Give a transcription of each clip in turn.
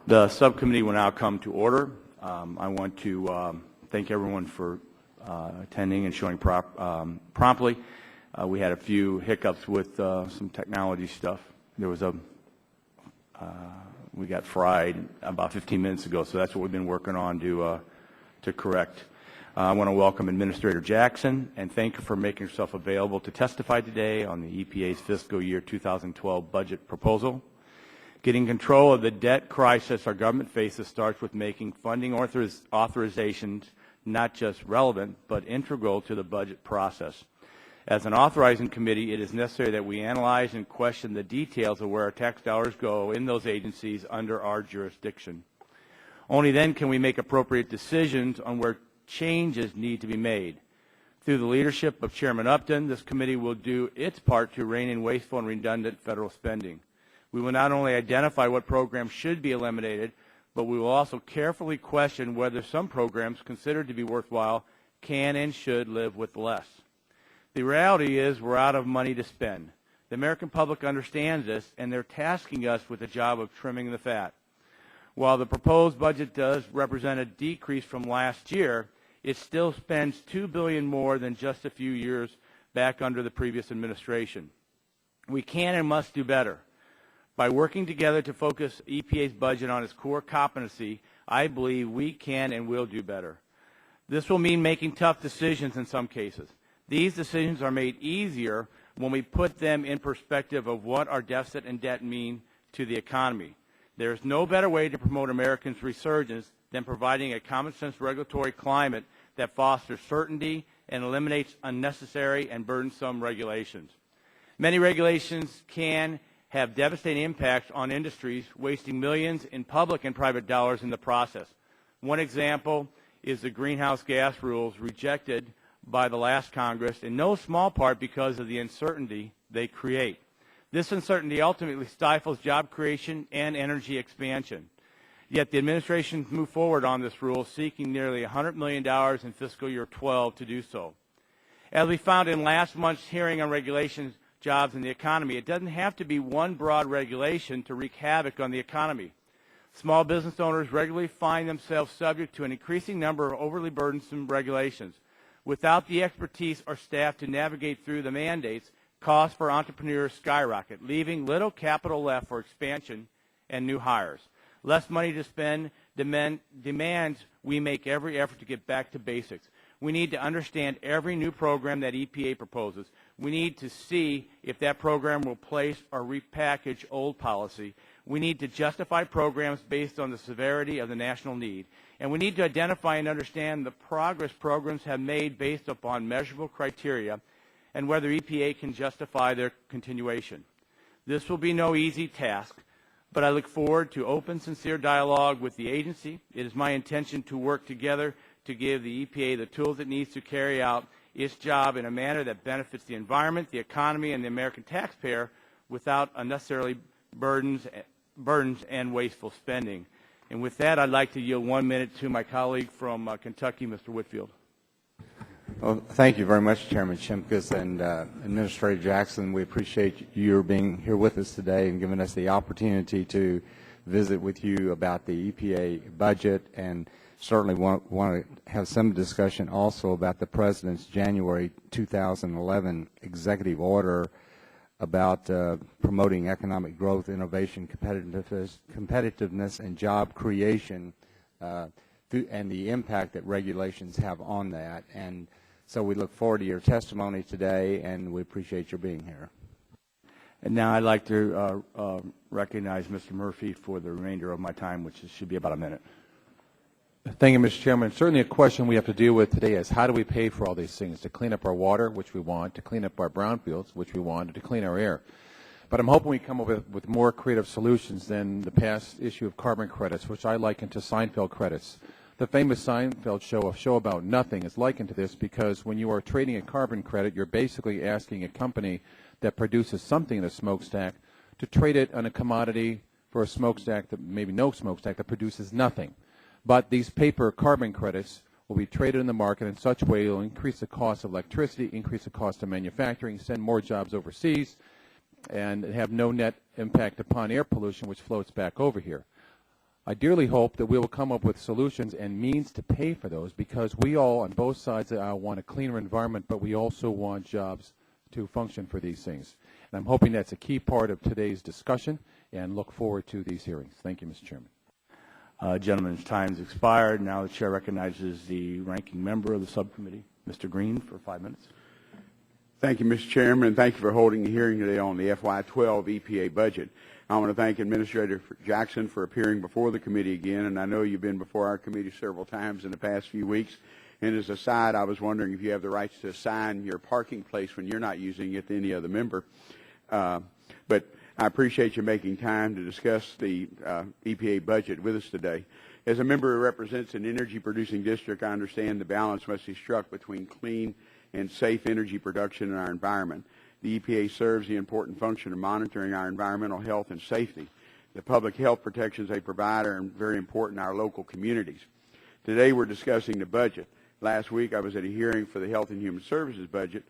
The subcommittee will now come to order. I want to thank everyone for attending and showing promptly. We had a few hiccups with some technology stuff. There was we got fried about 15 minutes ago, so that's what we've been working on to correct. I want to welcome Administrator Jackson and thank her for making herself available to testify today on the EPA's fiscal year 2012 budget proposal. Getting control of the debt crisis our government faces starts with making funding authorizations not just relevant, but integral to the budget process. As an authorizing committee, it is necessary that we analyze and question the details of where our tax dollars go in those agencies under our jurisdiction. Only then can we make appropriate decisions on where changes need to be made. Through the leadership of Chairman Upton, this committee will do its part to rein in wasteful and redundant federal spending. We will not only identify what programs should be eliminated, but we will also carefully question whether some programs considered to be worthwhile can and should live with less. The reality is we're out of money to spend. The American public understands this, and they're tasking us with the job of trimming the fat. While the proposed budget does represent a decrease from last year, it still spends $2 billion more than just a few years back under the previous administration. We can and must do better. By working together to focus EPA's budget on its core competency, I believe we can and will do better. This will mean making tough decisions in some cases. These decisions are made easier when we put them in perspective of what our deficit and debt mean to the economy. There is no better way to promote Americans' resurgence than providing a common-sense regulatory climate that fosters certainty and eliminates unnecessary and burdensome regulations. Many regulations can have devastating impacts on industries, wasting millions in public and private dollars in the process. One example is the greenhouse gas rules rejected by the last Congress, in no small part because of the uncertainty they create. This uncertainty ultimately stifles job creation and energy expansion. Yet the administration moved forward on this rule, seeking nearly $100 million in fiscal year 12 to do so. As we found in last month's hearing on regulations, jobs, and the economy, it doesn't have to be one broad regulation to wreak havoc on the economy. Small business owners regularly find themselves subject to an increasing number of overly burdensome regulations. Without the expertise or staff to navigate through the mandates, costs for entrepreneurs skyrocket, leaving little capital left for expansion and new hires. Less money to spend demands we make every effort to get back to basics. We need to understand every new program that EPA proposes. We need to see if that program will replace or repackage old policy. We need to justify programs based on the severity of the national need. And we need to identify and understand the progress programs have made based upon measurable criteria and whether EPA can justify their continuation. This will be no easy task, but I look forward to open, sincere dialogue with the agency. It is my intention to work together to give the EPA the tools it needs to carry out its job in a manner that benefits the environment, the economy, and the American taxpayer without unnecessarily burdens and wasteful spending. And with that, I'd like to yield 1 minute to my colleague from Kentucky, Mr. Whitfield. Well, thank you very much, Chairman Shimkus and Administrator Jackson. We appreciate your being here with us today and giving us the opportunity to visit with you about the EPA budget, and certainly want to have some discussion also about the President's January 2011 executive order about promoting economic growth, innovation, competitiveness, and job creation, and the impact that regulations have on that. And so we look forward to your testimony today, and we appreciate your being here. And now I'd like to recognize Mr. Murphy for the remainder of my time, which should be about a minute. Thank you, Mr. Chairman. Certainly a question we have to deal with today is how do we pay for all these things, to clean up our water, which we want, to clean up our brownfields, which we want, and to clean our air. But I'm hoping we come up with more creative solutions than the past issue of carbon credits, which I liken to Seinfeld credits. The famous Seinfeld show, a show about nothing, is likened to this because when you are trading a carbon credit, you're basically asking a company that produces something in a smokestack to trade it on a commodity for a smokestack that maybe no smokestack that produces nothing. But these paper carbon credits will be traded in the market in such a way it will increase the cost of electricity, increase the cost of manufacturing, send more jobs overseas, and have no net impact upon air pollution, which floats back over here. I dearly hope that we will come up with solutions and means to pay for those, because we all on both sides want a cleaner environment, but we also want jobs to function for these things. And I'm hoping that's a key part of today's discussion, and look forward to these hearings. Thank you, Mr. Chairman. Gentlemen's time has expired. Now the chair recognizes the ranking member of the subcommittee, Mr. Green, for 5 minutes. Thank you, Mr. Chairman, and thank you for holding a hearing today on the FY12 EPA budget. I want to thank Administrator Jackson for appearing before the committee again, and I know you've been before our committee several times in the past few weeks. And as a side, I was wondering if you have the rights to assign your parking place when you're not using it to any other member. But I appreciate you making time to discuss the EPA budget with us today. As a member who represents an energy-producing district, I understand the balance must be struck between clean and safe energy production in our environment. The EPA serves the important function of monitoring our environmental health and safety. The public health protections they provide are very important in our local communities. Today we're discussing the budget. Last week I was at a hearing for the Health and Human Services budget,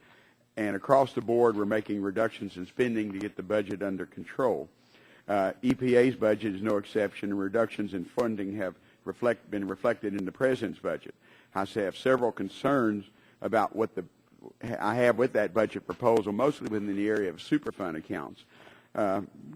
and across the board we're making reductions in spending to get the budget under control. EPA's budget is no exception, and reductions in funding have been reflected in the President's budget. I have several concerns about what I have with that budget proposal, mostly within the area of Superfund accounts.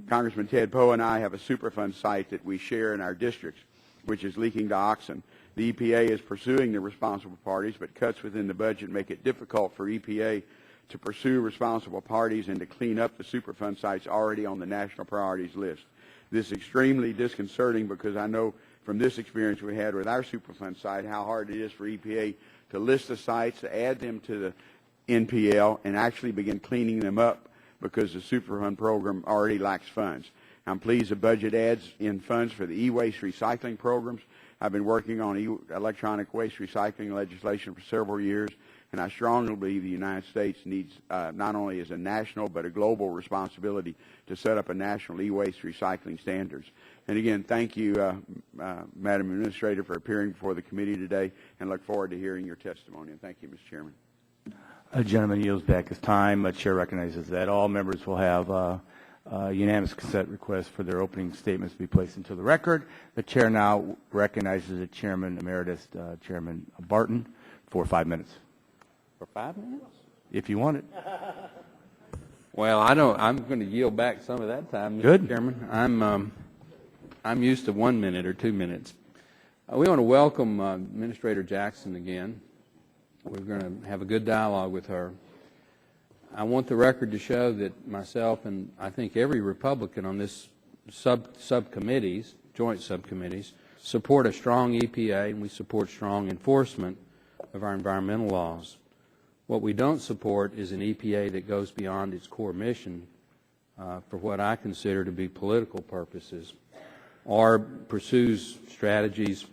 Congressman Ted Poe and I have a Superfund site that we share in our districts, which is leaking dioxin. The EPA is pursuing the responsible parties, but cuts within the budget make it difficult for EPA to pursue responsible parties and to clean up the Superfund sites already on the national priorities list. This is extremely disconcerting because I know from this experience we had with our Superfund site how hard it is for EPA to list the sites, to add them to the NPL, and actually begin cleaning them up because the Superfund program already lacks funds. I'm pleased the budget adds in funds for the e-waste recycling programs. I've been working on electronic waste recycling legislation for several years, and I strongly believe the United States needs not only as a national but a global responsibility to set up a national e-waste recycling standards. And again, thank you, Madam Administrator, for appearing before the committee today, and look forward to hearing your testimony. And thank you, Mr. Chairman. A gentleman yields back his time. The chair recognizes that all members will have unanimous consent requests for their opening statements to be placed into the record. The chair now recognizes the Chairman Emeritus, Chairman Barton, for 5 minutes. For 5 minutes? If you want it. Well, I'm going to yield back some of that time, Mr. Good. Chairman. I'm used to 1 minute or 2 minutes. We want to welcome Administrator Jackson again. We're going to have a good dialogue with her. I want the record to show that myself and I think every Republican on this subcommittees, joint subcommittees, support a strong EPA, and we support strong enforcement of our environmental laws. What we don't support is an EPA that goes beyond its core mission for what I consider to be political purposes, or pursues strategies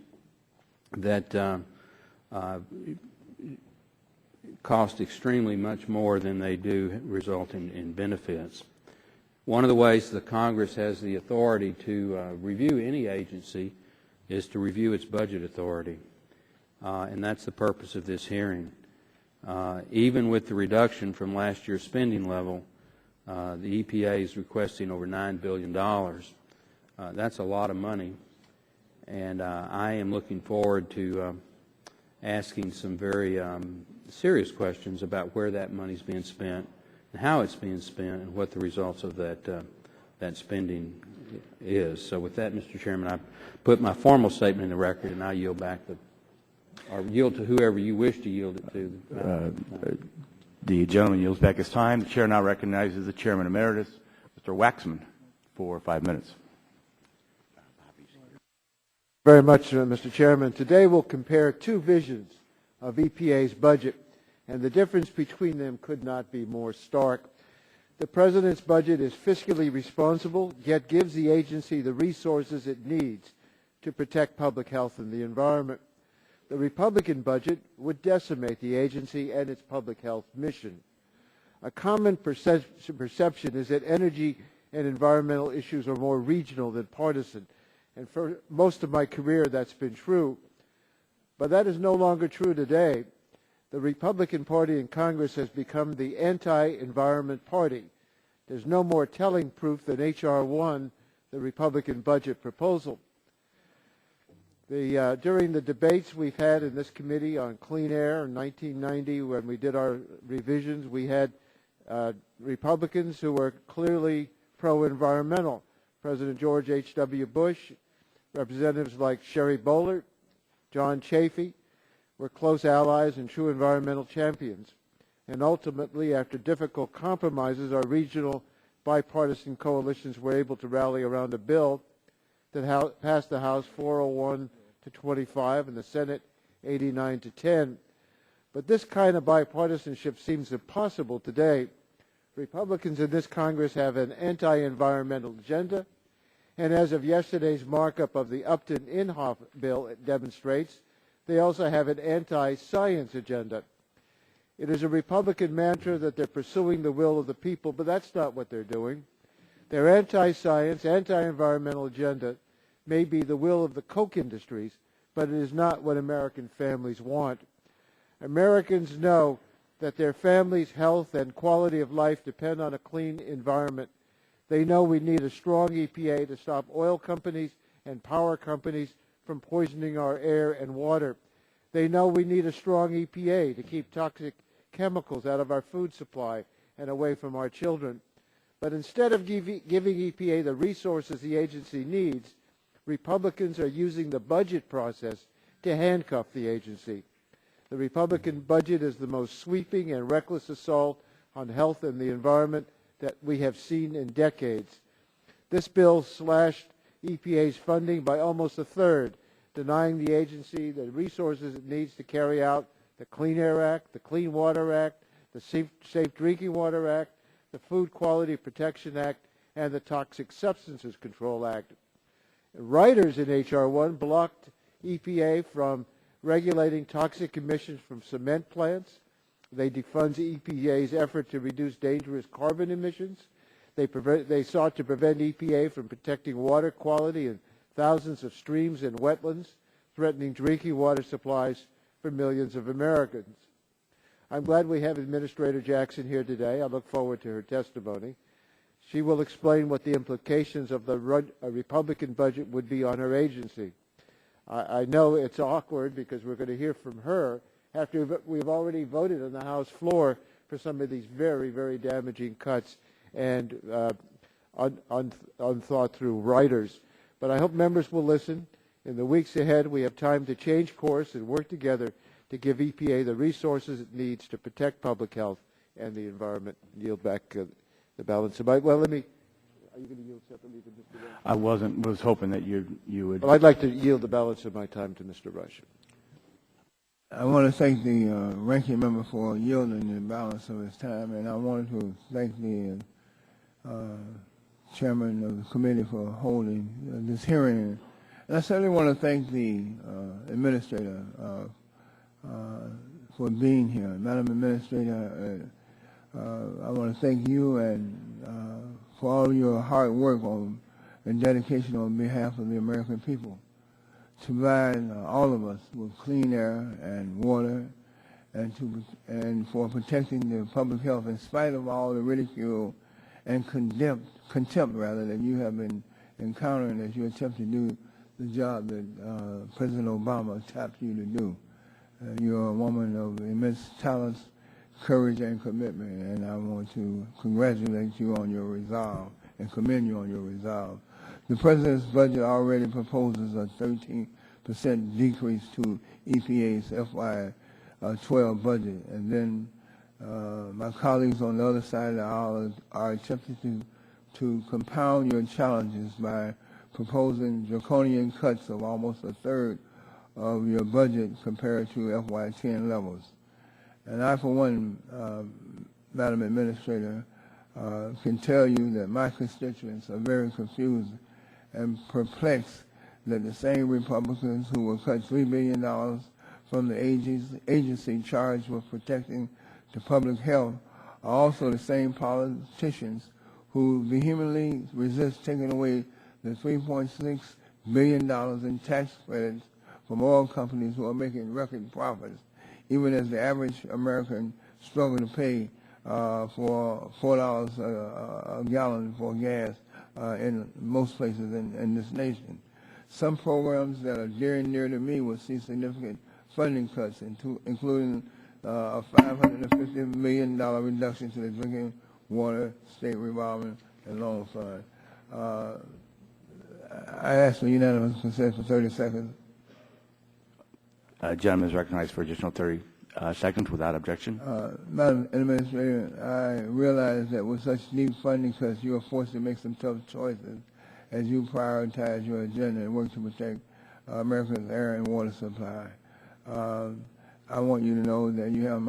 that cost extremely much more than they do result in benefits. One of the ways the Congress has the authority to review any agency is to review its budget authority, and that's the purpose of this hearing. Even with the reduction from last year's spending level, the EPA is requesting over $9 billion. That's a lot of money, and I am looking forward to asking some very serious questions about where that money is being spent and how it's being spent and what the results of that spending is. So with that, Mr. Chairman, I put my formal statement in the record, and I yield back or yield to whoever you wish to yield it to. The gentleman yields back his time. The chair now recognizes the Chairman Emeritus, Mr. Waxman, for 5 minutes. Very much, Mr. Chairman. Today we'll compare two visions of EPA's budget, and the difference between them could not be more stark. The President's budget is fiscally responsible, yet gives the agency the resources it needs to protect public health and the environment. The Republican budget would decimate the agency and its public health mission. A common perception is that energy and environmental issues are more regional than partisan, and for most of my career that's been true. But that is no longer true today. The Republican Party in Congress has become the anti-environment party. There's no more telling proof than H.R. 1, the Republican budget proposal. During the debates we've had in this committee on clean air in 1990, when we did our revisions, we had Republicans who were clearly pro-environmental. President George H.W. Bush, representatives like Sherry Boehlert, John Chafee were close allies and true environmental champions. And ultimately, after difficult compromises, our regional bipartisan coalitions were able to rally around a bill that passed the House 401 to 25 and the Senate 89 to 10. But this kind of bipartisanship seems impossible today. Republicans in this Congress have an anti-environmental agenda, and as of yesterday's markup of the Upton-Inhofe bill demonstrates, they also have an anti-science agenda. It is a Republican mantra that they're pursuing the will of the people, but that's not what they're doing. Their anti-science, anti-environmental agenda may be the will of the Coke industries, but it is not what American families want. Americans know that their families' health and quality of life depend on a clean environment. They know we need a strong EPA to stop oil companies and power companies from poisoning our air and water. They know we need a strong EPA to keep toxic chemicals out of our food supply and away from our children. But instead of giving EPA the resources the agency needs, Republicans are using the budget process to handcuff the agency. The Republican budget is the most sweeping and reckless assault on health and the environment that we have seen in decades. This bill slashed EPA's funding by almost a third, denying the agency the resources it needs to carry out the Clean Air Act, the Clean Water Act, the Safe Drinking Water Act, the Food Quality Protection Act, and the Toxic Substances Control Act. Writers in H.R. 1 blocked EPA from regulating toxic emissions from cement plants. They defund EPA's effort to reduce dangerous carbon emissions. They sought to prevent EPA from protecting water quality in thousands of streams and wetlands, threatening drinking water supplies for millions of Americans. I'm glad we have Administrator Jackson here today. I look forward to her testimony. She will explain what the implications of the Republican budget would be on her agency. I know it's awkward because we're going to hear from her after we've already voted on the House floor for some of these very, very damaging cuts and unthought-through writers. But I hope members will listen. In the weeks ahead, we have time to change course and work together to give EPA the resources it needs to protect public health and the environment. Yield back the balance of my... Well, let me... Are you going to yield separately to Mr. Rush? I was hoping that you would... Well, I'd like to yield the balance of my time to Mr. Rush. I want to thank the ranking member for yielding the balance of his time, and I wanted to thank the chairman of the committee for holding this hearing. And I certainly want to thank the administrator for being here. Madam Administrator, I want to thank you and for all your hard work and dedication on behalf of the American people to provide all of us with clean air and water and for protecting the public health in spite of all the ridicule and contempt that you have been encountering as you attempt to do the job that President Obama tapped you to do. You're a woman of immense talents, courage, and commitment, and I want to congratulate you on your resolve and commend you on your resolve. The President's budget already proposes a 13% decrease to EPA's FY12 budget, and then my colleagues on the other side of the aisle are attempting to compound your challenges by proposing draconian cuts of almost a third of your budget compared to FY10 levels. And I, for one, Madam Administrator, can tell you that my constituents are very confused and perplexed that the same Republicans who will cut $3 billion from the agency charged with protecting the public health are also the same politicians who vehemently resist taking away the $3.6 billion in tax credits from oil companies who are making record profits, even as the average American struggle to pay for $4 a gallon for gas in most places in this nation. some programs that are dear and near to me will see significant funding cuts, including a $550 million reduction to the drinking water state revolving and loan fund. I ask for unanimous consent for 30 seconds. Gentleman is recognized for additional 30 seconds without objection. Madam Administrator, I realize that with such deep funding cuts, you are forced to make some tough choices as you prioritize your agenda and work to protect America's air and water supply. I want you to know that you have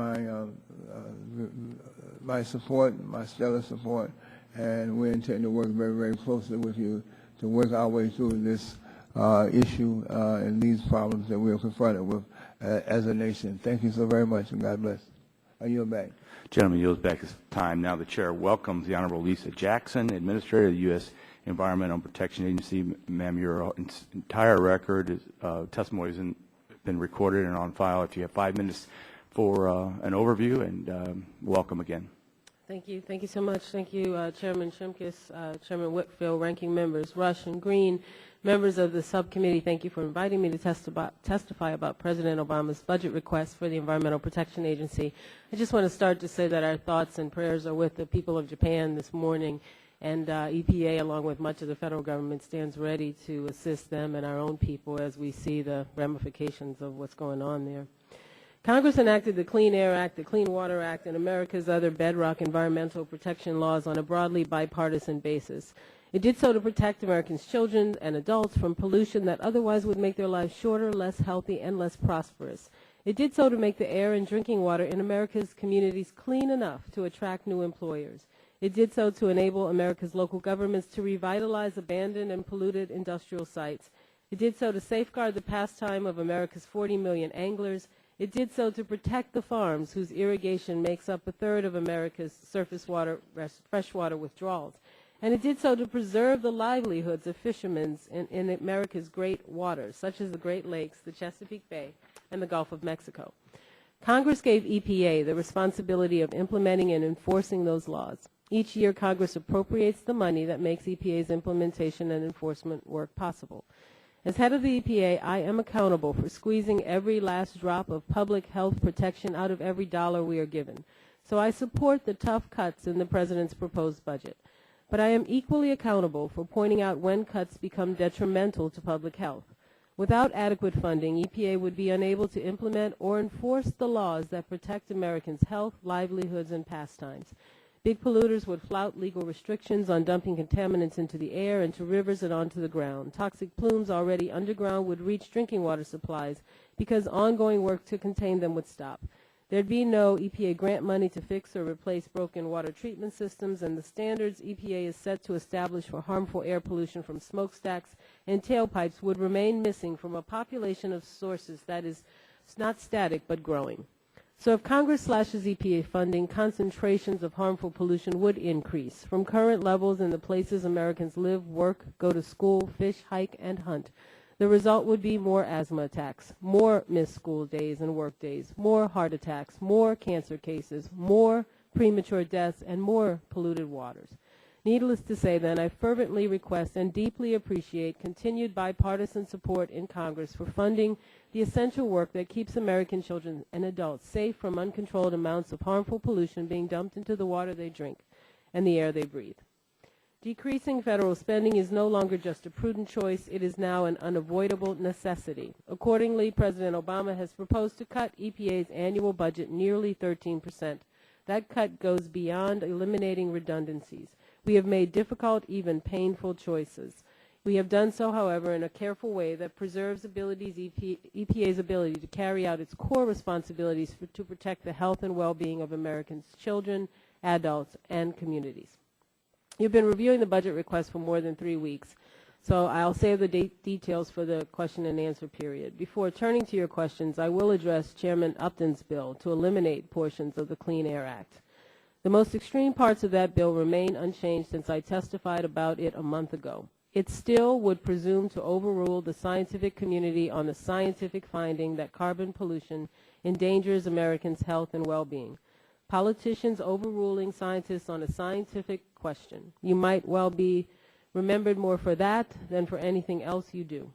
my support, my stellar support, and we intend to work very, very closely with you to work our way through this issue and these problems that we are confronted with as a nation. Thank you so very much, and God bless. I yield back. Gentleman yields back his time. Now the chair welcomes the Honorable Lisa Jackson, Administrator of the U.S. Environmental Protection Agency. Ma'am, your entire record, testimony has been recorded and on file. If you have 5 minutes for an overview, and welcome again. Thank you. Thank you so much. Thank you, Chairman Shimkus, Chairman Whitfield, ranking members Rush and Green, members of the subcommittee. Thank you for inviting me to testify about President Obama's budget request for the Environmental Protection Agency. I just want to start to say that our thoughts and prayers are with the people of Japan this morning, and EPA, along with much of the federal government, stands ready to assist them and our own people as we see the ramifications of what's going on there. Congress enacted the Clean Air Act, the Clean Water Act, and America's other bedrock environmental protection laws on a broadly bipartisan basis. It did so to protect Americans' children and adults from pollution that otherwise would make their lives shorter, less healthy, and less prosperous. It did so to make the air and drinking water in America's communities clean enough to attract new employers. It did so to enable America's local governments to revitalize abandoned and polluted industrial sites. It did so to safeguard the pastime of America's 40 million anglers. It did so to protect the farms whose irrigation makes up a third of America's surface water, freshwater withdrawals. And it did so to preserve the livelihoods of fishermen in America's great waters, such as the Great Lakes, the Chesapeake Bay, and the Gulf of Mexico. Congress gave EPA the responsibility of implementing and enforcing those laws. Each year, Congress appropriates the money that makes EPA's implementation and enforcement work possible. As head of the EPA, I am accountable for squeezing every last drop of public health protection out of every dollar we are given. So I support the tough cuts in the President's proposed budget. But I am equally accountable for pointing out when cuts become detrimental to public health. Without adequate funding, EPA would be unable to implement or enforce the laws that protect Americans' health, livelihoods, and pastimes. Big polluters would flout legal restrictions on dumping contaminants into the air, into rivers, and onto the ground. Toxic plumes already underground would reach drinking water supplies because ongoing work to contain them would stop. There'd be no EPA grant money to fix or replace broken water treatment systems, and the standards EPA is set to establish for harmful air pollution from smokestacks and tailpipes would remain missing from a population of sources that is not static but growing. So if Congress slashes EPA funding, concentrations of harmful pollution would increase from current levels in the places Americans live, work, go to school, fish, hike, and hunt. The result would be more asthma attacks, more missed school days and work days, more heart attacks, more cancer cases, more premature deaths, and more polluted waters. Needless to say, then, I fervently request and deeply appreciate continued bipartisan support in Congress for funding the essential work that keeps American children and adults safe from uncontrolled amounts of harmful pollution being dumped into the water they drink and the air they breathe. Decreasing federal spending is no longer just a prudent choice, it is now an unavoidable necessity. Accordingly, President Obama has proposed to cut EPA's annual budget nearly 13%. That cut goes beyond eliminating redundancies. We have made difficult, even painful choices. We have done so, however, in a careful way that preserves EPA's ability to carry out its core responsibilities to protect the health and well-being of Americans' children, adults, and communities. You've been reviewing the budget request for more than 3 weeks, so I'll save the details for the question and answer period. Before turning to your questions, I will address Chairman Upton's bill to eliminate portions of the Clean Air Act. The most extreme parts of that bill remain unchanged since I testified about it a month ago. It still would presume to overrule the scientific community on the scientific finding that carbon pollution endangers Americans' health and well-being. Politicians overruling scientists on a scientific question. You might well be remembered more for that than for anything else you do.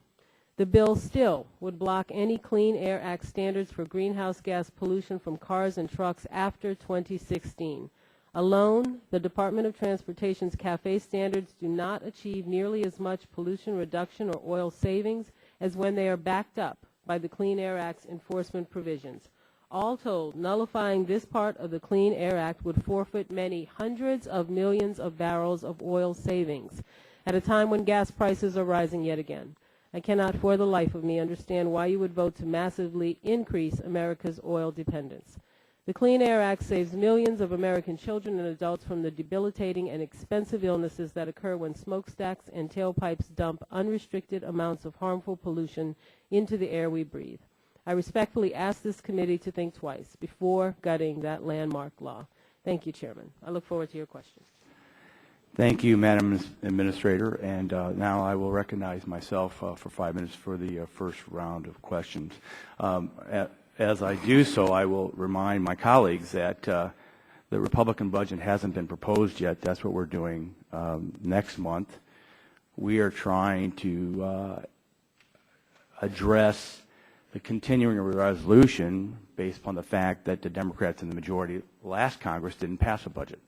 The bill still would block any Clean Air Act standards for greenhouse gas pollution from cars and trucks after 2016. Alone, the Department of Transportation's CAFE standards do not achieve nearly as much pollution reduction or oil savings as when they are backed up by the Clean Air Act's enforcement provisions. All told, nullifying this part of the Clean Air Act would forfeit many hundreds of millions of barrels of oil savings at a time when gas prices are rising yet again. I cannot for the life of me understand why you would vote to massively increase America's oil dependence. The Clean Air Act saves millions of American children and adults from the debilitating and expensive illnesses that occur when smokestacks and tailpipes dump unrestricted amounts of harmful pollution into the air we breathe. I respectfully ask this committee to think twice before gutting that landmark law. Thank you, Chairman. I look forward to your questions. Thank you, Madam Administrator. And now I will recognize myself for 5 minutes for the first round of questions. As I do so, I will remind my colleagues that the Republican budget hasn't been proposed yet. That's what we're doing next month. We are trying to address the continuing resolution based upon the fact that the Democrats in the majority last Congress didn't pass a budget.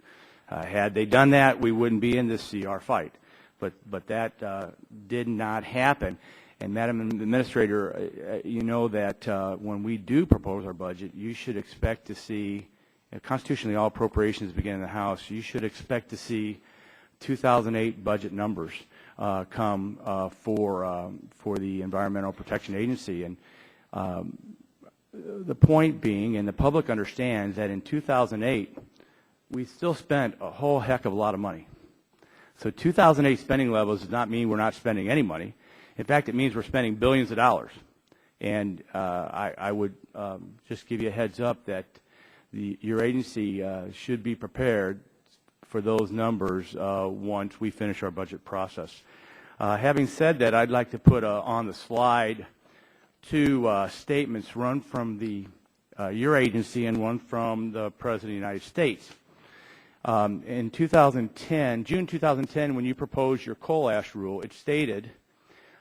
Had they done that, we wouldn't be in this CR fight. But that did not happen. And Madam Administrator, you know that when we do propose our budget, you should expect to see, constitutionally all appropriations begin in the House, you should expect to see 2008 budget numbers come for the Environmental Protection Agency. And the point being, and the public understands, that in 2008, we still spent a whole heck of a lot of money. So 2008 spending levels does not mean we're not spending any money. In fact, it means we're spending billions of dollars. And I would just give you a heads up that your agency should be prepared for those numbers once we finish our budget process. Having said that, I'd like to put on the slide two statements, one from your agency and one from the President of the United States. In 2010, June 2010, when you proposed your coal ash rule, it stated,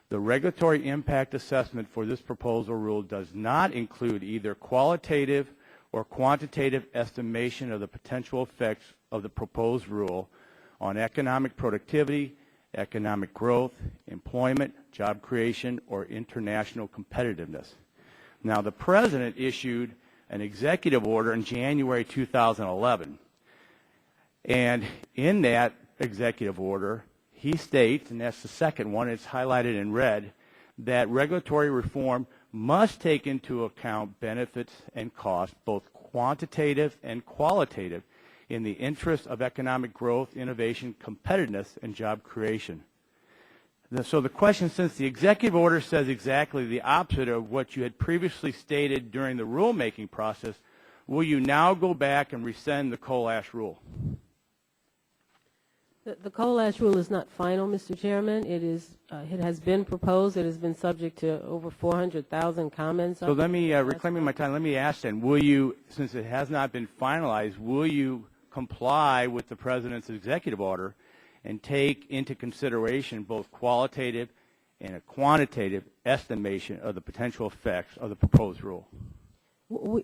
the regulatory impact assessment for this proposal rule does not include either qualitative or quantitative estimation of the potential effects of the proposed rule on economic productivity, economic growth, employment, job creation, or international competitiveness. Now, the President issued an executive order in January 2011. And in that executive order, he states, and that's the second one, it's highlighted in red, that regulatory reform must take into account benefits and costs, both quantitative and qualitative, in the interest of economic growth, innovation, competitiveness, and job creation. So the question, since the executive order says exactly the opposite of what you had previously stated during the rulemaking process, will you now go back and rescind the coal ash rule? The coal ash rule is not final, Mr. Chairman. It has been proposed. It has been subject to over 400,000 comments. So let me, reclaiming my time, let me ask then, will you, since it has not been finalized, will you comply with the President's executive order and take into consideration both qualitative and a quantitative estimation of the potential effects of the proposed rule?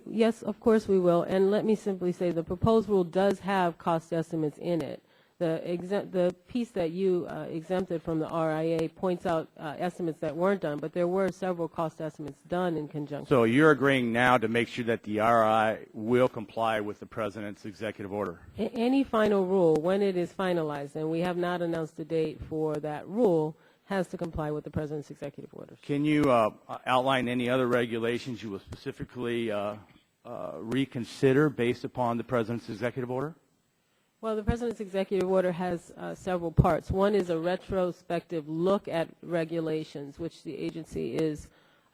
Yes, of course we will. And let me simply say the proposed rule does have cost estimates in it. The piece that you exempted from the RIA points out estimates that weren't done, but there were several cost estimates done in conjunction. So you're agreeing now to make sure that the RI will comply with the President's executive order? Any final rule, when it is finalized, and we have not announced a date for that rule, has to comply with the President's executive orders. Can you outline any other regulations you will specifically reconsider based upon the President's executive order? Well, the President's executive order has several parts. One is a retrospective look at regulations, which the agency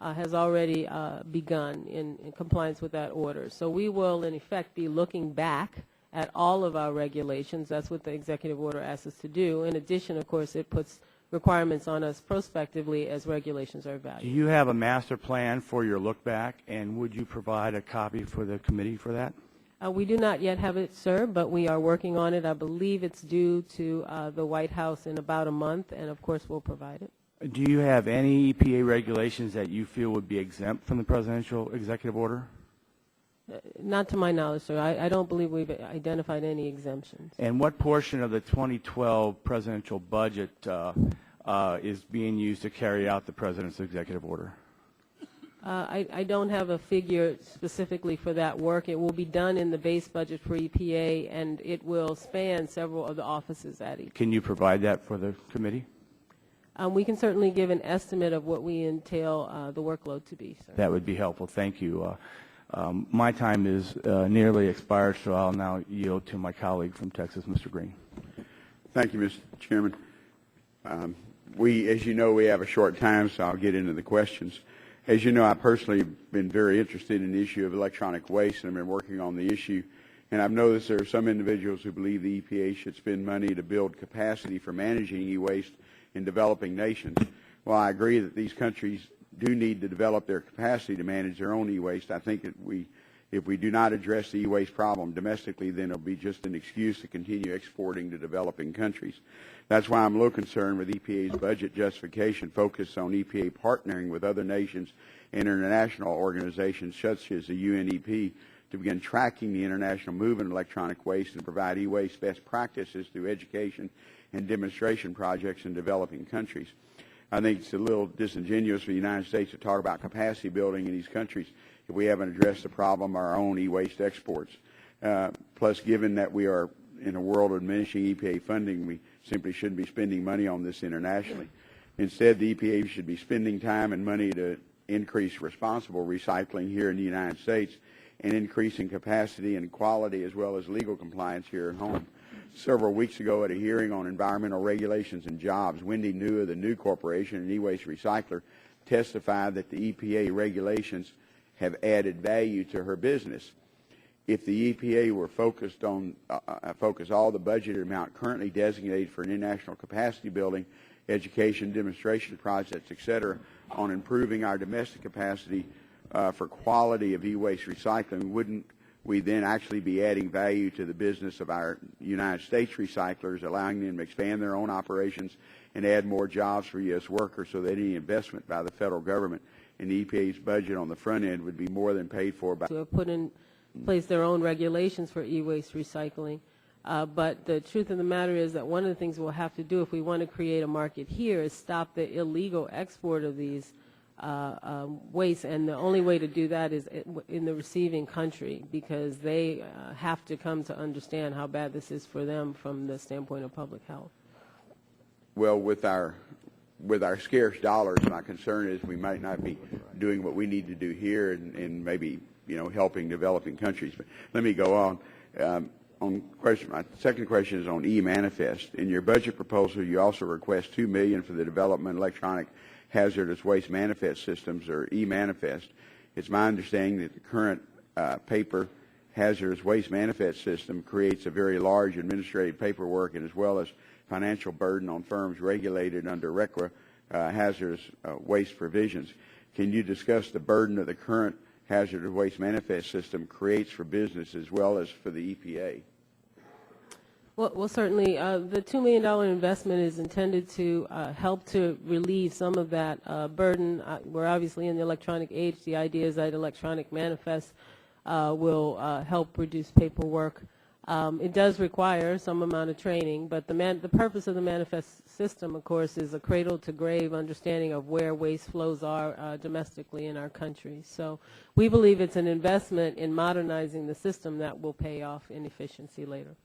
has already begun in compliance with that order. So we will, in effect, be looking back at all of our regulations. That's what the executive order asks us to do. In addition, of course, it puts requirements on us prospectively as regulations are evaluated. Do you have a master plan for your look back, and would you provide a copy for the committee for that? We do not yet have it, sir, but we are working on it. I believe it's due to the White House in about a month, and of course we'll provide it. Do you have any EPA regulations that you feel would be exempt from the presidential executive order? Not to my knowledge, sir. I don't believe we've identified any exemptions. And what portion of the 2012 presidential budget is being used to carry out the president's executive order? I don't have a figure specifically for that work. It will be done in the base budget for EPA, and it will span several of the offices at EPA. Can you provide that for the committee? We can certainly give an estimate of what we entail the workload to be, sir. That would be helpful. Thank you. My time is nearly expired, so I'll now yield to my colleague from Texas, Mr. Green. Thank you, Mr. Chairman. As you know, we have a short time, so I'll get into the questions. As you know, I personally have been very interested in the issue of electronic waste, and I've been working on the issue. And I've noticed there are some individuals who believe the EPA should spend money to build capacity for managing e-waste in developing nations. While I agree that these countries do need to develop their capacity to manage their own e-waste, I think that if we do not address the e-waste problem domestically, then it'll be just an excuse to continue exporting to developing countries. That's why I'm a little concerned with EPA's budget justification focused on EPA partnering with other nations and international organizations such as the UNEP to begin tracking the international movement of electronic waste and provide e-waste best practices through education and demonstration projects in developing countries. I think it's a little disingenuous for the United States to talk about capacity building in these countries if we haven't addressed the problem of our own e-waste exports. Plus, given that we are in a world of diminishing EPA funding, we simply shouldn't be spending money on this internationally. Instead, the EPA should be spending time and money to increase responsible recycling here in the United States and increasing capacity and quality as well as legal compliance here at home. Several weeks ago at a hearing on environmental regulations and jobs, Wendy New of the New Corporation, an e-waste recycler, testified that the EPA regulations have added value to her business. If the EPA were focus all the budgeted amount currently designated for international capacity building, education, demonstration projects, etc., on improving our domestic capacity for quality of e-waste recycling, wouldn't we then actually be adding value to the business of our United States recyclers, allowing them to expand their own operations and add more jobs for U.S. workers so that any investment by the federal government in the EPA's budget on the front end would be more than paid for by... To have put in place their own regulations for e-waste recycling. But the truth of the matter is that one of the things we'll have to do if we want to create a market here is stop the illegal export of these waste, and the only way to do that is in the receiving country, because they have to come to understand how bad this is for them from the standpoint of public health. Well, with our scarce dollars, my concern is we might not be doing what we need to do here and maybe helping developing countries. But let me go on. My second question is on e-manifest. In your budget proposal, you also request $2 million for the development of electronic hazardous waste manifest systems, or e-manifest. It's my understanding that the current paper hazardous waste manifest system creates a very large administrative paperwork and as well as financial burden on firms regulated under RCRA hazardous waste provisions. Can you discuss the burden of the current hazardous waste manifest system creates for business as well as for the EPA? Well, certainly, the $2 million investment is intended to help to relieve some of that burden. We're obviously in the electronic age. The idea is that electronic manifests will help reduce paperwork. It does require some amount of training, but the purpose of the manifest system, of course, is a cradle-to-grave understanding of where waste flows are domestically in our country. So we believe it's an investment in modernizing the system that will pay off in efficiency later.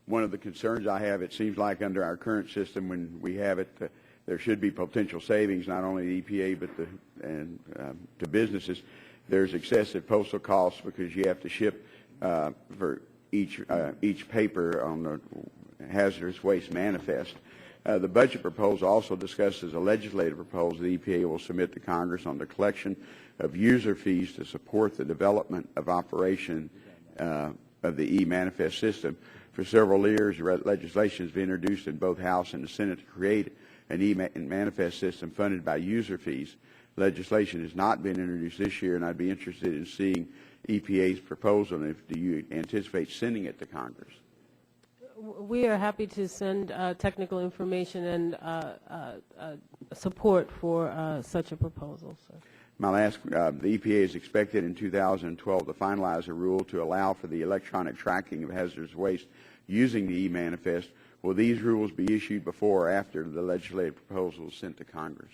One of the concerns I have, it seems like under our current system, when we have it, there should be potential savings, not only to EPA but to businesses. There's excessive postal costs because you have to ship for each paper on the hazardous waste manifest. The budget proposal also discusses a legislative proposal the EPA will submit to Congress on the collection of user fees to support the development of operation of the e-manifest system. For several years, legislation has been introduced in both House and the Senate to create an e-manifest system funded by user fees. Legislation has not been introduced this year, and I'd be interested in seeing EPA's proposal, and do you anticipate sending it to Congress? We are happy to send technical information and support for such a proposal, sir. My last, the EPA is expected in 2012 to finalize a rule to allow for the electronic tracking of hazardous waste using the e-manifest. Will these rules be issued before or after the legislative proposal is sent to Congress?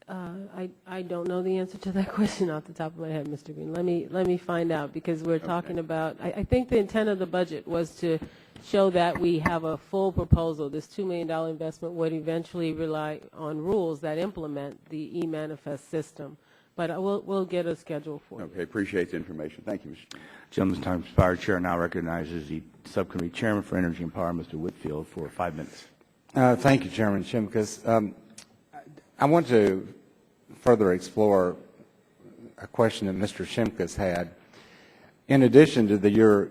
I don't know the answer to that question off the top of my head, Mr. Green. Let me find out, because we're talking about, I think the intent of the budget was to show that we have a full proposal. This $2 million investment would eventually rely on rules that implement the e-manifest system. But we'll get a schedule for you. Okay, appreciate the information. Thank you, Mr. Chairman. Gentleman's time expired. Chair now recognizes the Subcommittee Chairman for Energy and Power, Mr. Whitfield, for 5 minutes. Thank you, Chairman Shimkus. I want to further explore a question that Mr. Shimkus had. In addition to your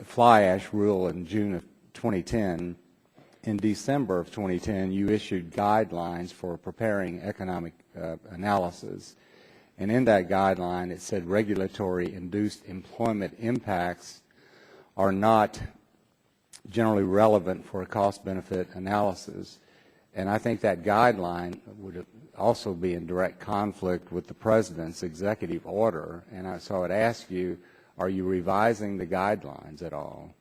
fly ash rule in June of 2010, in December of 2010, you issued guidelines for preparing economic analysis. And in that guideline, it said regulatory-induced employment impacts are not generally relevant for a cost-benefit analysis. And I think that guideline would also be in direct conflict with the President's executive order. And so I would ask you, are you revising the guidelines at all?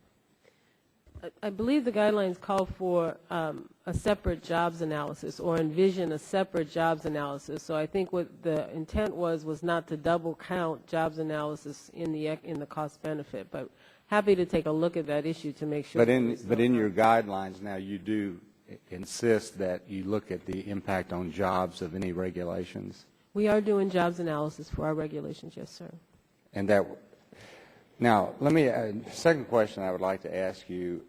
I believe the guidelines call for a separate jobs analysis, or envision a separate jobs analysis. So I think what the intent was not to double count jobs analysis in the cost benefit. But happy to take a look at that issue to make sure. But in your guidelines now, you do insist that you look at the impact on jobs of any regulations. We are doing jobs analysis for our regulations, yes, sir. And that. Now, let me. Second question I would like to ask you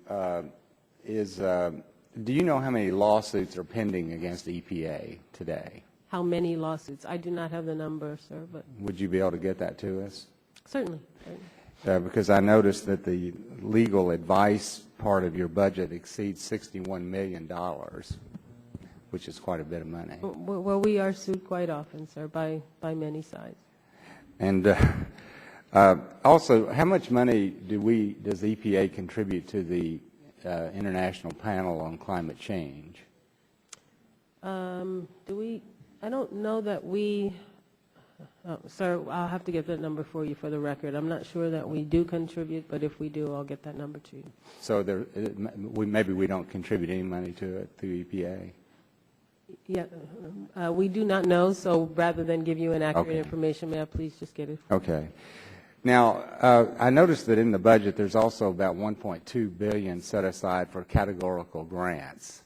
is: do you know how many lawsuits are pending against EPA today? How many lawsuits? I do not have the number, sir, but would you be able to get that to us? Certainly. Because I noticed that the legal advice part of your budget exceeds $61 million, which is quite a bit of money. Well, we are sued quite often, sir, by many sides. And also, how much money does EPA contribute to the International Panel on Climate Change? I don't know that we. Oh, sir, I'll have to get that number for you for the record. I'm not sure that we do contribute, but if we do, I'll get that number to you. So maybe we don't contribute any money to it through EPA? Yeah, we do not know, so rather than give you inaccurate information, may I please just get it? Okay. Now, I noticed that in the budget there's also about $1.2 billion set aside for categorical grants.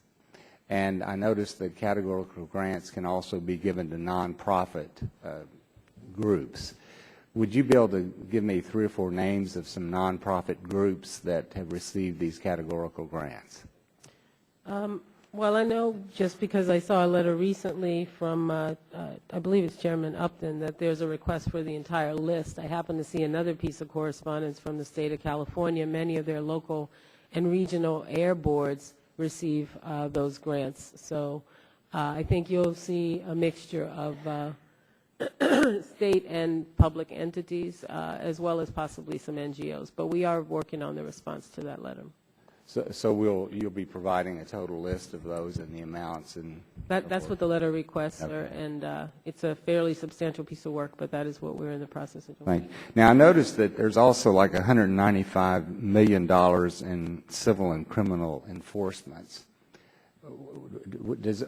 And I noticed that categorical grants can also be given to nonprofit groups. Would you be able to give me 3 or 4 names of some nonprofit groups that have received these categorical grants? Well, I know just because I saw a letter recently from, I believe it's Chairman Upton, that there's a request for the entire list. I happen to see another piece of correspondence from the state of California. Many of their local and regional air boards receive those grants. So I think you'll see a mixture of state and public entities, as well as possibly some NGOs. But we are working on the response to that letter. So you'll be providing a total list of those and the amounts and that's what the letter requests, sir, and it's a fairly substantial piece of work, but that is what we're in the process of doing. Thank you. Now, I noticed that there's also like $195 million in civil and criminal enforcements.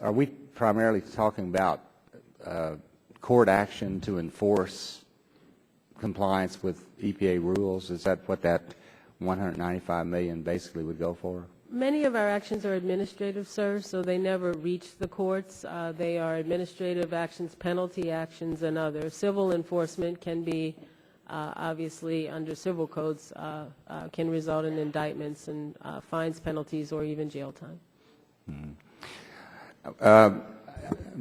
Are we primarily talking about court action to enforce compliance with EPA rules? Is that what that $195 million basically would go for? Many of our actions are administrative, sir, so they never reach the courts. They are administrative actions, penalty actions, and others. Civil enforcement can be, obviously, under civil codes, can result in indictments and fines, penalties, or even jail time.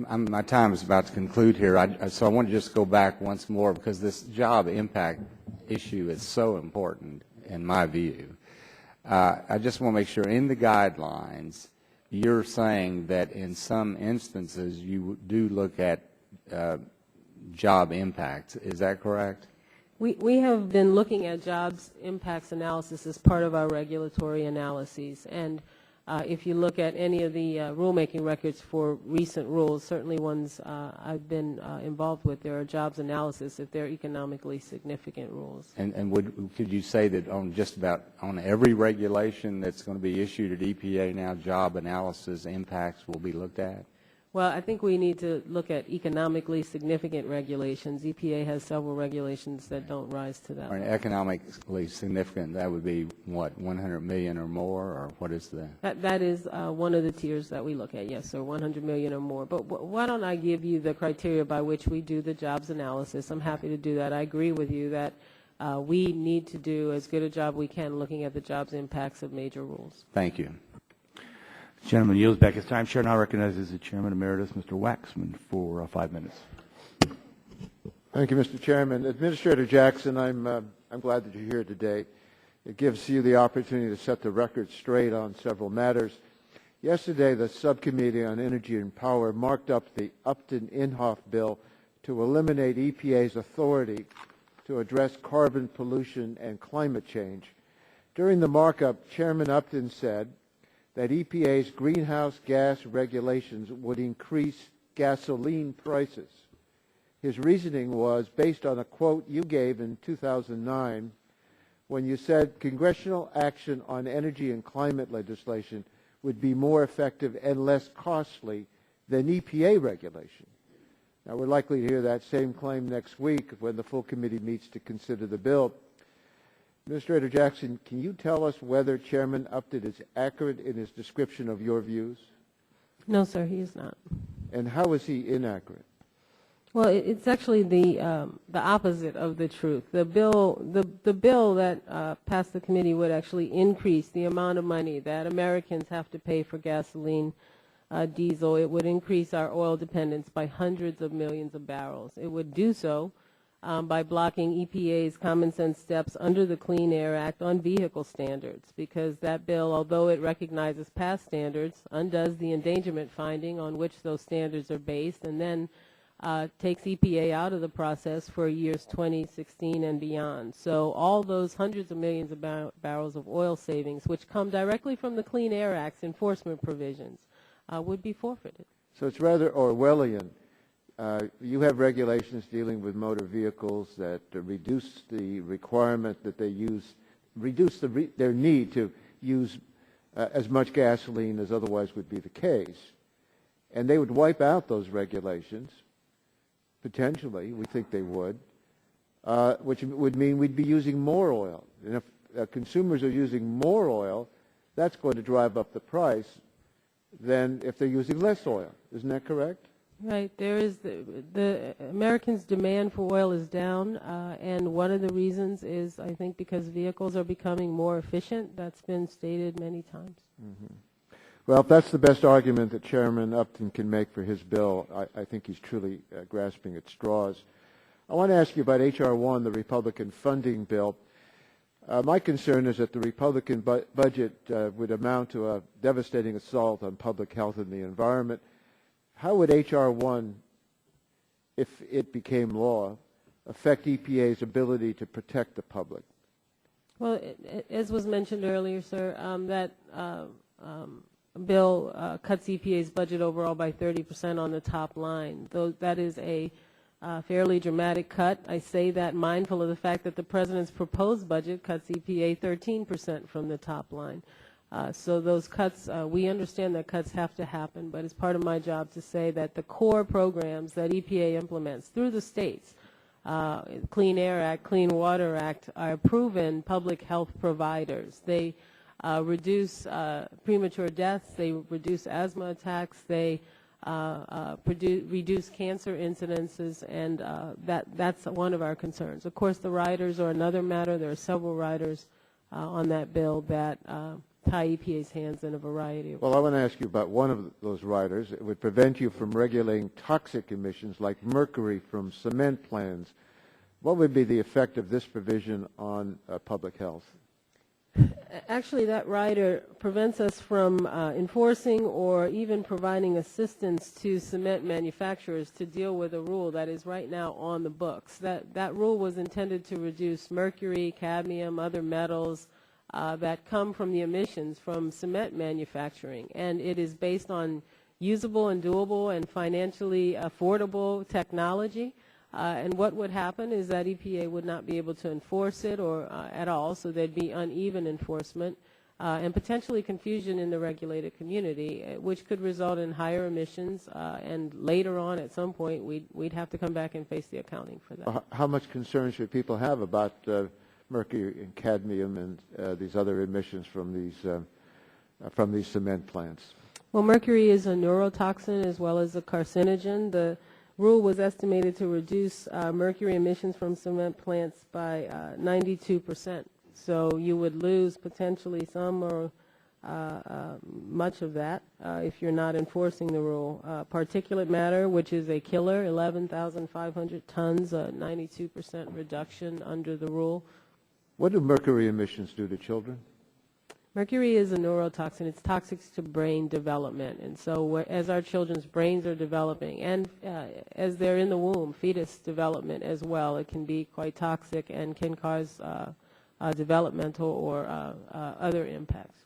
My time is about to conclude here, so I want to just go back once more because this job impact issue is so important in my view. I just want to make sure in the guidelines you're saying that in some instances you do look at job impacts. Is that correct? We have been looking at jobs impacts analysis as part of our regulatory analyses. And if you look at any of the rulemaking records for recent rules, certainly ones I've been involved with, there are jobs analysis if they're economically significant rules. And could you say that on just about on every regulation that's going to be issued at EPA now, job analysis impacts will be looked at? Well, I think we need to look at economically significant regulations. EPA has several regulations that don't rise to that. Or economically significant, that would be what, 100 million or more, or what is that? That is one of the tiers that we look at, yes, so 100 million or more. But why don't I give you the criteria by which we do the jobs analysis? I'm happy to do that. I agree with you that we need to do as good a job we can looking at the jobs impacts of major rules. Thank you. The gentleman yields back his time. Chair now recognizes the Chairman Emeritus, Mr. Waxman, for 5 minutes. Thank you, Mr. Chairman. Administrator Jackson, I'm glad that you're here today. It gives you the opportunity to set the record straight on several matters. Yesterday, the Subcommittee on Energy and Power marked up the Upton-Inhofe bill to eliminate EPA's authority to address carbon pollution and climate change. During the markup, Chairman Upton said that EPA's greenhouse gas regulations would increase gasoline prices. His reasoning was based on a quote you gave in 2009 when you said congressional action on energy and climate legislation would be more effective and less costly than EPA regulation. Now, we're likely to hear that same claim next week when the full committee meets to consider the bill. Administrator Jackson, can you tell us whether Chairman Upton is accurate in his description of your views? No, sir, he is not. And how is he inaccurate? Well, it's actually the opposite of the truth. The bill that passed the committee would actually increase the amount of money that Americans have to pay for gasoline, diesel. It would increase our oil dependence by hundreds of millions of barrels. It would do so by blocking EPA's common sense steps under the Clean Air Act on vehicle standards, because that bill, although it recognizes past standards, undoes the endangerment finding on which those standards are based, and then takes EPA out of the process for years 2016 and beyond. So all those hundreds of millions of barrels of oil savings, which come directly from the Clean Air Act's enforcement provisions, would be forfeited. So it's rather Orwellian. You have regulations dealing with motor vehicles that reduce the requirement that they use, reduce their need to use as much gasoline as otherwise would be the case. And they would wipe out those regulations, potentially, we think they would, which would mean we'd be using more oil. And if consumers are using more oil, that's going to drive up the price than if they're using less oil. Isn't that correct? Right. There is the Americans' demand for oil is down, and one of the reasons is, I think, because vehicles are becoming more efficient. That's been stated many times. Mm-hmm. Well, if that's the best argument that Chairman Upton can make for his bill, I think he's truly grasping at straws. I want to ask you about H.R. 1, the Republican funding bill. My concern is that the Republican budget would amount to a devastating assault on public health and the environment. How would H.R. 1, if it became law, affect EPA's ability to protect the public? Well, as was mentioned earlier, sir, that bill cuts EPA's budget overall by 30% on the top line. Though that is a fairly dramatic cut. I say that mindful of the fact that the President's proposed budget cuts EPA 13% from the top line. So those cuts, we understand that cuts have to happen, but it's part of my job to say that the core programs that EPA implements through the states, Clean Air Act, Clean Water Act, are proven public health providers. They reduce premature deaths, they reduce asthma attacks, they reduce cancer incidences, and that's one of our concerns. Of course, the riders are another matter. There are several riders on that bill that tie EPA's hands in a variety of ways. Well, I want to ask you about one of those riders. It would prevent you from regulating toxic emissions like mercury from cement plants. What would be the effect of this provision on public health? Actually, that rider prevents us from enforcing or even providing assistance to cement manufacturers to deal with a rule that is right now on the books. That rule was intended to reduce mercury, cadmium, other metals that come from the emissions from cement manufacturing. And it is based on usable and doable and financially affordable technology. And what would happen is that EPA would not be able to enforce it or at all, so there'd be uneven enforcement and potentially confusion in the regulated community, which could result in higher emissions. And later on, at some point, we'd have to come back and face the accounting for that. How much concern should people have about mercury and cadmium and these other emissions from these cement plants? Well, mercury is a neurotoxin as well as a carcinogen. The rule was estimated to reduce mercury emissions from cement plants by 92%. So you would lose potentially some or much of that if you're not enforcing the rule. Particulate matter, which is a killer, 11,500 tons, 92% reduction under the rule. What do mercury emissions do to children? Mercury is a neurotoxin. It's toxic to brain development. And so as our children's brains are developing and as they're in the womb, fetus development as well, it can be quite toxic and can cause developmental or other impacts.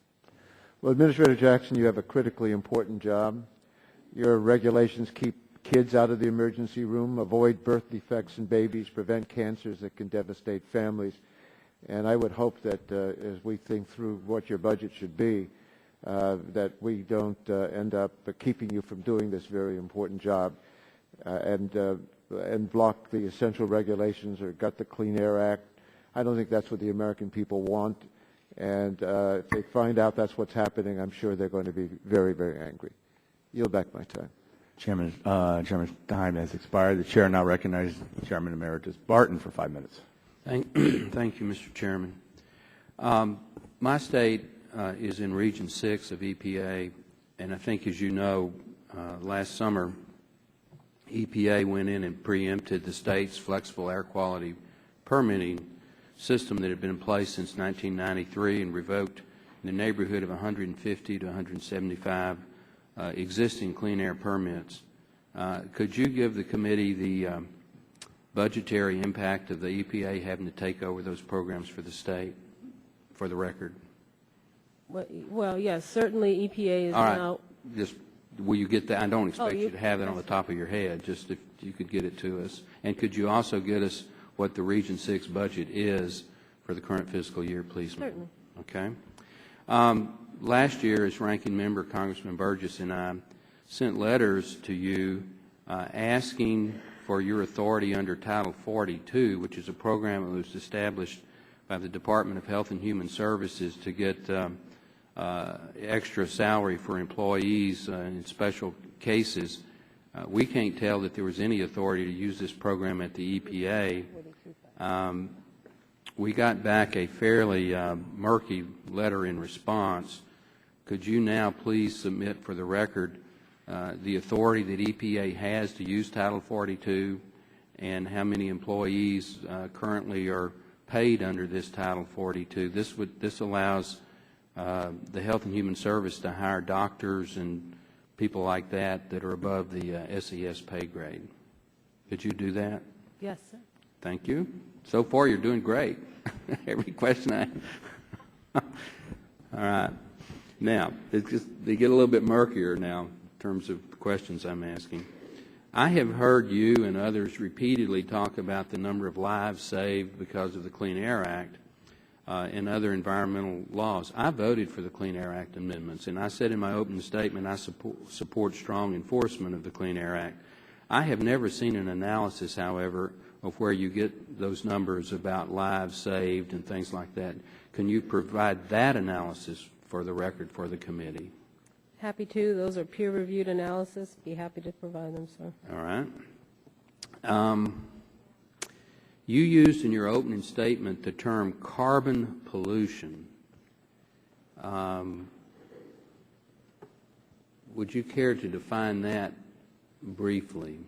Well, Administrator Jackson, you have a critically important job. Your regulations keep kids out of the emergency room, avoid birth defects in babies, prevent cancers that can devastate families. And I would hope that as we think through what your budget should be, that we don't end up keeping you from doing this very important job and block the essential regulations or gut the Clean Air Act. I don't think that's what the American people want. And if they find out that's what's happening, I'm sure they're going to be very, very angry. Yield back my time. Chairman's time has expired. The chair now recognizes Chairman Emeritus Barton for 5 minutes. Thank you, Mr. Chairman. My state is in Region 6 of EPA, and I think, as you know, last summer, EPA went in and preempted the state's flexible air quality permitting system that had been in place since 1993 and revoked in the neighborhood of 150 to 175 existing clean air permits. Could you give the committee the budgetary impact of the EPA having to take over those programs for the state, for the record? Well, yes, certainly EPA is All right. now. Just, will you get that? I don't expect you to have that on the top of your head, just if you could get it to us. And could you also get us what the Region 6 budget is for the current fiscal year, please? Certainly. Okay. Last year, as Ranking Member Congressman Burgess and I sent letters to you asking for your authority under Title 42, which is a program that was established by the Department of Health and Human Services to get extra salary for employees in special cases. We can't tell that there was any authority to use this program at the EPA. We got back a fairly murky letter in response. Could you now please submit for the record the authority that EPA has to use Title 42 and how many employees currently are paid under this Title 42? This allows the Health and Human Service to hire doctors and people like that that are above the SES pay grade. Could you do that? Yes, sir. Thank you. So far, you're doing great. Every question All right. Now, they get a little bit murkier now in terms of the questions I'm asking. I have heard you and others repeatedly talk about the number of lives saved because of the Clean Air Act and other environmental laws. I voted for the Clean Air Act amendments, and I said in my opening statement I support strong enforcement of the Clean Air Act. I have never seen an analysis, however, of where you get those numbers about lives saved and things like that. Can you provide that analysis for the record for the committee? Happy to. Those are peer-reviewed analysis. Be happy to provide them, sir. All right. You used in your opening statement the term carbon pollution. Would you care to define that briefly?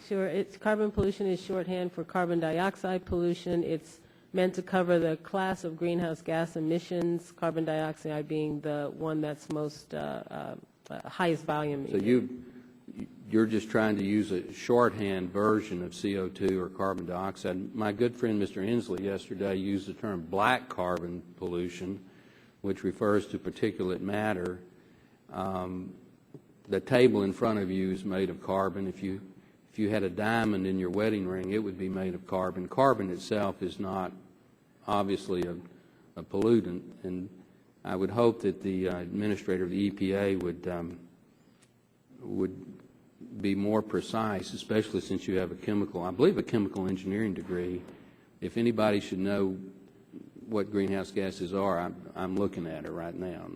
Sure. Carbon pollution is shorthand for carbon dioxide pollution. It's meant to cover the class of greenhouse gas emissions, carbon dioxide being the one that's most highest volume. So you're just trying to use a shorthand version of CO2 or carbon dioxide. My good friend Mr. Inslee yesterday used the term black carbon pollution, which refers to particulate matter. The table in front of you is made of carbon. If you had a diamond in your wedding ring, it would be made of carbon. Carbon itself is not obviously a pollutant, and I would hope that the administrator of the EPA would be more precise, especially since you have I believe a chemical engineering degree. If anybody should know what greenhouse gases are, I'm looking at it right now.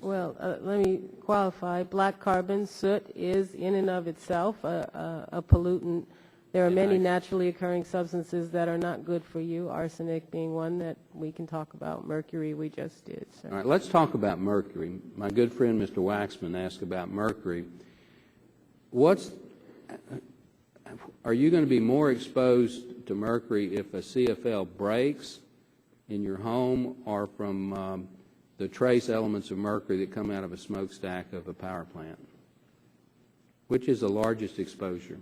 Well, let me qualify. Black carbon, soot, is in and of itself a pollutant. There are many naturally occurring substances that are not good for you, arsenic being one that we can talk about. Mercury we just did. So. All right, let's talk about mercury. My good friend Mr. Waxman asked about mercury. Are you going to be more exposed to mercury if a CFL breaks in your home or from the trace elements of mercury that come out of a smokestack of a power plant? Which is the largest exposure?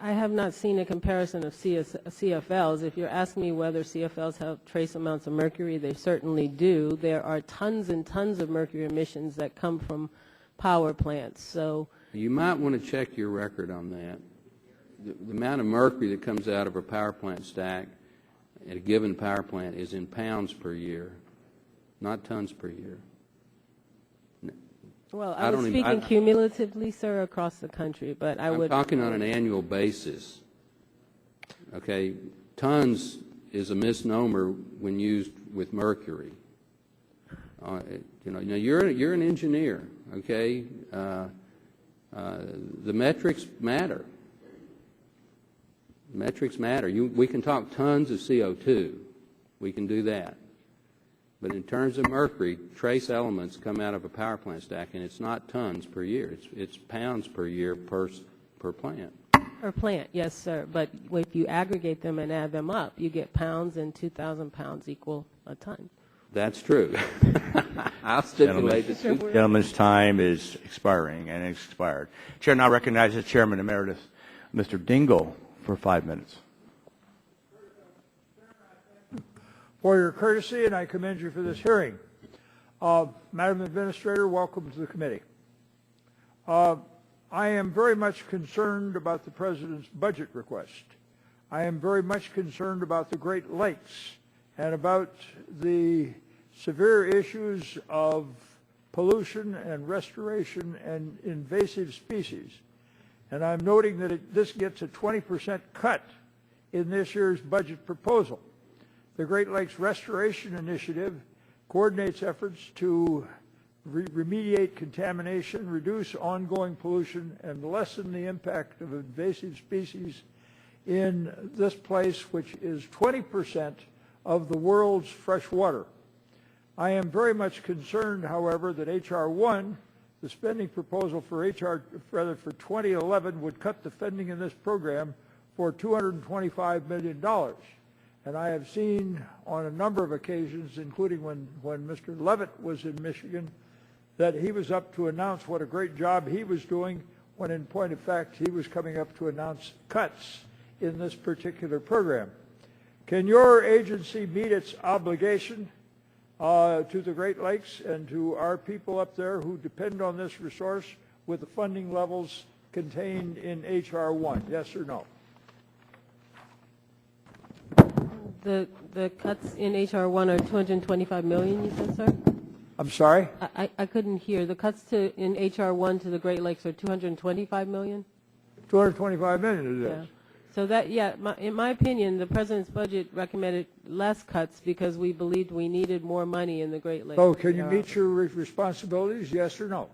I have not seen a comparison of CFLs. If you're asking me whether CFLs have trace amounts of mercury, they certainly do. There are tons and tons of mercury emissions that come from power plants. So you might want to check your record on that. The amount of mercury that comes out of a power plant stack at a given power plant is in pounds per year, not tons per year. Well, I was speaking cumulatively, sir, across the country, but I'm talking on an annual basis. Okay, tons is a misnomer when used with mercury. You're an engineer. Okay, the metrics matter. Metrics matter. We can talk tons of CO2. We can do that. But in terms of mercury, trace elements come out of a power plant stack, and it's not tons per year. It's pounds per year per plant. Per plant, yes, sir. But if you aggregate them and add them up, you get pounds, and 2,000 pounds equal a ton. That's true. I'll stipulate that. Gentleman's time is expiring, and it's expired. Chair now recognizes Chairman Emeritus Mr. Dingell for 5 minutes. For your courtesy, and I commend you for this hearing. Madam Administrator, welcome to the committee. I am very much concerned about the President's budget request. I am very much concerned about the Great Lakes and about the severe issues of pollution and restoration and invasive species. And I'm noting that this gets a 20% cut in this year's budget proposal. The Great Lakes Restoration Initiative coordinates efforts to remediate contamination, reduce ongoing pollution, and lessen the impact of invasive species in this place, which is 20% of the world's fresh water. I am very much concerned, however, that H.R. 1, the spending proposal for 2011, would cut the funding in this program for $225 million. And I have seen on a number of occasions, including when Mr. Levitt was in Michigan, that he was up to announce what a great job he was doing, when in point of fact he was coming up to announce cuts in this particular program. Can your agency meet its obligation to the Great Lakes and to our people up there who depend on this resource with the funding levels contained in H.R. 1? Yes or no? The cuts in H.R. 1 are $225 million, you said, sir? I'm sorry? I couldn't hear. The cuts in H.R. 1 to the Great Lakes are $225 million? $225 million it is. Yeah. So that, in my opinion, the President's budget recommended less cuts because we believed we needed more money in the Great Lakes. So can you meet your responsibilities, yes or no?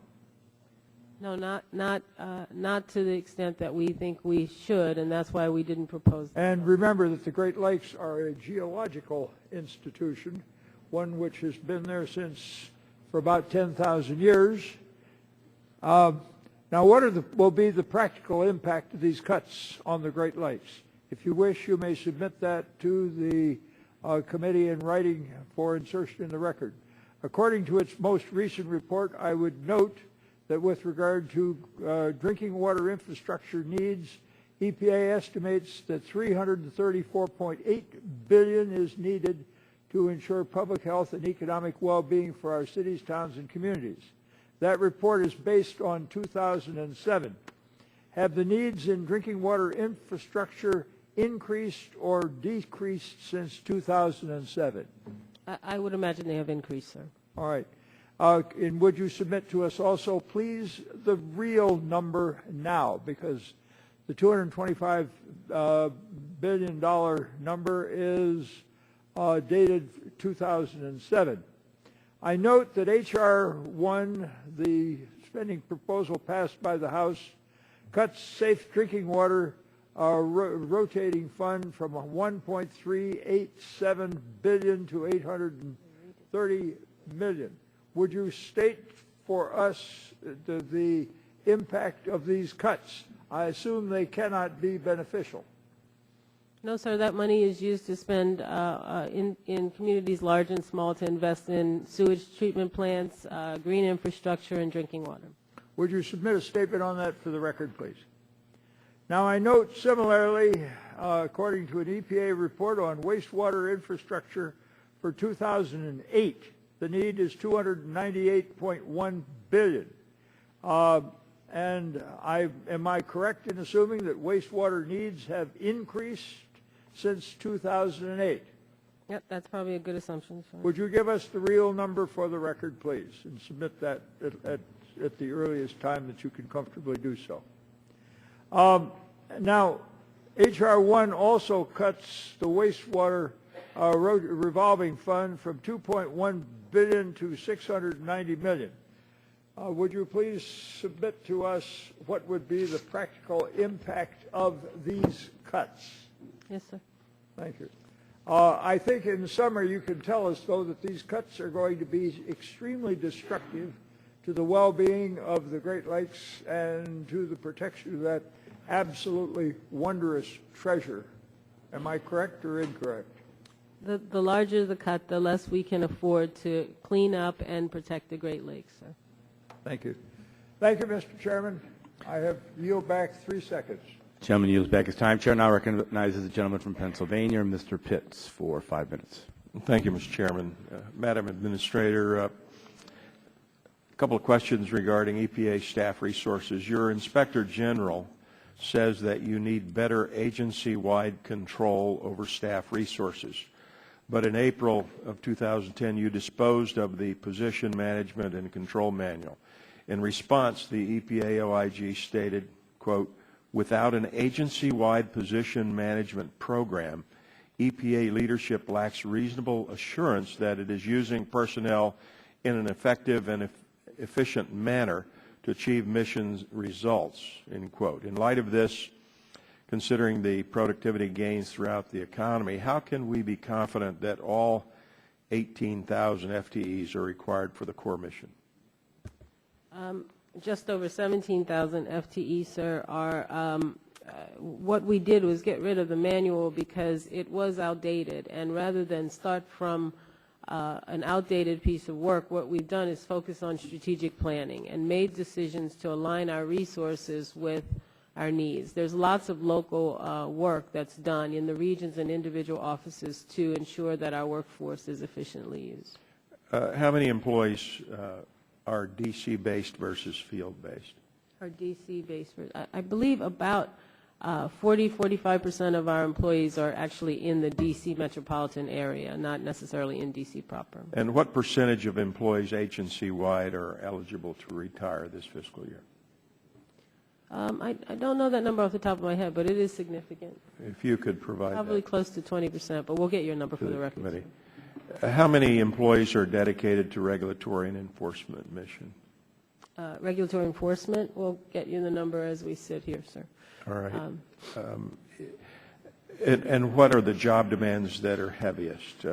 No, not to the extent that we think we should, and that's why we didn't propose that. And remember that the Great Lakes are a geological institution, one which has been there for about 10,000 years. Now, what will be the practical impact of these cuts on the Great Lakes? If you wish, you may submit that to the committee in writing for insertion in the record. According to its most recent report, I would note that with regard to drinking water infrastructure needs, EPA estimates that $334.8 billion is needed to ensure public health and economic well-being for our cities, towns, and communities. That report is based on 2007. Have the needs in drinking water infrastructure increased or decreased since 2007? I would imagine they have increased, sir. All right. And would you submit to us also, please, the real number now? Because the $225 billion number is dated 2007. I note that H.R. 1, the spending proposal passed by the House, cuts safe drinking water rotating fund from $1.387 billion to $830 million. Would you state for us the impact of these cuts? I assume they cannot be beneficial. No, sir, that money is used to spend in communities large and small to invest in sewage treatment plants, green infrastructure, and drinking water. Would you submit a statement on that for the record, please? Now, I note similarly, according to an EPA report on wastewater infrastructure for 2008, the need is $298.1 billion. And am I correct in assuming that wastewater needs have increased since 2008? Yep, that's probably a good assumption, sir. Would you give us the real number for the record, please, and submit that at the earliest time that you can comfortably do so? Now, H.R. 1 also cuts the wastewater revolving fund from $2.1 billion to $690 million. Would you please submit to us what would be the practical impact of these cuts? Yes, sir. Thank you. I think in the summer you can tell us, though, that these cuts are going to be extremely destructive to the well-being of the Great Lakes and to the protection of that absolutely wondrous treasure. Am I correct or incorrect? The larger the cut, the less we can afford to clean up and protect the Great Lakes, sir. Thank you. Thank you, Mr. Chairman. I yield back 3 seconds. Gentleman yields back his time. Chair now recognizes the gentleman from Pennsylvania, Mr. Pitts, for 5 minutes. Thank you, Mr. Chairman. Madam Administrator, a couple of questions regarding EPA staff resources. Your Inspector General says that you need better agency-wide control over staff resources. But in April of 2010, you disposed of the Position Management and Control Manual. In response, the EPA OIG stated, quote, "Without an agency-wide position management program, EPA leadership lacks reasonable assurance that it is using personnel in an effective and efficient manner to achieve mission results," end quote. In light of this, considering the productivity gains throughout the economy, how can we be confident that all 18,000 FTEs are required for the core mission? Just over 17,000 FTE, sir. What we did was get rid of the manual because it was outdated, and rather than start from an outdated piece of work, what we've done is focus on strategic planning and made decisions to align our resources with our needs. There's lots of local work that's done in the regions and individual offices to ensure that our workforce is efficiently used. How many employees are DC-based versus field-based? Our DC-based, I believe about 40-45% of our employees are actually in the DC metropolitan area, not necessarily in DC proper. And what percentage of employees agency-wide are eligible to retire this fiscal year? I don't know that number off the top of my head, but it is significant. If you could provide Probably that close to 20%, but we'll get your number for the record. committee. How many employees are dedicated to regulatory and enforcement mission? Regulatory enforcement, we'll get you the number as we sit here, sir. All right. And what are the job demands that are heaviest?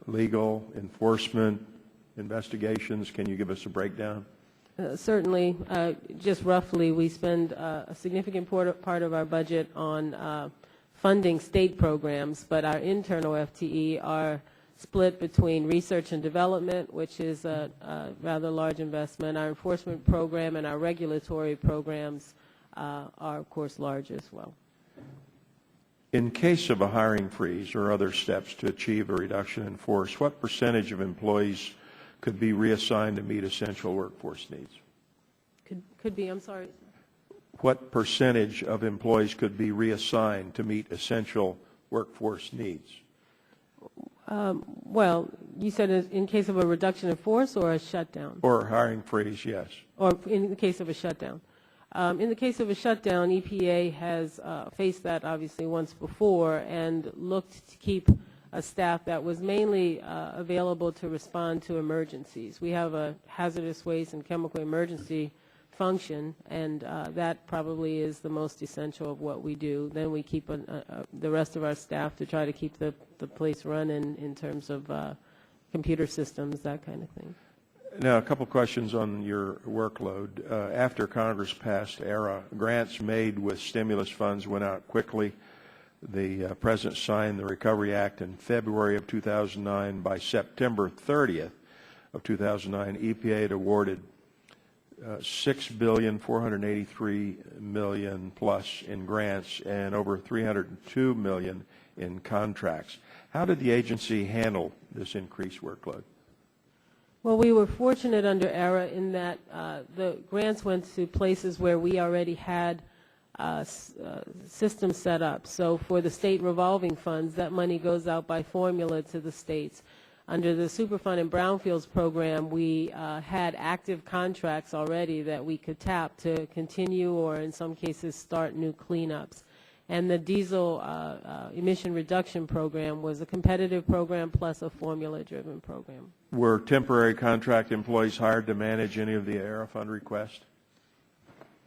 Legal, enforcement, investigations? Can you give us a breakdown? Certainly, just roughly, we spend a significant part of our budget on funding state programs, but our internal FTE are split between research and development, which is a rather large investment. Our enforcement program and our regulatory programs are, of course, large as well. In case of a hiring freeze or other steps to achieve a reduction in force, what percentage of employees could be reassigned to meet essential workforce needs? Could be, I'm sorry. What percentage of employees could be reassigned to meet essential workforce needs? Well, you said in case of a reduction in force or a shutdown? Or hiring freeze, yes. Or in the case of a shutdown. In the case of a shutdown, EPA has faced that obviously once before and looked to keep a staff that was mainly available to respond to emergencies. We have a hazardous waste and chemical emergency function, and that probably is the most essential of what we do. Then we keep the rest of our staff to try to keep the place running in terms of computer systems, that kind of thing. Now, a couple questions on your workload. After Congress passed ERA, grants made with stimulus funds went out quickly. The President signed the Recovery Act in February of 2009. By September 30th of 2009, EPA had awarded $6,483,000,000 plus in grants and over $302 million in contracts. How did the agency handle this increased workload? Well, we were fortunate under ERA in that the grants went to places where we already had systems set up. So for the state revolving funds, that money goes out by formula to the states. Under the Superfund and Brownfields program, we had active contracts already that we could tap to continue or in some cases start new cleanups. And the diesel emission reduction program was a competitive program plus a formula-driven program. Were temporary contract employees hired to manage any of the ERA fund requests?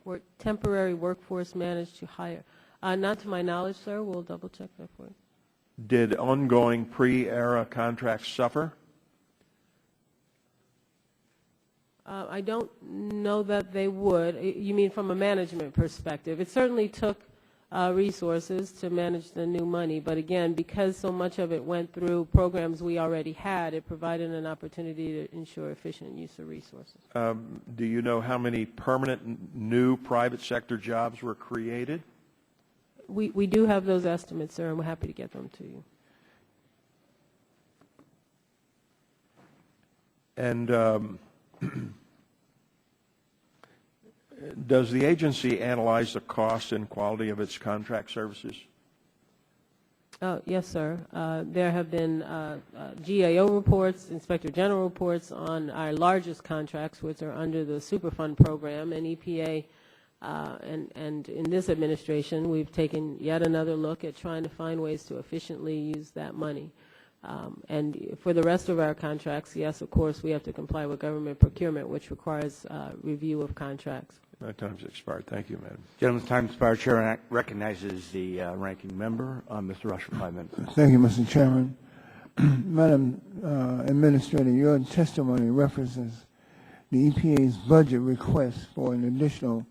Were temporary workforce managed to hire? Not to my knowledge, sir. We'll double check that for you. Did ongoing pre-ERA contracts suffer? I don't know that they would. You mean from a management perspective? It certainly took resources to manage the new money, but again, because so much of it went through programs we already had, it provided an opportunity to ensure efficient use of resources. Do you know how many permanent new private sector jobs were created? We do have those estimates, sir, and we're happy to get them to you. And does the agency analyze the cost and quality of its contract services? Yes, sir. There have been GAO reports, Inspector General reports on our largest contracts, which are under the Superfund program, and EPA and in this administration, we've taken yet another look at trying to find ways to efficiently use that money. And for the rest of our contracts, yes, of course, we have to comply with government procurement, which requires review of contracts. My time's expired. Thank you, Madam. Gentleman's time expired. Chair recognizes the ranking member, Mr. Rush, for 5 minutes. Thank you, Mr. Chairman. Madam Administrator, your testimony references the EPA's budget request for an additional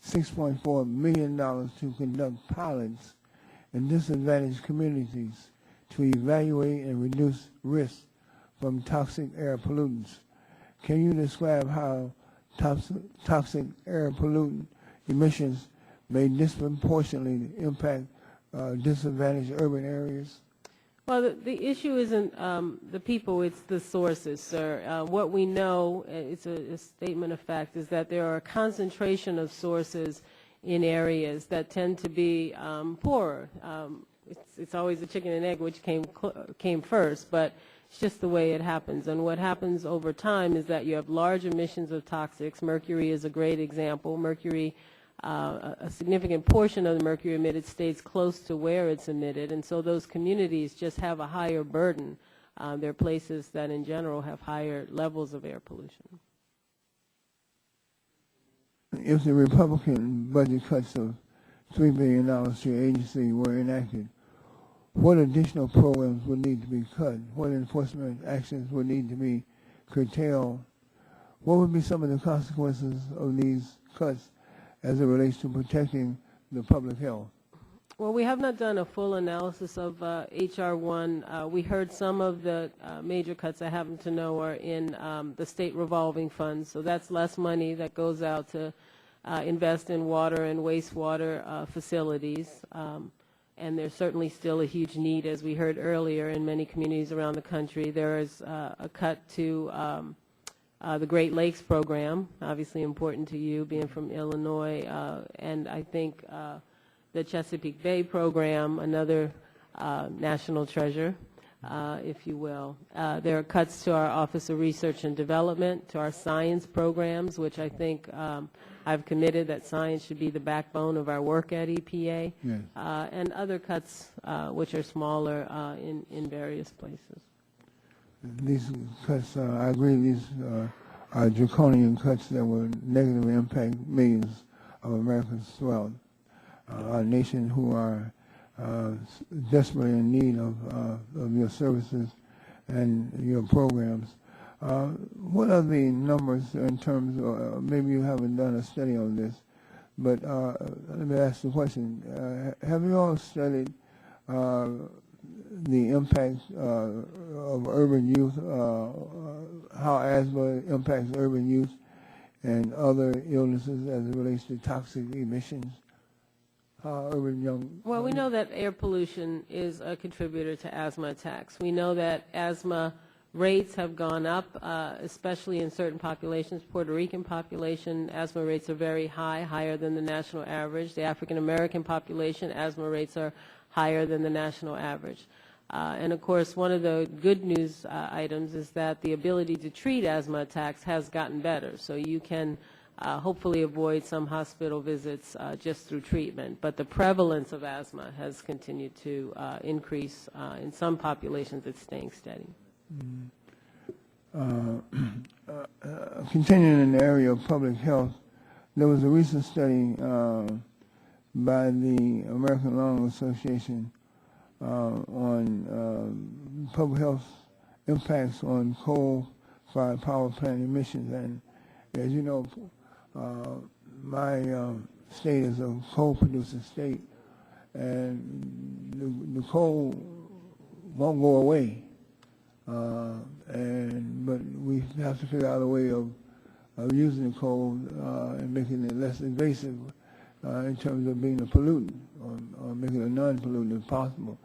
$6.4 million to conduct pilots in disadvantaged communities to evaluate and reduce risk from toxic air pollutants. Can you describe how toxic air pollutant emissions may disproportionately impact disadvantaged urban areas? Well, the issue isn't the people, it's the sources, sir. What we know, it's a statement of fact, is that there are a concentration of sources in areas that tend to be poorer. It's always a chicken and egg which came first, but it's just the way it happens. And what happens over time is that you have large emissions of toxics. Mercury is a great example. Mercury, a significant portion of the mercury emitted stays close to where it's emitted, and so those communities just have a higher burden. There are places that in general have higher levels of air pollution. If the Republican budget cuts of $3 billion to your agency were enacted, what additional programs would need to be cut? What enforcement actions would need to be curtailed? What would be some of the consequences of these cuts as it relates to protecting the public health? Well, we have not done a full analysis of H.R. 1. We heard some of the major cuts I happen to know are in the state revolving funds, so that's less money that goes out to invest in water and wastewater facilities. And there's certainly still a huge need, as we heard earlier, in many communities around the country. There is a cut to the Great Lakes program, obviously important to you, being from Illinois, and I think the Chesapeake Bay program, another national treasure, if you will. There are cuts to our Office of Research and Development, to our science programs, which I think I've committed that science should be the backbone of our work at EPA, Yes. and other cuts which are smaller in various places. These cuts, I agree, these are draconian cuts that will negatively impact millions of Americans throughout our nation who are desperately in need of your services and your programs. What are the numbers in terms of, maybe you haven't done a study on this, but let me ask the question. Have you all studied the impact of urban youth, how asthma impacts urban youth and other illnesses as it relates to toxic emissions? Urban young. Well, we know that air pollution is a contributor to asthma attacks. We know that asthma rates have gone up, especially in certain populations. Puerto Rican population, asthma rates are very high, higher than the national average. The African American population, asthma rates are higher than the national average. And of course, one of the good news items is that the ability to treat asthma attacks has gotten better. So you can hopefully avoid some hospital visits just through treatment. But the prevalence of asthma has continued to increase. In some populations, it's staying steady. Continuing in the area of public health, there was a recent study by the American Lung Association on public health impacts on coal-fired power plant emissions. And as you know, my state is a coal-producing state, and the coal won't go away. But we have to figure out a way of using the coal and making it less invasive in terms of being a pollutant or making it a non-pollutant if possible.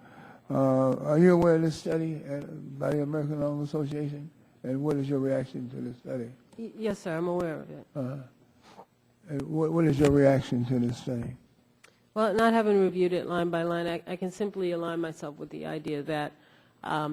Are you aware of this study by the American Lung Association? And what is your reaction to this study? Yes, sir, I'm aware of it. And what is your reaction to this study? Well, not having reviewed it line by line, I can simply align myself with the idea that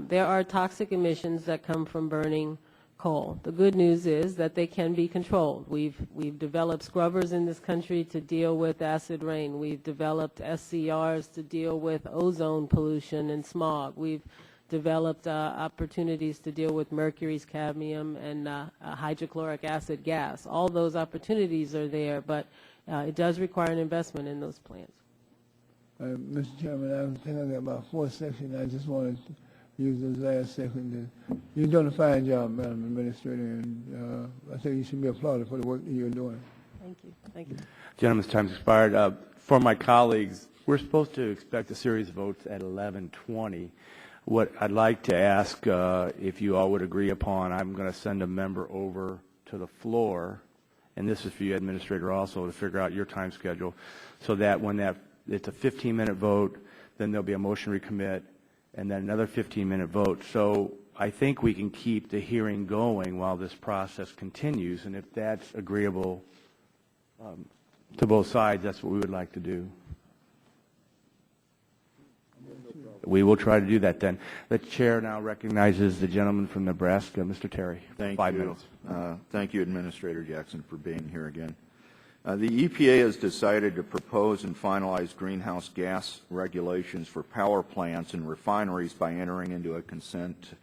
there are toxic emissions that come from burning coal. The good news is that they can be controlled. We've developed scrubbers in this country to deal with acid rain. We've developed SCRs to deal with ozone pollution and smog. We've developed opportunities to deal with mercury, cadmium, and hydrochloric acid gas. All those opportunities are there, but it does require an investment in those plants. Mr. Chairman, I think I got about 4 seconds. I just wanted to use this last second. You're doing a fine job, Madam Administrator, and I think you should be applauded for the work that you're doing. Thank you. Thank you. Gentleman's time's expired. For my colleagues, we're supposed to expect a series of votes at 11:20. What I'd like to ask, if you all would agree upon, I'm going to send a member over to the floor, and this is for you, Administrator, also, to figure out your time schedule, so that when it's a 15-minute vote, then there'll be a motion to recommit, and then another 15-minute vote. So I think we can keep the hearing going while this process continues, and if that's agreeable to both sides, that's what we would like to do. We will try to do that then. The chair now recognizes the gentleman from Nebraska, Mr. Terry. Thank 5 you. minutes. Thank you, Administrator Jackson, for being here again. The EPA has decided to propose and finalize greenhouse gas regulations for power plants and refineries by entering into a consent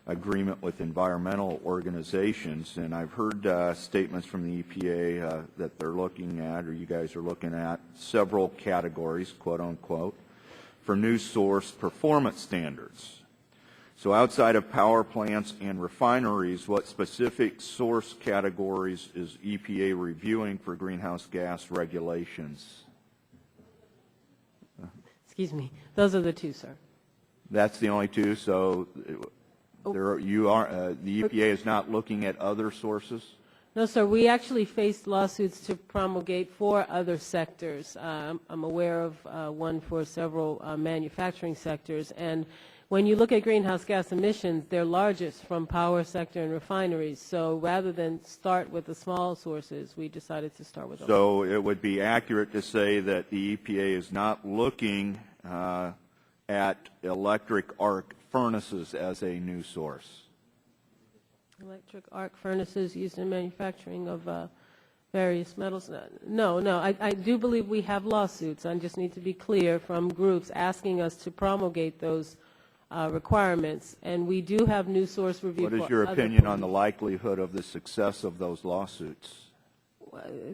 agreement with environmental organizations. And I've heard statements from the EPA that they're looking at, or you guys are looking at, several categories, quote unquote, for new source performance standards. So outside of power plants and refineries, what specific source categories is EPA reviewing for greenhouse gas regulations? Excuse me. Those are the two, sir. That's the only two, so the EPA is not looking at other sources? No, sir. We actually faced lawsuits to promulgate for other sectors. I'm aware of one for several manufacturing sectors. And when you look at greenhouse gas emissions, they're largest from power sector and refineries. So rather than start with the small sources, we decided to start with those. So it would be accurate to say that the EPA is not looking at electric arc furnaces as a new source? Electric arc furnaces used in manufacturing of various metals. No. I do believe we have lawsuits. I just need to be clear from groups asking us to promulgate those requirements. And we do have new source review. What is your opinion on the likelihood of the success of those lawsuits?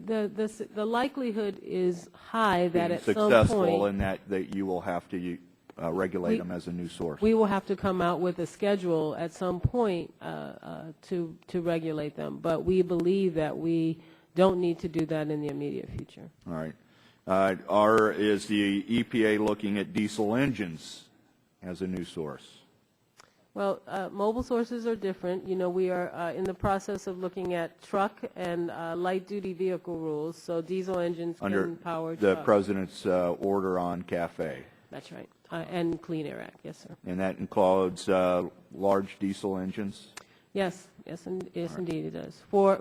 The likelihood is high that Being at some successful point in that you will have to regulate them as a new source. we will have to come out with a schedule at some point to regulate them. But we believe that we don't need to do that in the immediate future. All right. Is the EPA looking at diesel engines as a new source? Well, mobile sources are different. You know, we are in the process of looking at truck and light-duty vehicle rules, so diesel engines can power the trucks. President's order on CAFE. That's right. And Clean Air Act, yes, sir. And that includes large diesel engines? Yes, indeed it does. For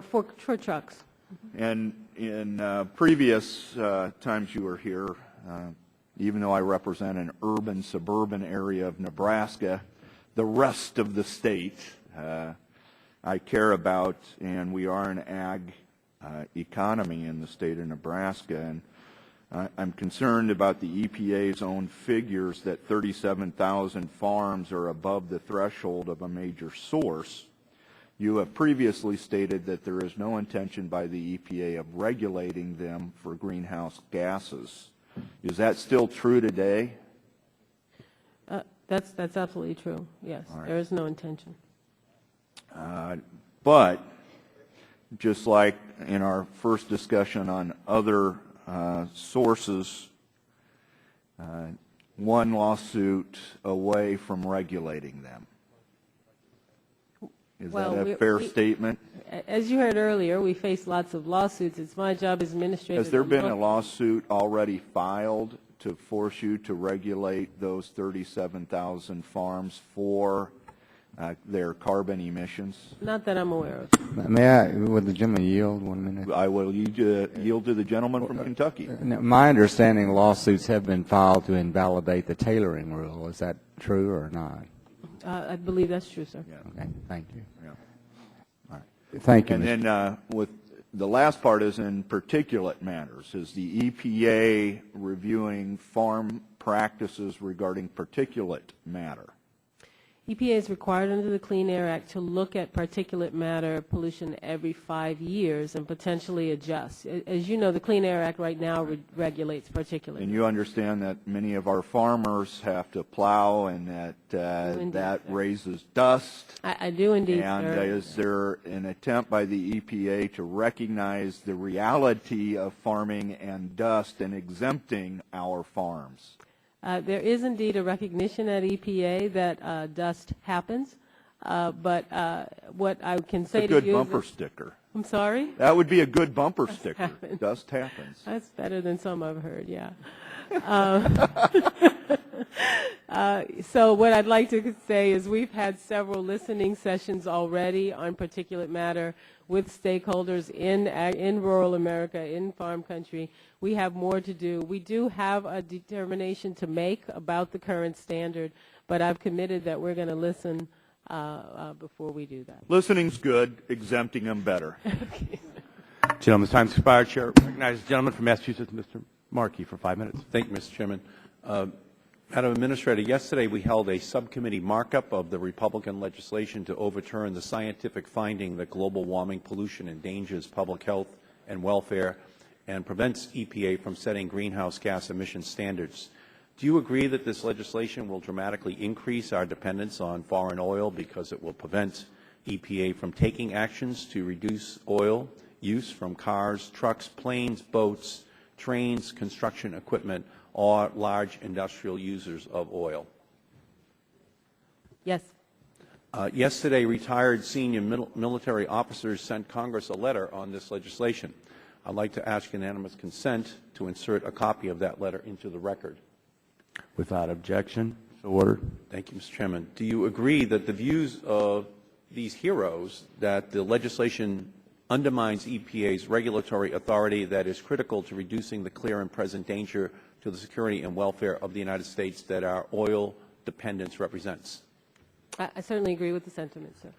trucks. And in previous times you were here, even though I represent an urban, suburban area of Nebraska, the rest of the state I care about, and we are an ag economy in the state of Nebraska, and I'm concerned about the EPA's own figures that 37,000 farms are above the threshold of a major source. You have previously stated that there is no intention by the EPA of regulating them for greenhouse gases. Is that still true today? That's absolutely true, yes. All right. There is no intention. But just like in our first discussion on other sources, one lawsuit away from regulating them. Is that a fair statement? As you heard earlier, we face lots of lawsuits. It's my job as administrator. Has there been a lawsuit already filed to force you to regulate those 37,000 farms for their carbon emissions? Not that I'm aware of. May I, would the gentleman yield 1 minute? I will yield to the gentleman from Kentucky. My understanding, lawsuits have been filed to invalidate the tailoring rule. Is that true or not? I believe that's true, sir. Yeah. Okay, thank you. Yeah. All right. Thank you, And Mr. then with the last part is in particulate matters. Is the EPA reviewing farm practices regarding particulate matter? EPA is required under the Clean Air Act to look at particulate matter pollution every 5 years and potentially adjust. As you know, the Clean Air Act right now regulates particulate. And you understand that many of our farmers have to plow and that raises dust. I do indeed, and sir. Is there an attempt by the EPA to recognize the reality of farming and dust and exempting our farms? There is indeed a recognition at EPA that dust happens, but what I can say to you is... It's a good bumper sticker. I'm sorry? That would be a good bumper sticker. Dust happens. That's better than some I've heard, yeah. So what I'd like to say is we've had several listening sessions already on particulate matter with stakeholders in rural America, in farm country. We have more to do. We do have a determination to make about the current standard, but I've committed that we're going to listen before we do that. Listening's good, exempting them better. Okay. Gentleman's time expired. Chair recognizes the gentleman from Massachusetts, Mr. Markey, for 5 minutes. Thank you, Mr. Chairman. Madam Administrator, yesterday we held a subcommittee markup of the Republican legislation to overturn the scientific finding that global warming pollution endangers public health and welfare and prevents EPA from setting greenhouse gas emission standards. Do you agree that this legislation will dramatically increase our dependence on foreign oil because it will prevent EPA from taking actions to reduce oil use from cars, trucks, planes, boats, trains, construction equipment, or large industrial users of oil. Yes. Yesterday, retired senior military officers sent Congress a letter on this legislation. I'd like to ask unanimous consent to insert a copy of that letter into the record. Without objection, so ordered. Thank you, Mr. Chairman. Do you agree that the views of these heroes that the legislation undermines EPA's regulatory authority that is critical to reducing the clear and present danger to the security and welfare of the United States that our oil dependence represents? I certainly agree with the sentiment, sir.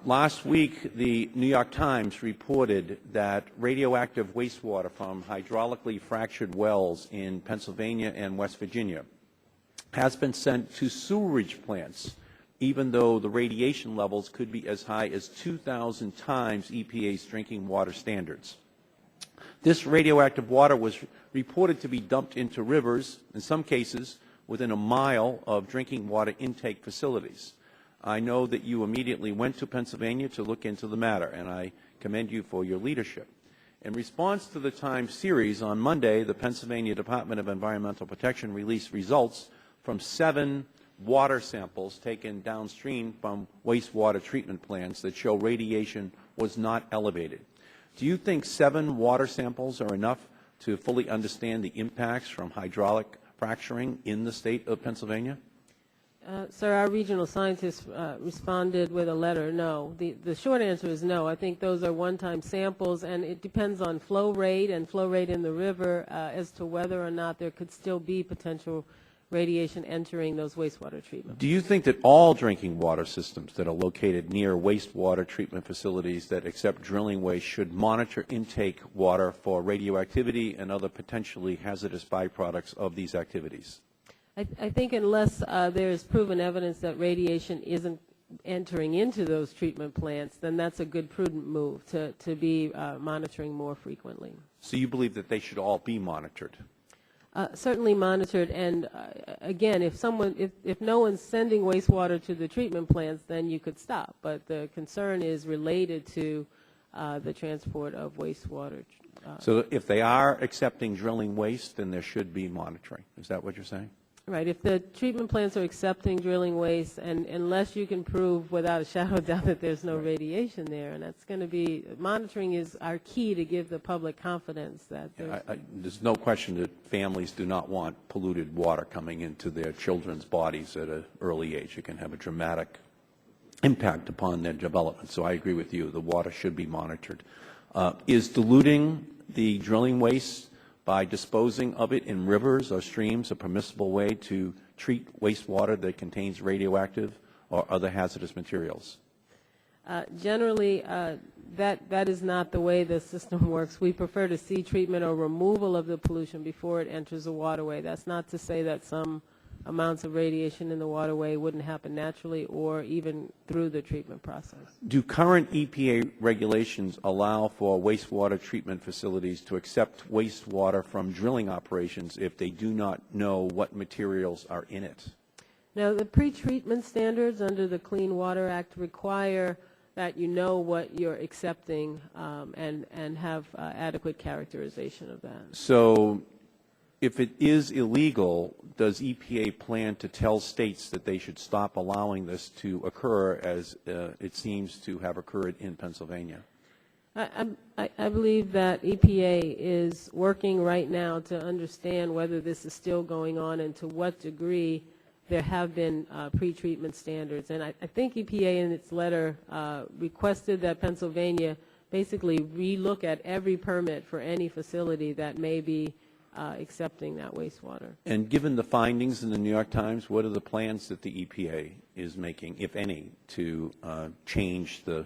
Last week, the New York Times reported that radioactive wastewater from hydraulically fractured wells in Pennsylvania and West Virginia has been sent to sewerage plants, even though the radiation levels could be as high as 2,000 times EPA's drinking water standards. This radioactive water was reported to be dumped into rivers, in some cases within a mile of drinking water intake facilities. I know that you immediately went to Pennsylvania to look into the matter, and I commend you for your leadership. In response to the Times series, on Monday, the Pennsylvania Department of Environmental Protection released results from 7 water samples taken downstream from wastewater treatment plants that show radiation was not elevated. Do you think 7 water samples are enough to fully understand the impacts from hydraulic fracturing in the state of Pennsylvania? Sir, our regional scientists responded with a letter, no. The short answer is no. I think those are one-time samples, and it depends on flow rate and flow rate in the river as to whether or not there could still be potential radiation entering those wastewater treatment. Do you think that all drinking water systems that are located near wastewater treatment facilities that accept drilling waste should monitor intake water for radioactivity and other potentially hazardous byproducts of these activities? I think unless there is proven evidence that radiation isn't entering into those treatment plants, then that's a good prudent move to be monitoring more frequently. So you believe that they should all be monitored? Certainly monitored, and again, if no one's sending wastewater to the treatment plants, then you could stop. But the concern is related to the transport of wastewater. So if they are accepting drilling waste, then there should be monitoring. Is that what you're saying? Right. If the treatment plants are accepting drilling waste, and unless you can prove without a shadow of doubt that there's no radiation there, and that's going to be, monitoring is our key to give the public confidence that there's no question that families do not want polluted water coming into their children's bodies at an early age. It can have a dramatic impact upon their development. So I agree with you. The water should be monitored. Is diluting the drilling waste by disposing of it in rivers or streams a permissible way to treat wastewater that contains radioactive or other hazardous materials? Generally, that is not the way the system works. We prefer to see treatment or removal of the pollution before it enters the waterway. That's not to say that some amounts of radiation in the waterway wouldn't happen naturally or even through the treatment process. Do current EPA regulations allow for wastewater treatment facilities to accept wastewater from drilling operations if they do not know what materials are in it? Now, the pretreatment standards under the Clean Water Act require that you know what you're accepting and have adequate characterization of that. So if it is illegal, does EPA plan to tell states that they should stop allowing this to occur as it seems to have occurred in Pennsylvania? I believe that EPA is working right now to understand whether this is still going on and to what degree there have been pretreatment standards. And I think EPA in its letter requested that Pennsylvania basically relook at every permit for any facility that may be accepting that wastewater. And given the findings in the New York Times, what are the plans that the EPA is making, if any, to change the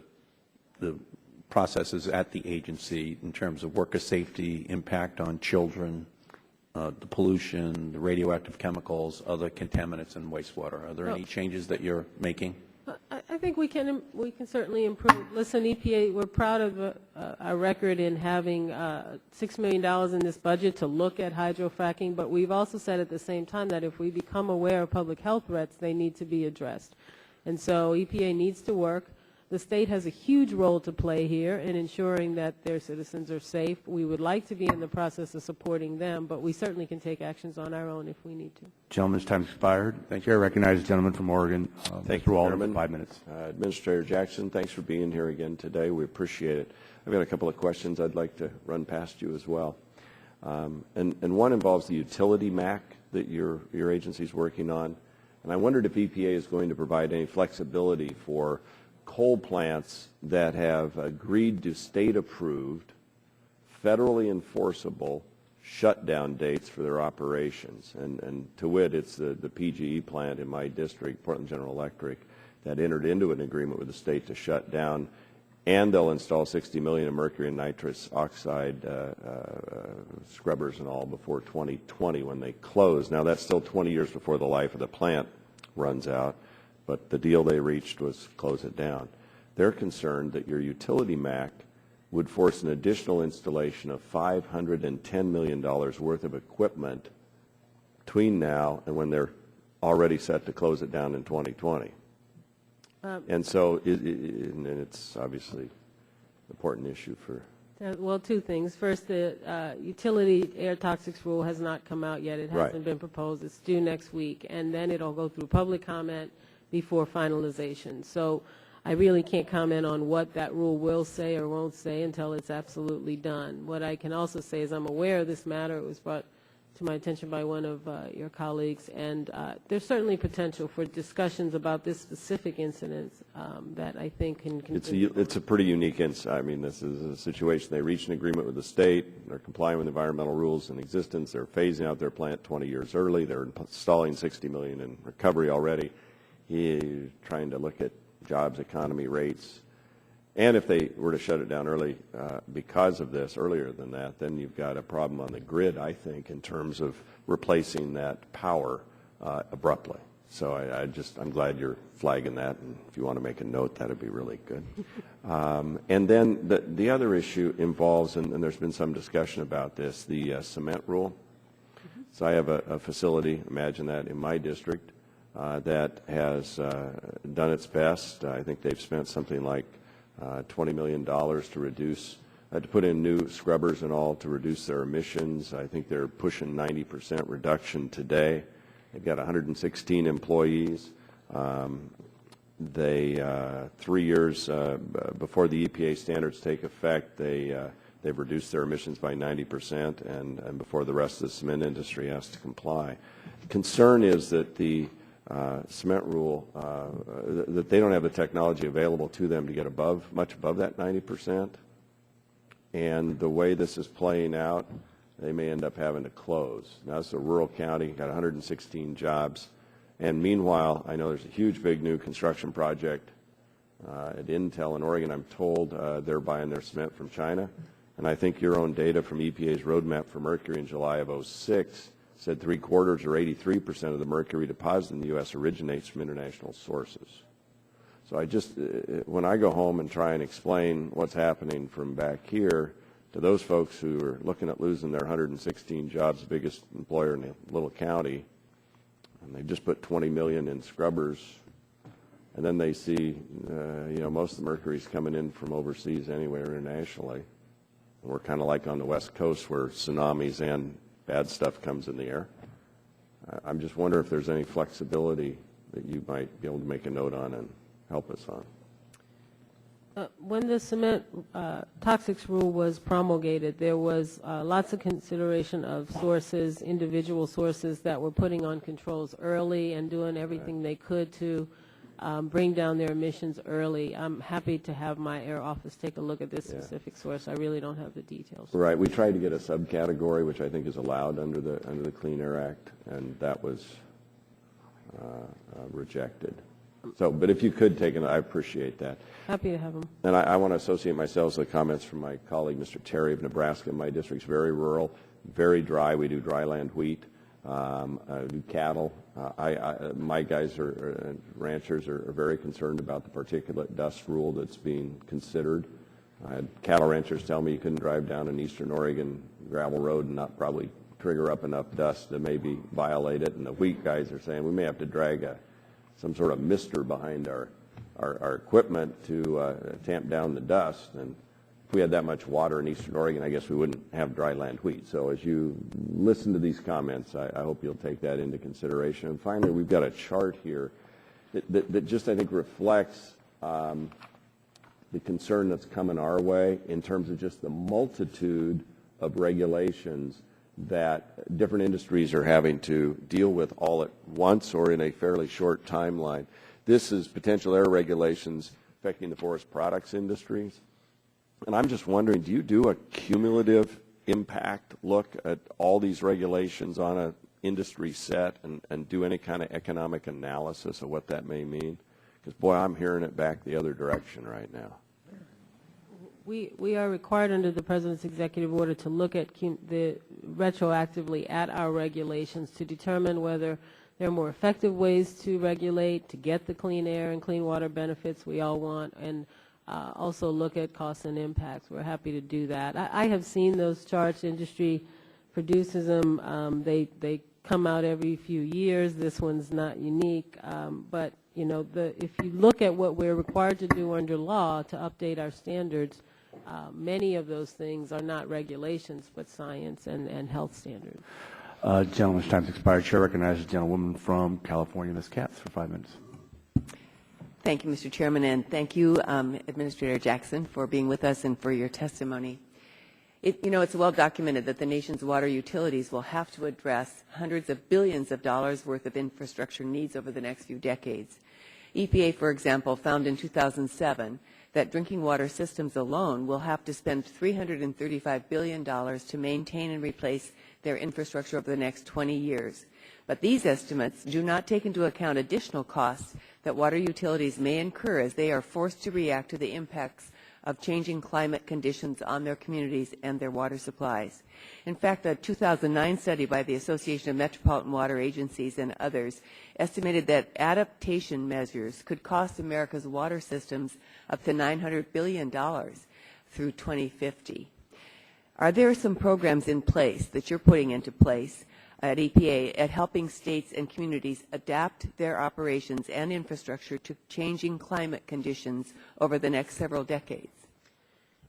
processes at the agency in terms of worker safety, impact on children, the pollution, the radioactive chemicals, other contaminants in wastewater? Are there any changes that you're making? I think we can certainly improve. Listen, EPA, we're proud of our record in having $6 million in this budget to look at hydrofracking, but we've also said at the same time that if we become aware of public health threats, they need to be addressed. And so EPA needs to work the state has a huge role to play here in ensuring that their citizens are safe. We would like to be in the process of supporting them, but we certainly can take actions on our own if we need to. Gentleman's time expired. Thank you. I recognize the gentleman from Oregon. Thank Mr. you, Walden, Chairman. for 5 minutes. Administrator Jackson, thanks for being here again today. We appreciate it. I've got a couple of questions I'd like to run past you as well. And one involves the utility MAC that your agency is working on. And I wondered if EPA is going to provide any flexibility for coal plants that have agreed to state-approved, federally enforceable shutdown dates for their operations. And to wit, it's the PGE plant in my district, Portland General Electric, that entered into an agreement with the state to shut down, and they'll install 60 million of mercury and nitrous oxide scrubbers and all before 2020 when they close. Now, that's still 20 years before the life of the plant runs out, but the deal they reached was close it down. They're concerned that your utility MAC would force an additional installation of $510 million worth of equipment between now and when they're already set to close it down in 2020. And so and it's obviously an important issue for... Well, two things. First, the utility air toxics rule has not come out yet. It hasn't been proposed. It's due next week. And then it'll go through public comment before finalization. So I really can't comment on what that rule will say or won't say until it's absolutely done. What I can also say is I'm aware of this matter. It was brought to my attention by one of your colleagues, and there's certainly potential for discussions about this specific incident that I think can... It's a pretty unique incident. I mean, this is a situation. They reached an agreement with the state. They're complying with environmental rules in existence. They're phasing out their plant 20 years early. They're installing $60 million in recovery already. He's trying to look at jobs, economy, rates. And if they were to shut it down early because of this, earlier than that, then you've got a problem on the grid, I think, in terms of replacing that power abruptly. So I'm glad you're flagging that, and if you want to make a note, that would be really good. And then the other issue involves, and there's been some discussion about this, the cement rule. So I have a facility, imagine that, in my district that has done its best. I think they've spent something like $20 million to reduce, to put in new scrubbers and all to reduce their emissions. I think they're pushing 90% reduction today. They've got 116 employees. They 3 years before the EPA standards take effect, they've reduced their emissions by 90%, and before the rest of the cement industry has to comply. Concern is that the cement rule, that they don't have the technology available to them to get much above that 90%. And the way this is playing out, they may end up having to close. Now, it's a rural county, got 116 jobs. And meanwhile, I know there's a huge, big new construction project at Intel in Oregon. I'm told they're buying their cement from China. And I think your own data from EPA's roadmap for mercury in July of 2006 said 3/4 or 83% of the mercury deposited in the U.S. originates from international sources. So when I go home and try and explain what's happening from back here to those folks who are looking at losing their 116 jobs, the biggest employer in the little county, and they just put $20 million in scrubbers, and then they see, most of the mercury's coming in from overseas anyway or internationally. And we're kind of like on the West Coast where tsunamis and bad stuff comes in the air. I'm just wondering if there's any flexibility that you might be able to make a note on and help us on. When the cement toxics rule was promulgated, there was lots of consideration of sources, individual sources that were putting on controls early and doing everything they could to bring down their emissions early. I'm happy to have my air office take a look at this specific source. I really don't have the details. Right. We tried to get a subcategory, which I think is allowed under the Clean Air Act, and that was rejected. So, but if you could take it, I appreciate that. Happy to have them. And I want to associate myself with the comments from my colleague, Mr. Terry of Nebraska. My district's very rural, very dry. We do dryland wheat. I do cattle. My guys ranchers are very concerned about the particulate dust rule that's being considered. I had cattle ranchers tell me you couldn't drive down an eastern Oregon gravel road and not probably trigger up enough dust to maybe violate it. And the wheat guys are saying we may have to drag some sort of mister behind our our equipment to tamp down the dust. And if we had that much water in Eastern Oregon, I guess we wouldn't have dry land wheat. So as you listen to these comments, I hope you'll take that into consideration. And finally, we've got a chart here that just, I think, reflects the concern that's coming our way in terms of just the multitude of regulations that different industries are having to deal with all at once or in a fairly short timeline. This is potential air regulations affecting the forest products industries. And I'm just wondering, do you do a cumulative impact look at all these regulations on an industry set and do any kind of economic analysis of what that may mean? Because, boy, I'm hearing it back the other direction right now. We are required under the President's executive order to look at retroactively at our regulations to determine whether there are more effective ways to regulate, to get the clean air and clean water benefits we all want, and also look at costs and impacts. We're happy to do that. I have seen those charts. Industry produces them. They come out every few years. This one's not unique, but you know, if you look at what we're required to do under law to update our standards, many of those things are not regulations, but science and health standards. Gentleman's time's expired. Chair recognizes the gentlewoman from California, Ms. Katz, for 5 minutes. Thank you, Mr. Chairman, and thank you, Administrator Jackson, for being with us and for your testimony. It's well documented that the nation's water utilities will have to address hundreds of billions of dollars worth of infrastructure needs over the next few decades. EPA, for example, found in 2007 that drinking water systems alone will have to spend $335 billion to maintain and replace their infrastructure over the next 20 years. But these estimates do not take into account additional costs that water utilities may incur as they are forced to react to the impacts of changing climate conditions on their communities and their water supplies. In fact, a 2009 study by the Association of Metropolitan Water Agencies and others estimated that adaptation measures could cost America's water systems up to $900 billion through 2050. Are there some programs in place that you're putting into place at EPA at helping states and communities adapt their operations and infrastructure to changing climate conditions over the next several decades?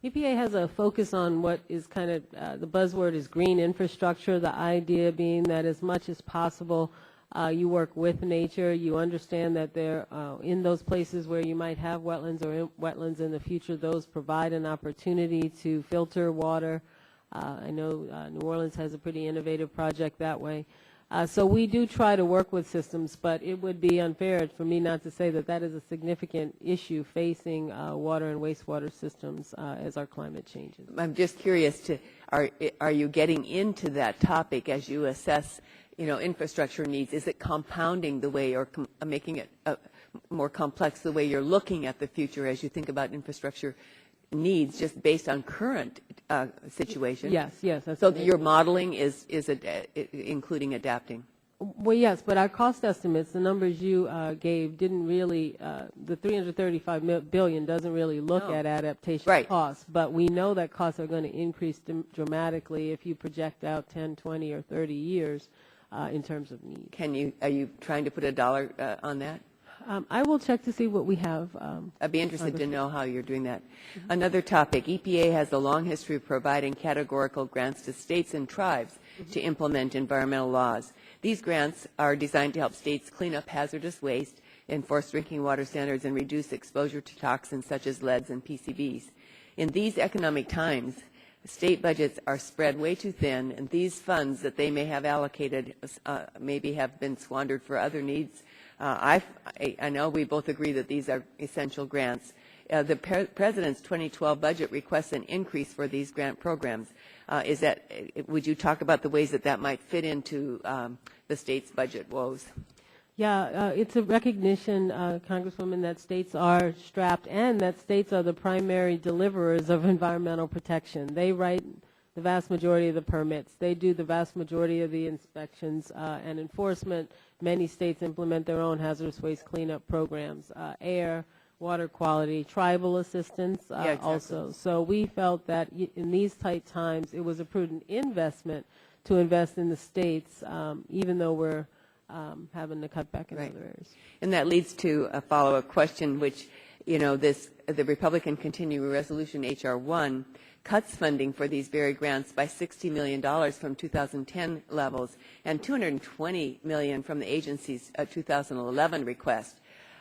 EPA has a focus on what is kind of, the buzzword is green infrastructure, the idea being that as much as possible you work with nature, you understand that there, in those places where you might have wetlands or wetlands in the future, those provide an opportunity to filter water. I know New Orleans has a pretty innovative project that way. So we do try to work with systems, but it would be unfair for me not to say that that is a significant issue facing water and wastewater systems as our climate changes. I'm just curious, are you getting into that topic as you assess, infrastructure needs? Is it compounding the way or making it more complex the way you're looking at the future as you think about infrastructure needs just based on current situation? Yes. So your modeling is including adapting? Well, yes, but our cost estimates, the numbers you gave, didn't really, the $335 billion doesn't really look at adaptation costs, but we know that costs are going to increase dramatically if you project out 10, 20, or 30 years in terms of need. Are you trying to put a dollar on that? I will check to see what we have. I'd be interested to know how you're doing that. Mm-hmm. Another topic, EPA has a long history of providing categorical grants to states and tribes to implement environmental laws. These grants are designed to help states clean up hazardous waste, enforce drinking water standards, and reduce exposure to toxins such as leads and PCBs. In these economic times, state budgets are spread way too thin, and these funds that they may have allocated maybe have been squandered for other needs. I know we both agree that these are essential grants. The President's 2012 budget requests an increase for these grant programs. Would you talk about the ways that might fit into the state's budget woes? Yeah, it's a recognition, Congresswoman, that states are strapped and that states are the primary deliverers of environmental protection. They write the vast majority of the permits. They do the vast majority of the inspections and enforcement. Many states implement their own hazardous waste cleanup programs, air, water quality, tribal assistance also. So we felt that in these tight times, it was a prudent investment to invest in the states, even though we're having to cut back in Right. other areas. And that leads to a follow-up question, which, the Republican Continuing Resolution, H.R. 1, cuts funding for these very grants by $60 million from 2010 levels and $220 million from the agency's 2011 request.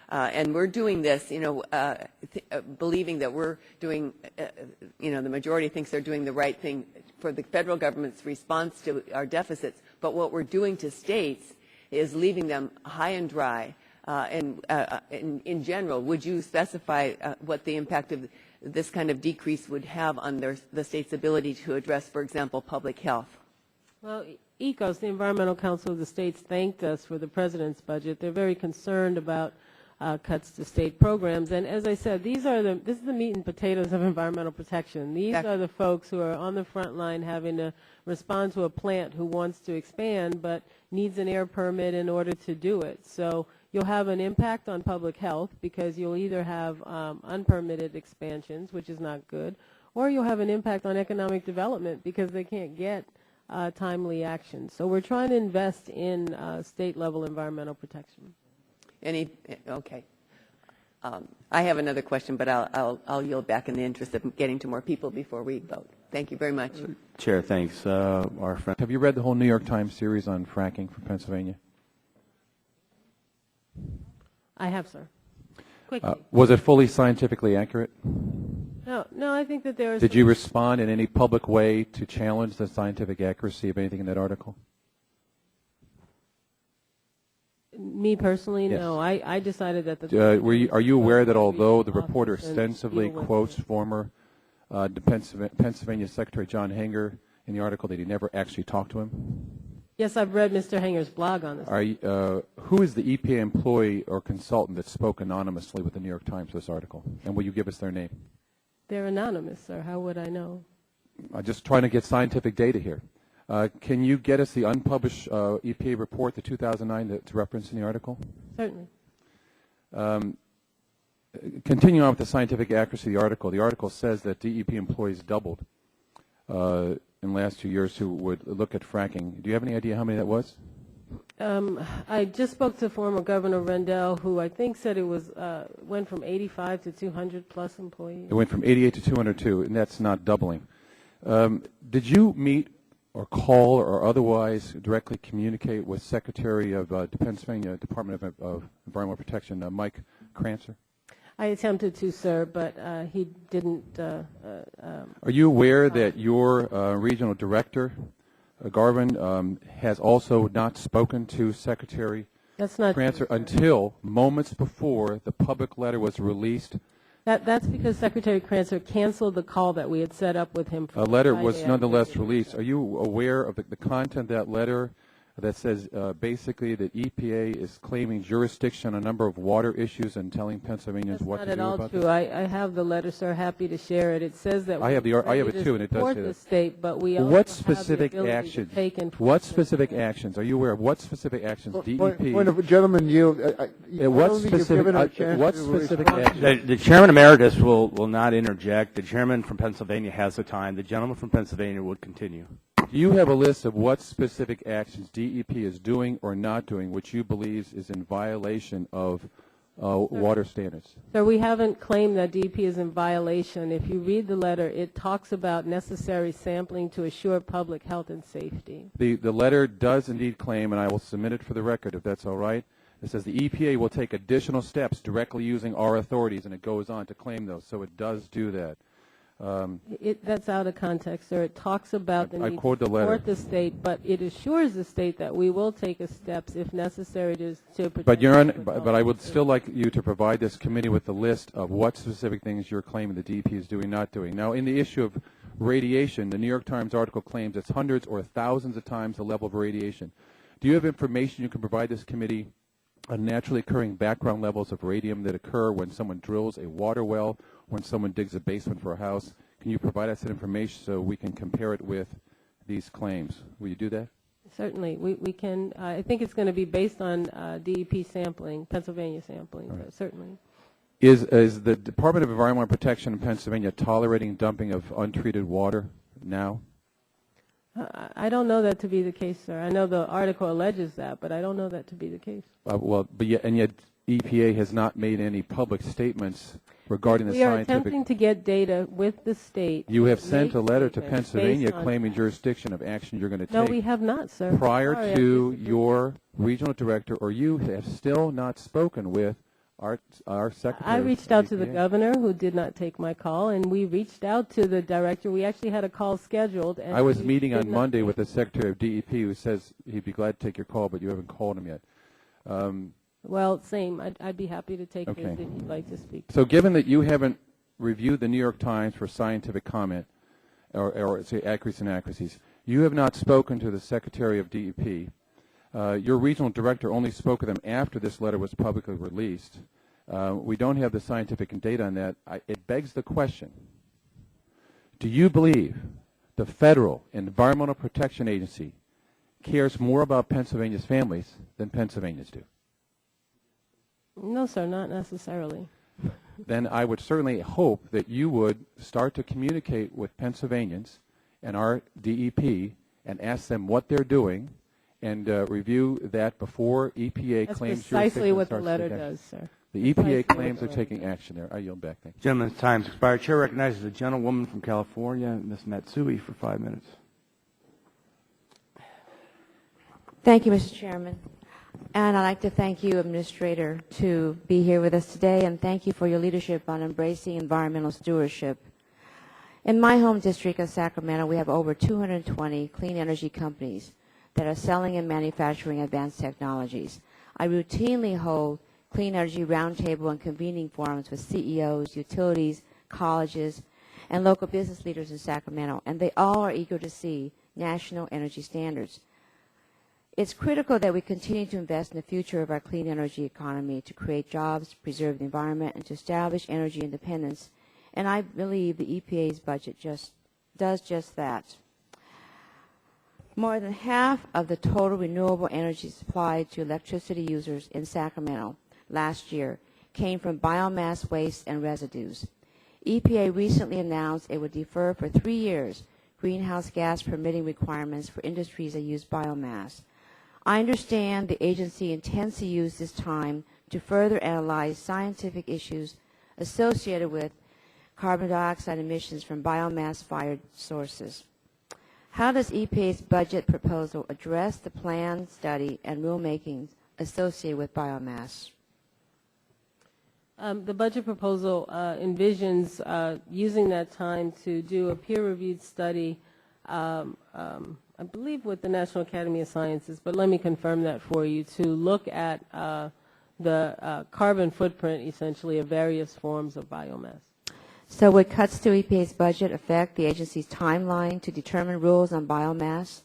And we're doing this, believing that we're doing, the majority thinks they're doing the right thing for the federal government's response to our deficits. But what we're doing to states is leaving them high and dry. In general, would you specify what the impact of this kind of decrease would have on the state's ability to address, for example, public health? Well, ECOS, the Environmental Council of the States, thanked us for the president's budget. They're very concerned about cuts to state programs. And as I said, this is the meat and potatoes of environmental protection. These are the folks who are on the front line having to respond to a plant who wants to expand but needs an air permit in order to do it. So you'll have an impact on public health because you'll either have unpermitted expansions, which is not good, or you'll have an impact on economic development because they can't get timely action. So we're trying to invest in state-level environmental protection. Okay. I have another question, but I'll yield back in the interest of getting to more people before we vote. Thank you very much. Chair, thanks. Our friend. Have you read the whole New York Times series on fracking from Pennsylvania? I have, sir. Quickly. Was it fully scientifically accurate? No, I think that there is... Did you respond in any public way to challenge the scientific accuracy of anything in that article? Me personally, Yes. no. I decided that are you aware that although the reporter extensively quotes former Pennsylvania Secretary John Hanger in the article that he never actually talked to him? Yes, I've read Mr. Hanger's blog on this. Who is the EPA employee or consultant that spoke anonymously with the New York Times this article? And will you give us their name? They're anonymous, sir. How would I know? I'm just trying to get scientific data here. Can you get us the unpublished EPA report, the 2009 that's referenced in the article? Certainly. Continuing on with the scientific accuracy of the article says that DEP employees doubled in the last 2 years who would look at fracking. Do you have any idea how many that was? I just spoke to former Governor Rendell, who I think said it was went from 85 to 200 plus employees. It went from 88 to 202, and that's not doubling. Did you meet or call or otherwise directly communicate with Secretary of the Pennsylvania Department of Environmental Protection, Mike Krancer? I attempted to, sir, but he didn't. Are you aware that your regional director, Garvin, has also not spoken to Secretary Krancer until moments before the public letter was released? That's because Secretary Krancer canceled the call that we had set up with him. A letter was nonetheless released. Are you aware of the content of that letter that says basically that EPA is claiming jurisdiction on a number of water issues and telling Pennsylvanians what to do about That's not at all true. I have the letter, sir. Happy to share it. It says that I have it too, and it does say the that. State, but we also what have specific the ability actions? to take into What specific actions? Are you aware of what specific actions DEP? Point of gentleman yield. What specific actions? The chairman emeritus will not interject. The chairman from Pennsylvania has the time. The gentleman from Pennsylvania would continue. Do you have a list of what specific actions DEP is doing or not doing which you believe is in violation of water standards? Sir, we haven't claimed that DEP is in violation. If you read the letter, it talks about necessary sampling to assure public health and safety. The letter does indeed claim, and I will submit it for the record if that's all right. It says the EPA will take additional steps directly using our authorities, and it goes on to claim those. So it does do that. That's out of context, sir. It talks about the need to support the state, but it assures the state that we will take steps if necessary to protect. But I would still like you to provide this committee with the list of what specific things you're claiming the DEP is doing, not doing. Now, in the issue of radiation, the New York Times article claims it's hundreds or thousands of times the level of radiation. Do you have information you can provide this committee on naturally occurring background levels of radium that occur when someone drills a water well, when someone digs a basement for a house? Can you provide us that information so we can compare it with these claims? Will you do that? Certainly. We can. I think it's going to be based on DEP sampling, Pennsylvania sampling, right. Certainly. Is the Department of Environmental Protection in Pennsylvania tolerating dumping of untreated water now? I don't know that to be the case, sir. I know the article alleges that, but I don't know that to be the case. Yet EPA has not made any public statements regarding the We are scientific. attempting to get data with the state. You have sent a letter to statements Pennsylvania based on claiming that. jurisdiction of action you're going to take. No, we have not, sir. Prior Sorry, I to disagree. your regional director, or you have still not spoken with our secretary. I reached out to the EPA. governor, who did not take my call, and we reached out to the director. We actually had a call scheduled. And I was he meeting did on not Monday take with the secretary of DEP, who says he'd be glad to take your call, but you haven't called him yet. Well, same. I'd be happy to take Okay. his if you'd like to speak. So given that you haven't reviewed the New York Times for scientific comment, or say accuracies and inaccuracies, you have not spoken to the secretary of DEP. Your regional director only spoke with them after this letter was publicly released. We don't have the scientific data on that. It begs the question, do you believe the Federal Environmental Protection Agency cares more about Pennsylvania's families than Pennsylvanians do? No, sir, not necessarily. Then I would certainly hope that you would start to communicate with Pennsylvanians and our DEP and ask them what they're doing and review that before EPA That's claims precisely jurisdiction what the starts to letter take action. does, sir. The EPA Precisely what claims the are letter taking does. action there. I yield back. Thank you. Gentleman's time's expired. Chair recognizes the gentlewoman from California, Ms. Matsui, for 5 minutes. Thank you, Mr. Chairman. And I'd like to thank you, Administrator, to be here with us today, and thank you for your leadership on embracing environmental stewardship. In my home district of Sacramento, we have over 220 clean energy companies that are selling and manufacturing advanced technologies. I routinely hold clean energy roundtable and convening forums with CEOs, utilities, colleges, and local business leaders in Sacramento, and they all are eager to see national energy standards. It's critical that we continue to invest in the future of our clean energy economy to create jobs, preserve the environment, and to establish energy independence. And I believe the EPA's budget does just that. More than half of the total renewable energy supplied to electricity users in Sacramento last year came from biomass waste and residues. EPA recently announced it would defer for 3 years greenhouse gas permitting requirements for industries that use biomass. I understand the agency intends to use this time to further analyze scientific issues associated with carbon dioxide emissions from biomass-fired sources. How does EPA's budget proposal address the plan, study, and rulemaking associated with biomass? The budget proposal envisions using that time to do a peer-reviewed study, I believe with the National Academy of Sciences, but let me confirm that for you, to look at the carbon footprint, essentially, of various forms of biomass. So would cuts to EPA's budget affect the agency's timeline to determine rules on biomass?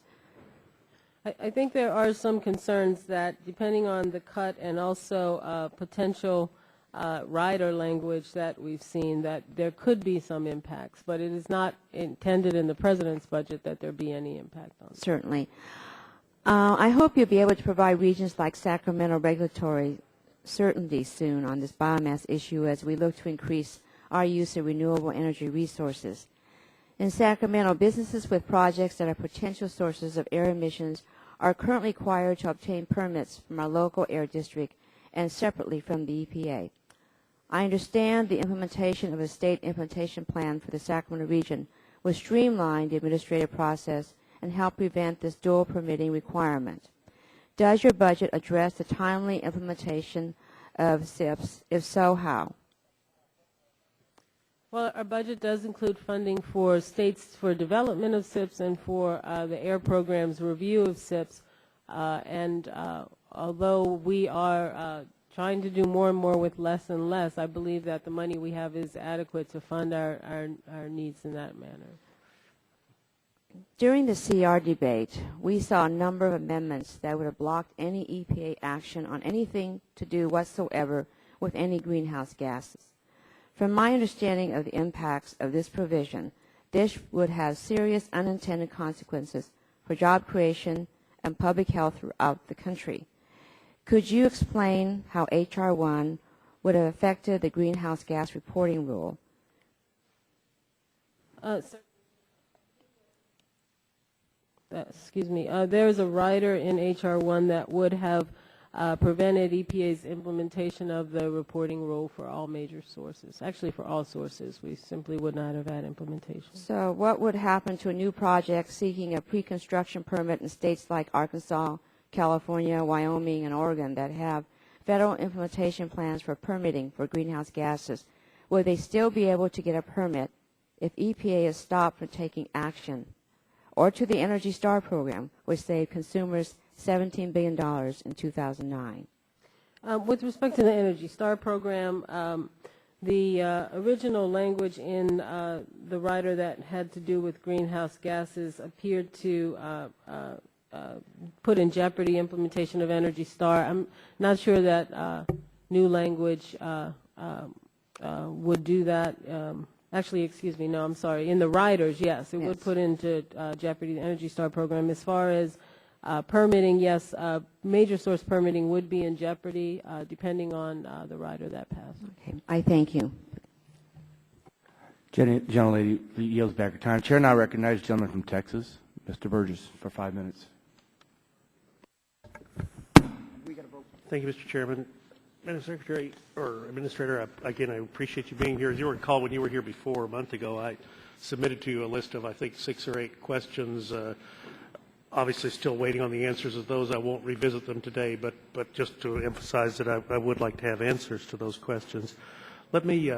I think there are some concerns that, depending on the cut and also potential rider language that we've seen, that there could be some impacts, but it is not intended in the President's budget that there be any impact on it. Certainly. I hope you'll be able to provide regions like Sacramento regulatory certainty soon on this biomass issue as we look to increase our use of renewable energy resources. In Sacramento, businesses with projects that are potential sources of air emissions are currently required to obtain permits from our local air district and separately from the EPA. I understand the implementation of a state implementation plan for the Sacramento region will streamline the administrative process and help prevent this dual permitting requirement. Does your budget address the timely implementation of SIPs? If so, how? Well, our budget does include funding for states for development of SIPs and for the air program's review of SIPs. Although we are trying to do more and more with less and less, I believe that the money we have is adequate to fund our needs in that manner. During the CR debate, we saw a number of amendments that would have blocked any EPA action on anything to do whatsoever with any greenhouse gases. From my understanding of the impacts of this provision, this would have serious unintended consequences for job creation and public health throughout the country. Could you explain how H.R. 1 would have affected the greenhouse gas reporting rule? there's a rider in H.R. 1 that would have prevented EPA's implementation of the reporting rule for all major sources. Actually, for all sources, we simply would not have had implementation. So what would happen to a new project seeking a pre-construction permit in states like Arkansas, California, Wyoming, and Oregon that have federal implementation plans for permitting for greenhouse gases? Will they still be able to get a permit if EPA is stopped from taking action? Or to the Energy Star program, which saved consumers $17 billion in 2009. With respect to the Energy Star program, the original language in the rider that had to do with greenhouse gases appeared to put in jeopardy implementation of Energy Star. I'm not sure that new language would do that. Actually, excuse me, no, I'm sorry. In the riders, yes, it would put into jeopardy the Energy Star program. As far as permitting, yes, major source permitting would be in jeopardy depending on the rider that passed. Okay, I thank you. Gentlelady yields back her time. Chair now recognizes the gentleman from Texas, Mr. Burgess, for 5 minutes. Thank you, Mr. Chairman. Madam Secretary, or Administrator, again, I appreciate you being here. As you recall, when you were here before, a month ago, I submitted to you a list of, I think, 6 or 8 questions. Obviously, still waiting on the answers of those. I won't revisit them today, but just to emphasize that I would like to have answers to those questions. Let me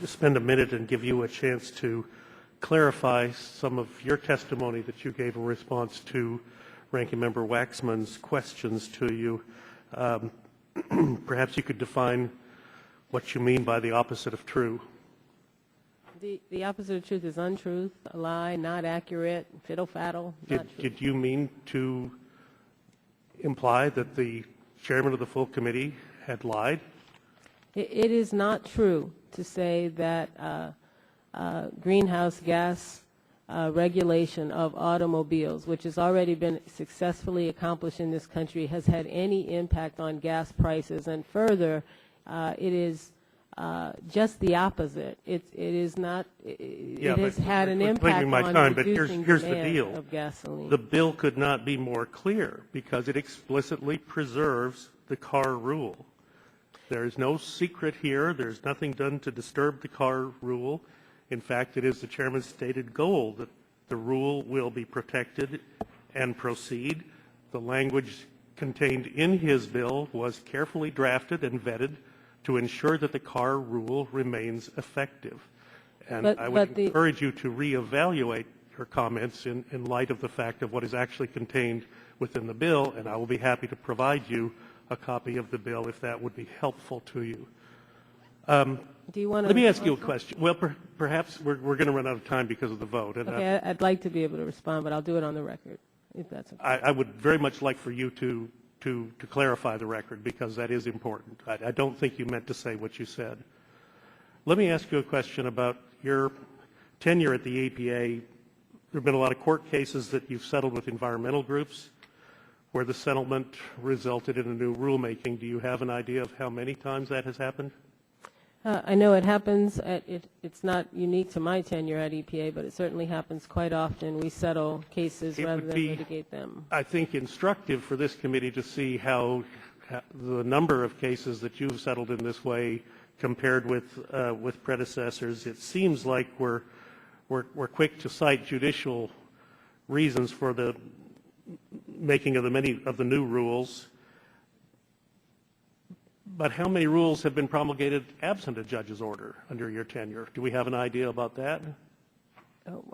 spend a minute and give you a chance to clarify some of your testimony that you gave in response to Ranking Member Waxman's questions to you. Perhaps you could define what you mean by the opposite of true. The opposite of truth is untruth, a lie, not accurate, fiddle-faddle, not true. Did you mean to imply that the chairman of the full committee had lied? It is not true to say that greenhouse gas regulation of automobiles, which has already been successfully accomplished in this country, has had any impact on gas prices. And further, it is just the opposite. It is not. It has had an impact on reducing demand of gasoline. The bill could not be more clear because it explicitly preserves the car rule. There is no secret here. There's nothing done to disturb the car rule. In fact, it is the chairman's stated goal that the rule will be protected and proceed. The language contained in his bill was carefully drafted and vetted to ensure that the car rule remains effective. And I would encourage you to reevaluate your comments in light of the fact of what is actually contained within the bill, and I will be happy to provide you a copy of the bill if that would be helpful to you. Do you want to let me ask you a question. Well, perhaps we're going to run out of time because of the vote. And okay, I'd like to be able to respond, but I'll do it on the record, if that's okay. I would very much like for you to clarify the record because that is important. I don't think you meant to say what you said. Let me ask you a question about your tenure at the EPA. There have been a lot of court cases that you've settled with environmental groups where the settlement resulted in a new rulemaking. Do you have an idea of how many times that has happened? I know it happens. It's not unique to my tenure at EPA, but it certainly happens quite often. We settle cases rather than litigate them. I think instructive for this committee to see how the number of cases that you've settled in this way compared with predecessors. It seems like we're quick to cite judicial reasons for the making of many of the new rules. But how many rules have been promulgated absent a judge's order under your tenure? Do we have an idea about that?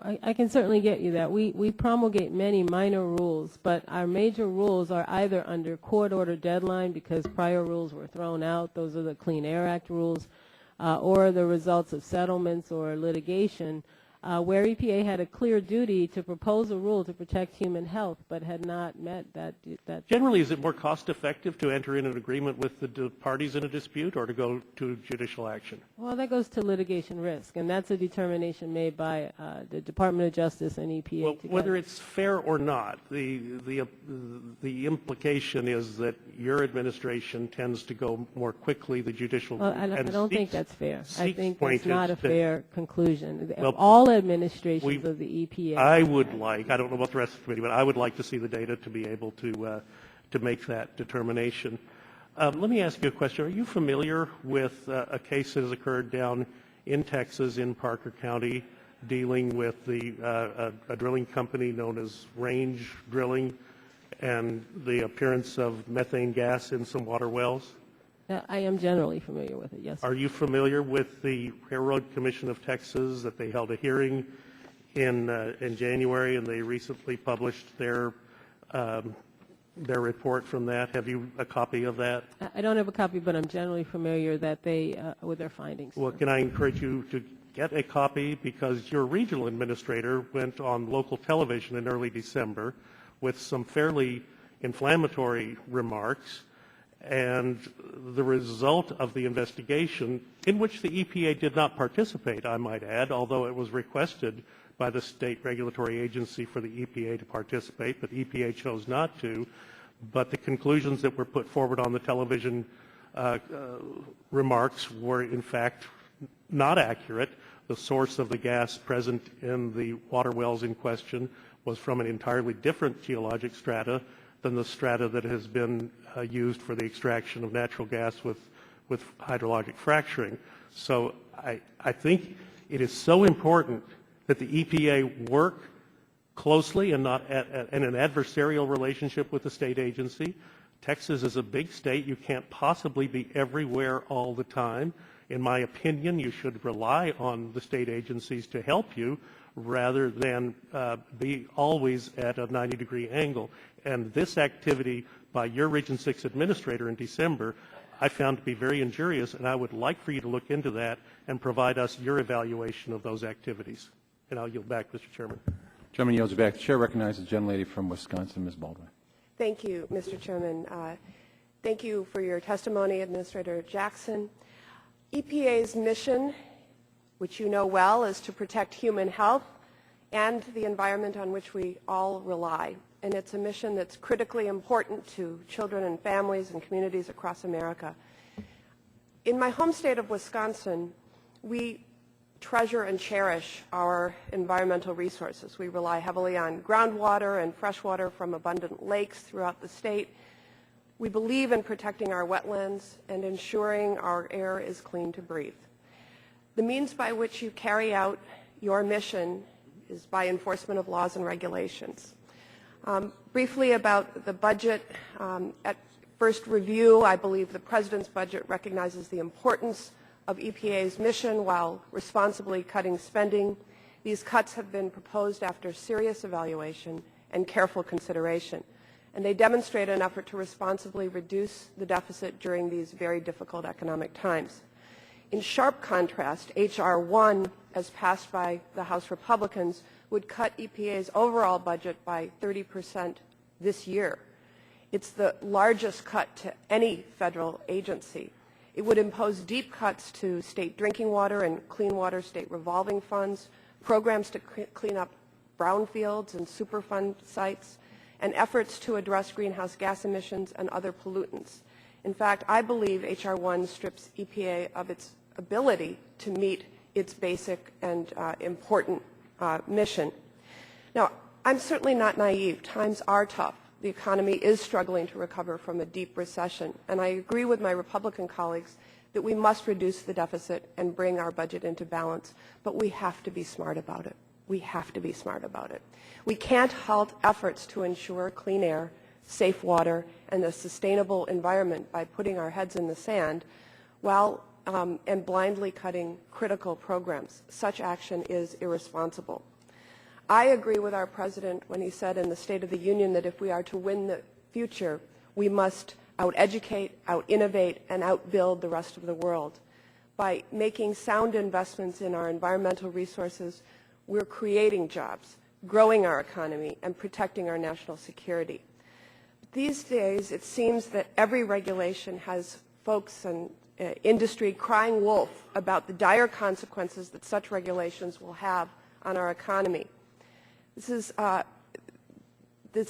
I can certainly get you that. We promulgate many minor rules, but our major rules are either under court order deadline because prior rules were thrown out. Those are the Clean Air Act rules, or the results of settlements or litigation, where EPA had a clear duty to propose a rule to protect human health, but had not met that. Generally, is it more cost-effective to enter in an agreement with the parties in a dispute or to go to judicial action? Well, that goes to litigation risk, and that's a determination made by the Department of Justice and EPA. Well, whether it's fair or not, the implication is that your administration tends to go more quickly the judicial. Well, I don't think that's fair. I think that's not a fair conclusion. Well, all administrations of the EPA. I would like, I don't know about the rest of the committee, but I would like to see the data to be able to make that determination. Let me ask you a question. Are you familiar with a case that has occurred down in Texas in Parker County dealing with a drilling company known as Range Drilling and the appearance of methane gas in some water wells? I am generally familiar with it, yes. Are you familiar with the Railroad Commission of Texas, that they held a hearing in January and they recently published their report from that? Have you a copy of that? I don't have a copy, but I'm generally familiar that they with their findings. Well, can I encourage you to get a copy, because your regional administrator went on local television in early December with some fairly inflammatory remarks, and the result of the investigation, in which the EPA did not participate, I might add, although it was requested by the state regulatory agency for the EPA to participate, but the EPA chose not to. But the conclusions that were put forward on the television remarks were in fact not accurate. The source of the gas present in the water wells in question was from an entirely different geologic strata than the strata that has been used for the extraction of natural gas with hydrologic fracturing. So I think it is so important that the EPA work closely and not in an adversarial relationship with the state agency. Texas is a big state. You can't possibly be everywhere all the time. In my opinion, you should rely on the state agencies to help you rather than be always at a 90-degree angle. And this activity by your Region 6 administrator in December, I found to be very injurious, and I would like for you to look into that and provide us your evaluation of those activities. And I'll yield back, Mr. Chairman. Gentleman yields back. The chair recognizes the gentlelady from Wisconsin, Ms. Baldwin. Thank you, Mr. Chairman. Thank you for your testimony, Administrator Jackson. EPA's mission, which you know well, is to protect human health and the environment on which we all rely. And it's a mission that's critically important to children and families and communities across America. In my home state of Wisconsin, we treasure and cherish our environmental resources. We rely heavily on groundwater and freshwater from abundant lakes throughout the state. We believe in protecting our wetlands and ensuring our air is clean to breathe. The means by which you carry out your mission is by enforcement of laws and regulations. Briefly about the budget, at first review, I believe the President's budget recognizes the importance of EPA's mission while responsibly cutting spending. These cuts have been proposed after serious evaluation and careful consideration, and they demonstrate an effort to responsibly reduce the deficit during these very difficult economic times. In sharp contrast, H.R. 1, as passed by the House Republicans, would cut EPA's overall budget by 30% this year. It's the largest cut to any federal agency. It would impose deep cuts to state drinking water and clean water state revolving funds, programs to clean up brownfields and Superfund sites, and efforts to address greenhouse gas emissions and other pollutants. In fact, I believe H.R. 1 strips EPA of its ability to meet its basic and important mission. Now, I'm certainly not naive. Times are tough. The economy is struggling to recover from a deep recession, and I agree with my Republican colleagues that we must reduce the deficit and bring our budget into balance, but we have to be smart about it. We have to be smart about it. We can't halt efforts to ensure clean air, safe water, and a sustainable environment by putting our heads in the sand while and blindly cutting critical programs. Such action is irresponsible. I agree with our President when he said in the State of the Union that if we are to win the future, we must out-educate, out-innovate, and out-build the rest of the world. By making sound investments in our environmental resources, we're creating jobs, growing our economy, and protecting our national security. These days, it seems that every regulation has folks and industry crying wolf about the dire consequences that such regulations will have on our economy. This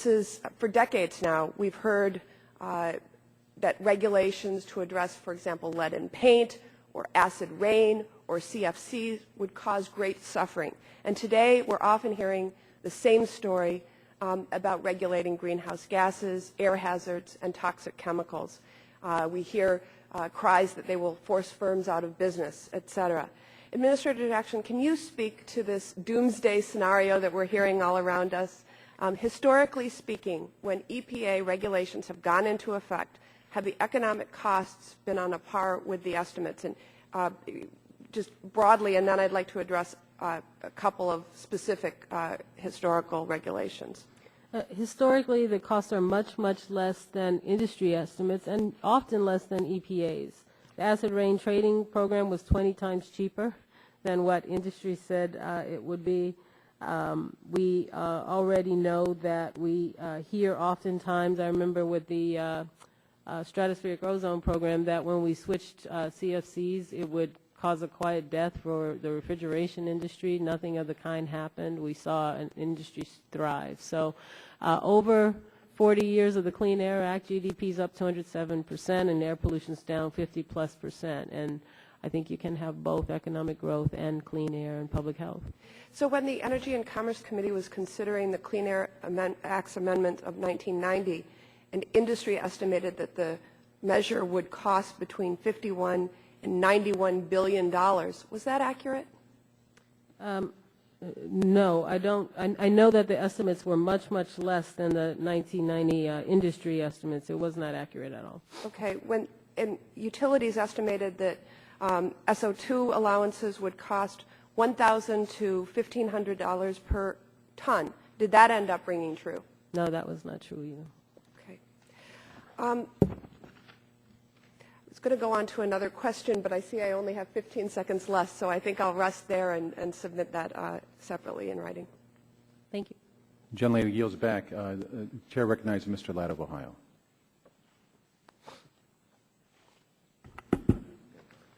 is for decades now, we've heard that regulations to address, for example, lead in paint or acid rain or CFCs would cause great suffering. And today we're often hearing the same story about regulating greenhouse gases, air hazards, and toxic chemicals. We hear cries that they will force firms out of business, et cetera. Administrator Jackson, can you speak to this doomsday scenario that we're hearing all around us? Historically speaking, when EPA regulations have gone into effect, have the economic costs been on a par with the estimates? And just broadly, and then I'd like to address a couple of specific historical regulations. Historically, the costs are much, much less than industry estimates and often less than EPA's. The acid rain trading program was 20 times cheaper than what industry said it would be. We already know that we hear oftentimes, I remember with the stratospheric ozone program, that when we switched CFCs, it would cause a quiet death for the refrigeration industry. Nothing of the kind happened. We saw an industry thrive. So over 40 years of the Clean Air Act, GDP is up 207%, and air pollution's down 50+%. And I think you can have both economic growth and clean air and public health. So when the Energy and Commerce Committee was considering the Clean Air Act's amendment of 1990, and industry estimated that the measure would cost between $51 and $91 billion, was that accurate? No, I don't. I know that the estimates were much, much less than the 1990 industry estimates. It was not accurate at all. Okay. And utilities estimated that SO2 allowances would cost $1,000 to $1,500 per ton. Did that end up ringing true? No, that was not true either. Okay. I was going to go on to another question, but I see I only have 15 seconds left, so I think I'll rest there and submit that separately in writing. Thank you. Gentlelady yields back. The Chair recognizes Mr. Ladd of Ohio.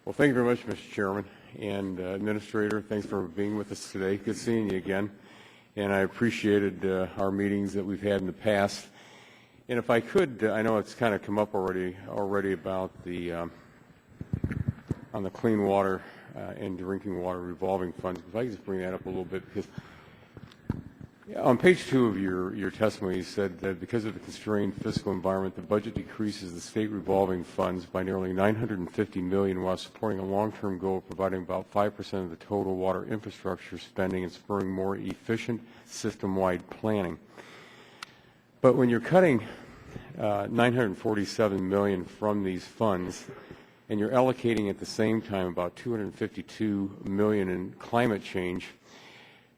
Well, thank you very much, Mr. Chairman. And Administrator, thanks for being with us today. Good seeing you again. And I appreciated our meetings that we've had in the past. And if I could, I know it's kind of come up already about the on the clean water and drinking water revolving funds. If I could just bring that up a little bit, because on page 2 of your testimony, you said that because of the constrained fiscal environment, the budget decreases the state revolving funds by nearly $950 million, while supporting a long-term goal of providing about 5% of the total water infrastructure spending and spurring more efficient system-wide planning. But when you're cutting $947 million from these funds, and you're allocating at the same time about $252 million in climate change,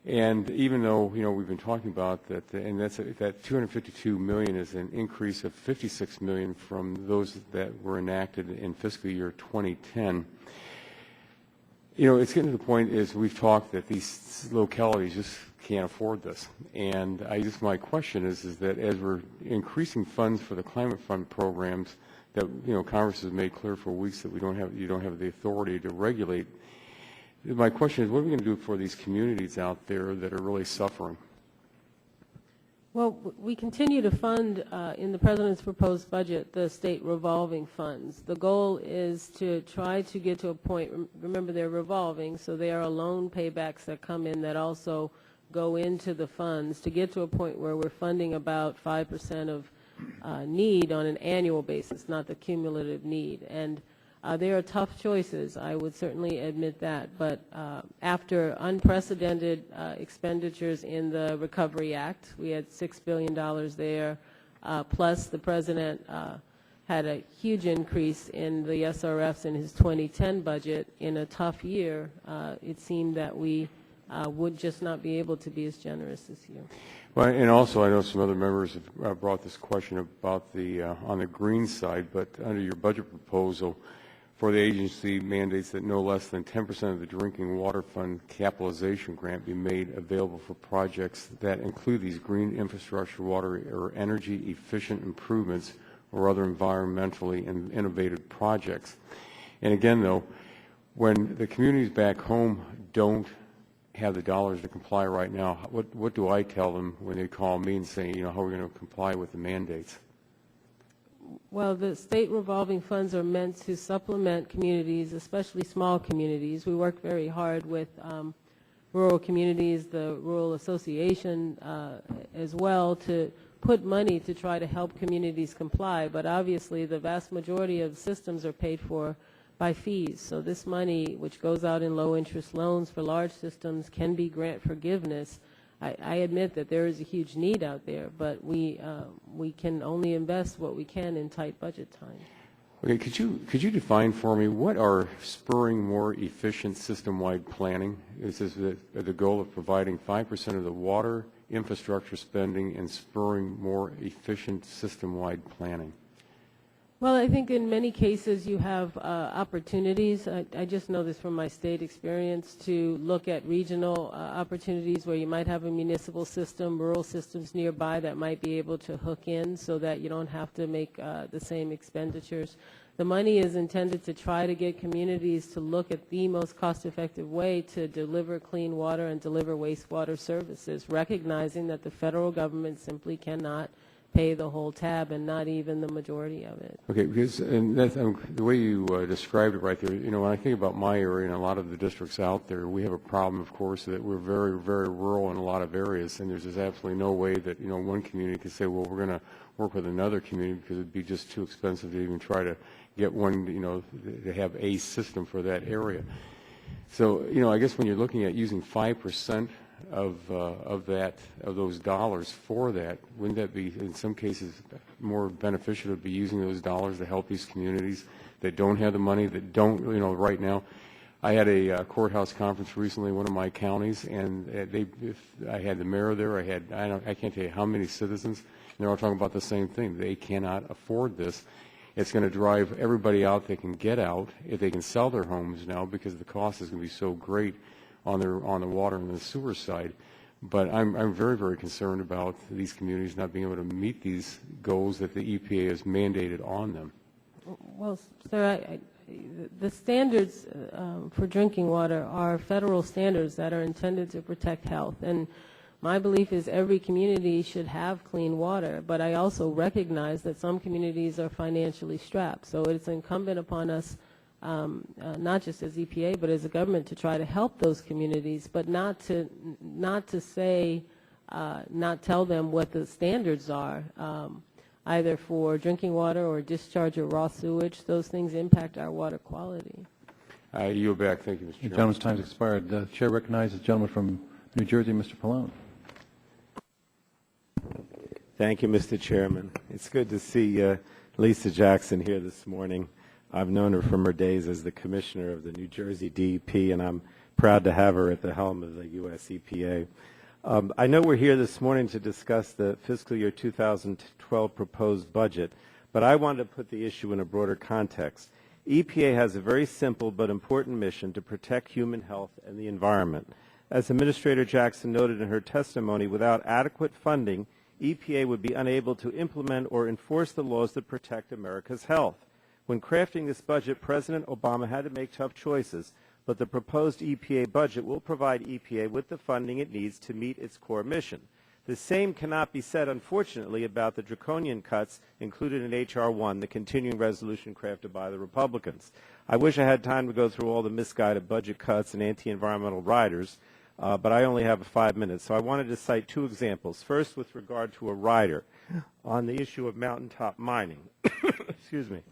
and even though we've been talking about that, and that $252 million is an increase of $56 million from those that were enacted in fiscal year 2010. It's getting to the point, as we've talked, that these localities just can't afford this. And my question is that as we're increasing funds for the climate fund programs that Congress has made clear for weeks that you don't have the authority to regulate, my question is, what are we going to do for these communities out there that are really suffering? Well, we continue to fund in the President's proposed budget the state revolving funds. The goal is to try to get to a point, remember they're revolving, so they are loan paybacks that come in that also go into the funds, to get to a point where we're funding about 5% of need on an annual basis, not the cumulative need. And there are tough choices, I would certainly admit that, but after unprecedented expenditures in the Recovery Act, we had $6 billion there, plus the President had a huge increase in the SRFs in his 2010 budget. In a tough year, it seemed that we would just not be able to be as generous this year. Well, and also I know some other members have brought this question about the on the green side, but under your budget proposal, for the agency mandates that no less than 10% of the drinking water fund capitalization grant be made available for projects that include these green infrastructure, water or energy efficient improvements or other environmentally innovative projects. And again, though, when the communities back home don't have the dollars to comply right now, what do I tell them when they call me and say, how are we going to comply with the mandates? Well, the state revolving funds are meant to supplement communities, especially small communities. We work very hard with rural communities, the Rural Association as well, to put money to try to help communities comply. But obviously, the vast majority of systems are paid for by fees. So this money, which goes out in low-interest loans for large systems, can be grant forgiveness. I admit that there is a huge need out there, but we can only invest what we can in tight budget time. Okay, could you define for me what are spurring more efficient system-wide planning? Is this the goal of providing 5% of the water infrastructure spending and spurring more efficient system-wide planning? Well, I think in many cases you have opportunities. I just know this from my state experience, to look at regional opportunities where you might have a municipal system, rural systems nearby that might be able to hook in so that you don't have to make the same expenditures. The money is intended to try to get communities to look at the most cost-effective way to deliver clean water and deliver wastewater services, recognizing that the federal government simply cannot pay the whole tab, and not even the majority of it. Okay, because and that's, the way you described it right there, you know, when I think about my area and a lot of the districts out there, we have a problem, of course, that we're very, very rural in a lot of areas, and there's just absolutely no way that, you know, one community could say, well, we're going to work with another community because it'd be just too expensive to even try to get one, you know, to have a system for that area. So, you know, I guess when you're looking at using 5% of those dollars for that, wouldn't that be in some cases more beneficial to be using those dollars to help these communities that don't have the money, that don't, you know, right now? I had a courthouse conference recently in one of my counties, and I had the mayor there. I can't tell you how many citizens, and they're all talking about the same thing. They cannot afford this. It's going to drive everybody out that can get out if they can sell their homes now, because the cost is going to be so great on the water and the sewer side. But I'm very, very concerned about these communities not being able to meet these goals that the EPA has mandated on them. Well, sir, the standards for drinking water are federal standards that are intended to protect health. And my belief is every community should have clean water, but I also recognize that some communities are financially strapped. So it's incumbent upon us, not just as EPA, but as a government, to try to help those communities, but not to tell them what the standards are, either for drinking water or discharge of raw sewage. Those things impact our water quality. I yield back. Thank you, Mr. Chairman. The gentleman's time has expired. The chair recognizes the gentleman from New Jersey, Mr. Pallone. Thank you, Mr. Chairman. It's good to see Lisa Jackson here this morning. I've known her from her days as the commissioner of the New Jersey DEP, and I'm proud to have her at the helm of the U.S. EPA. I know we're here this morning to discuss the fiscal year 2012 proposed budget, but I wanted to put the issue in a broader context. EPA has a very simple but important mission to protect human health and the environment. As Administrator Jackson noted in her testimony, without adequate funding, EPA would be unable to implement or enforce the laws that protect America's health. When crafting this budget, President Obama had to make tough choices, but the proposed EPA budget will provide EPA with the funding it needs to meet its core mission. The same cannot be said, unfortunately, about the draconian cuts included in H.R. 1, the continuing resolution crafted by the Republicans. I wish I had time to go through all the misguided budget cuts and anti-environmental riders, but I only have 5 minutes, so I wanted to cite two examples. First, with regard to a rider on the issue of mountaintop mining. Excuse me.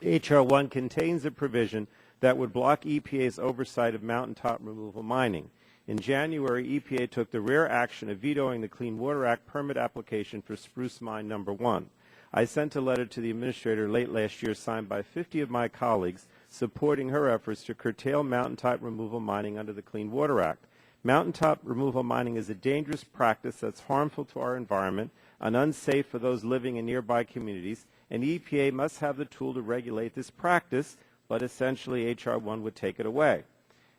H.R. 1 contains a provision that would block EPA's oversight of mountaintop removal mining. In January, EPA took the rare action of vetoing the Clean Water Act permit application for Spruce Mine No. 1. I sent a letter to the administrator late last year signed by 50 of my colleagues supporting her efforts to curtail mountaintop removal mining under the Clean Water Act. Mountaintop removal mining is a dangerous practice that's harmful to our environment and unsafe for those living in nearby communities, and EPA must have the tool to regulate this practice, but essentially H.R. 1 would take it away.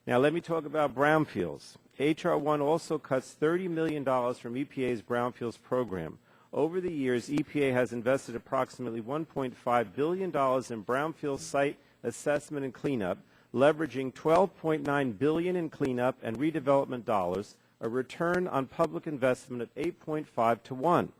Now let me talk about brownfields. H.R. 1 also cuts $30 million from EPA's brownfields program. Over the years, EPA has invested approximately $1.5 billion in brownfield site assessment and cleanup, leveraging $12.9 billion in cleanup and redevelopment dollars, a return on public investment of 8.5 to 1.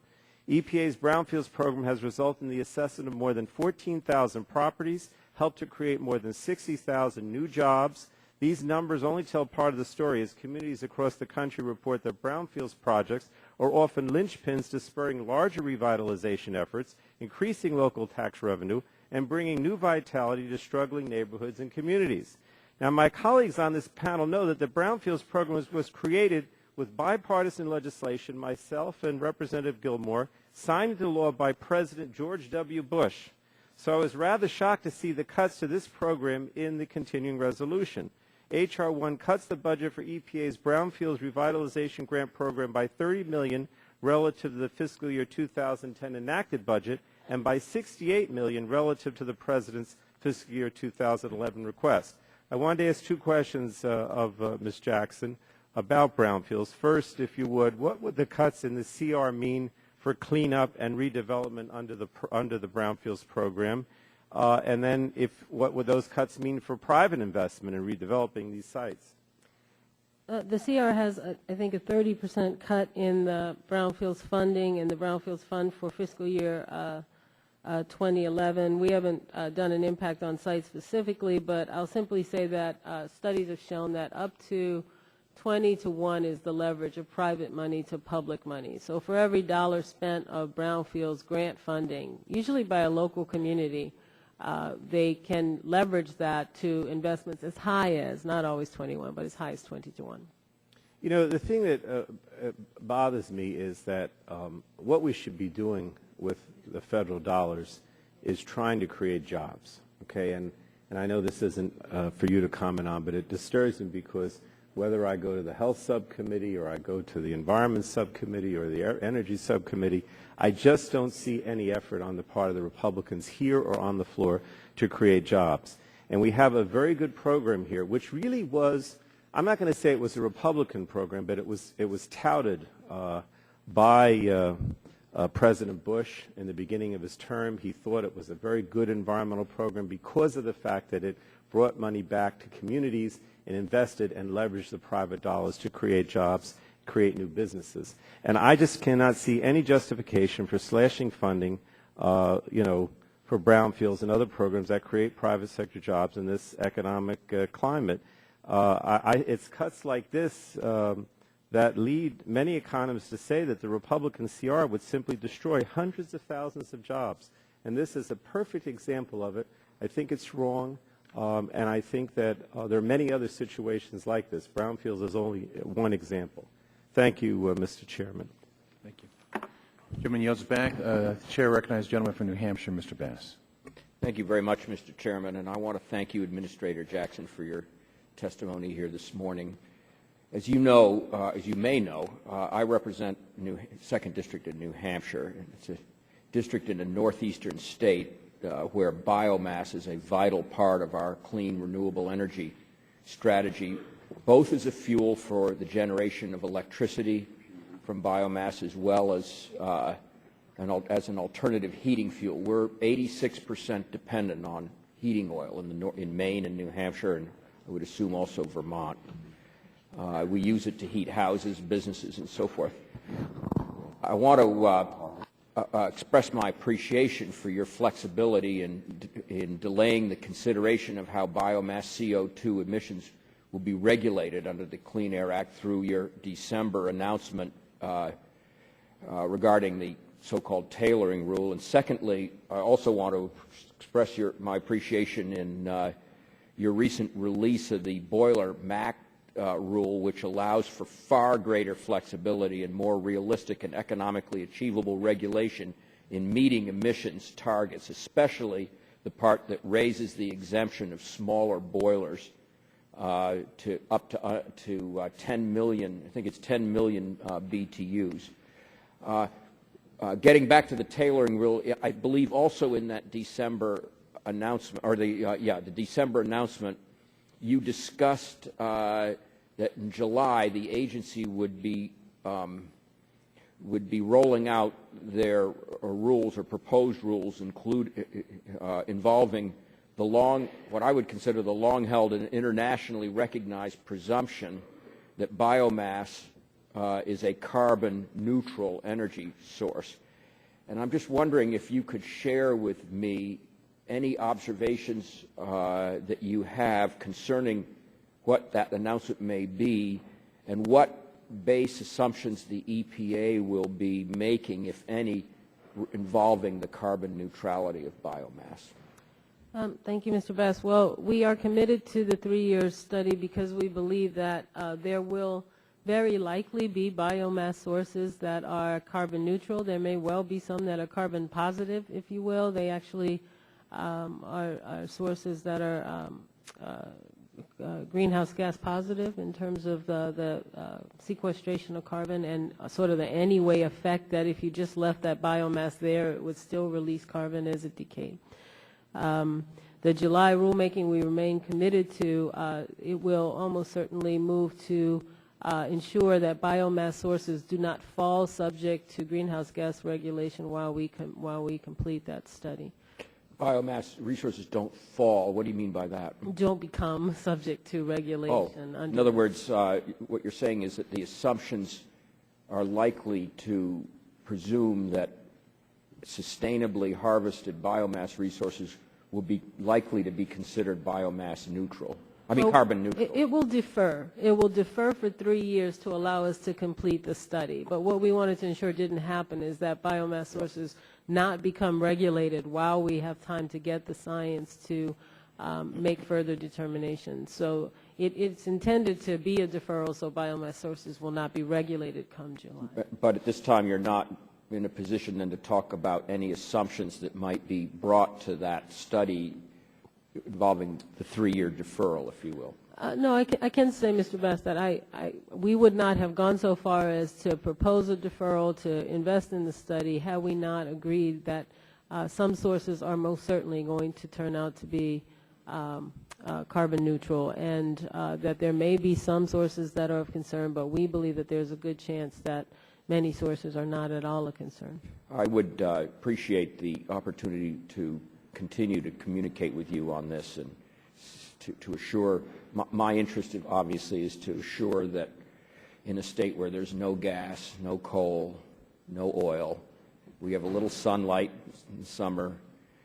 EPA's Brownfields program has resulted in the assessment of more than 14,000 properties, helped to create more than 60,000 new jobs. These numbers only tell part of the story as communities across the country report that brownfields projects are often linchpins to spurring larger revitalization efforts, increasing local tax revenue, and bringing new vitality to struggling neighborhoods and communities. Now, my colleagues on this panel know that the Brownfields program was created with bipartisan legislation, myself and Representative Gilmore, signed into law by President George W. Bush. So I was rather shocked to see the cuts to this program in the continuing resolution. H.R. 1 cuts the budget for EPA's Brownfields Revitalization Grant Program by $30 million relative to the fiscal year 2010 enacted budget and by $68 million relative to the President's fiscal year 2011 request. I wanted to ask two questions of Ms. Jackson about brownfields. First, if you would, what would the cuts in the CR mean for cleanup and redevelopment under the brownfields program? And then what would those cuts mean for private investment in redeveloping these sites? The CR has, I think, a 30% cut in the brownfields funding and the brownfields fund for fiscal year 2011. We haven't done an impact on sites specifically, but I'll simply say that studies have shown that up to 20-to-1 is the leverage of private money to public money. So for every dollar spent of brownfields grant funding, usually by a local community, they can leverage that to investments as high as, not always 21, but as high as 20-to-1. You know, the thing that bothers me is that what we should be doing with the federal dollars is trying to create jobs, okay? And I know this isn't for you to comment on, but it disturbs me because whether I go to the Health Subcommittee or I go to the Environment Subcommittee or the Energy Subcommittee, I just don't see any effort on the part of the Republicans here or on the floor to create jobs. And we have a very good program here, which really was, I'm not going to say it was a Republican program, but it was touted by President Bush in the beginning of his term. He thought it was a very good environmental program because of the fact that it brought money back to communities and invested and leveraged the private dollars to create jobs, create new businesses. And I just cannot see any justification for slashing funding, for brownfields and other programs that create private sector jobs in this economic climate. It's cuts like this that lead many economists to say that the Republican CR would simply destroy hundreds of thousands of jobs. And this is a perfect example of it. I think it's wrong. And I think that there are many other situations like this. Brownfields is only one example. Thank you, Mr. Chairman. Thank you. Chairman yields back. The chair recognizes the gentleman from New Hampshire, Mr. Bass. Thank you very much, Mr. Chairman, and I want to thank you, Administrator Jackson, for your testimony here this morning. As you know, as you may know, I represent 2nd District of New Hampshire. It's a district in a northeastern state where biomass is a vital part of our clean, renewable energy strategy, both as a fuel for the generation of electricity from biomass as well as an alternative heating fuel. We're 86% dependent on heating oil in Maine and New Hampshire, and I would assume also Vermont. We use it to heat houses, businesses, and so forth. I want to express my appreciation for your flexibility in delaying the consideration of how biomass CO2 emissions will be regulated under the Clean Air Act through your December announcement regarding the so-called tailoring rule. And secondly, I also want to express my appreciation in your recent release of the boiler MAC rule, which allows for far greater flexibility and more realistic and economically achievable regulation in meeting emissions targets, especially the part that raises the exemption of smaller boilers to up to 10 million, I think it's 10 million BTUs. Getting back to the tailoring rule, I believe also in that December announcement, or the December announcement, you discussed that in July the agency would be rolling out their rules or proposed rules involving what I would consider the long-held and internationally recognized presumption that biomass is a carbon-neutral energy source. And I'm just wondering if you could share with me any observations that you have concerning what that announcement may be and what base assumptions the EPA will be making, if any, involving the carbon neutrality of biomass. Thank you, Mr. Bass. Well, we are committed to the 3-year study because we believe that there will very likely be biomass sources that are carbon neutral. There may well be some that are carbon positive, if you will. They actually are sources that are greenhouse gas positive in terms of the sequestration of carbon and sort of the anyway effect that if you just left that biomass there, it would still release carbon as it decayed. The July rulemaking we remain committed to, it will almost certainly move to ensure that biomass sources do not fall subject to greenhouse gas regulation while we complete that study. Biomass resources don't fall. What do you mean by that? Don't become subject to regulation. In other words, what you're saying is that the assumptions are likely to presume that sustainably harvested biomass resources will be likely to be considered biomass neutral. I mean, carbon neutral. It will defer. It will defer for 3 years to allow us to complete the study. But what we wanted to ensure didn't happen is that biomass sources not become regulated while we have time to get the science to make further determinations. So it's intended to be a deferral so biomass sources will not be regulated come July. But at this time, you're not in a position then to talk about any assumptions that might be brought to that study involving the 3-year deferral, if you will. No, I can say, Mr. Bass, that we would not have gone so far as to propose a deferral to invest in the study had we not agreed that some sources are most certainly going to turn out to be carbon neutral, and that there may be some sources that are of concern, but we believe that there's a good chance that many sources are not at all a concern. I would appreciate the opportunity to continue to communicate with you on this and to assure, my interest obviously is to assure that in a state where there's no gas, no coal, no oil, we have a little sunlight in summer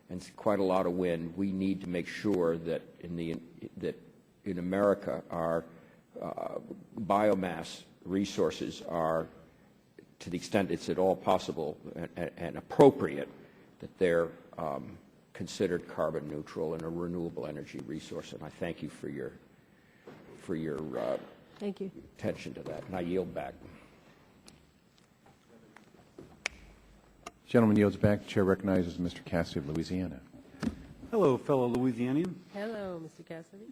and quite a lot of wind, we need to make sure that in America our biomass resources are, to the extent it's at all possible and appropriate, that they're considered carbon neutral and a renewable energy resource. And I thank you for your thank you. attention to that. And I yield back. Gentleman yields back. Chair recognizes Mr. Cassidy of Louisiana. Hello, fellow Louisianian. Hello, Mr. Cassidy.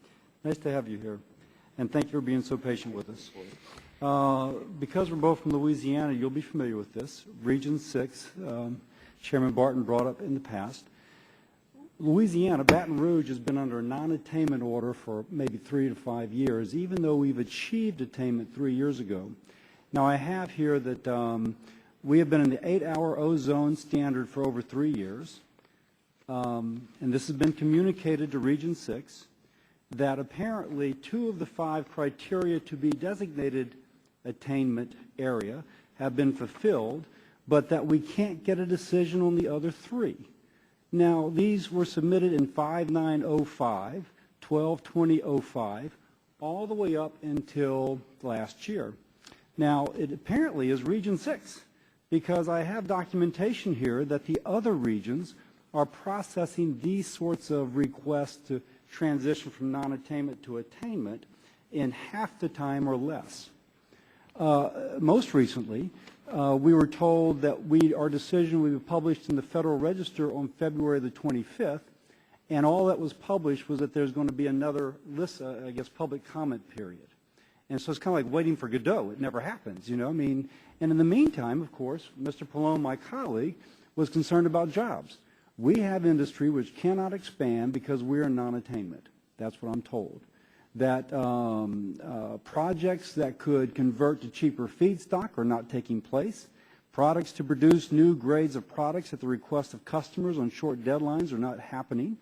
Nice to have you here. And thank you for being so patient with us. Because we're both from Louisiana, you'll be familiar with this. Region 6, Chairman Barton brought up in the past. Louisiana, Baton Rouge, has been under a non-attainment order for maybe 3 to 5 years, even though we've achieved attainment 3 years ago. Now, I have here that we have been in the 8-hour ozone standard for over 3 years, and this has been communicated to Region 6, that apparently 2 of the 5 criteria to be designated attainment area have been fulfilled, but that we can't get a decision on the other 3. Now, these were submitted in 5905, 122005, all the way up until last year. Now, it apparently is Region 6, because I have documentation here that the other regions are processing these sorts of requests to transition from non-attainment to attainment in half the time or less. Most recently, we were told that our decision would be published in the Federal Register on February the 25th, and all that was published was that there's going to be another public comment period. And so it's kind of like waiting for Godot. It never happens, you know. I mean, and in the meantime, of course, Mr. Pallone, my colleague, was concerned about jobs. We have industry which cannot expand because we're in non-attainment. That's what I'm told. That projects that could convert to cheaper feedstock are not taking place. Products to produce new grades of products at the request of customers on short deadlines are not happening.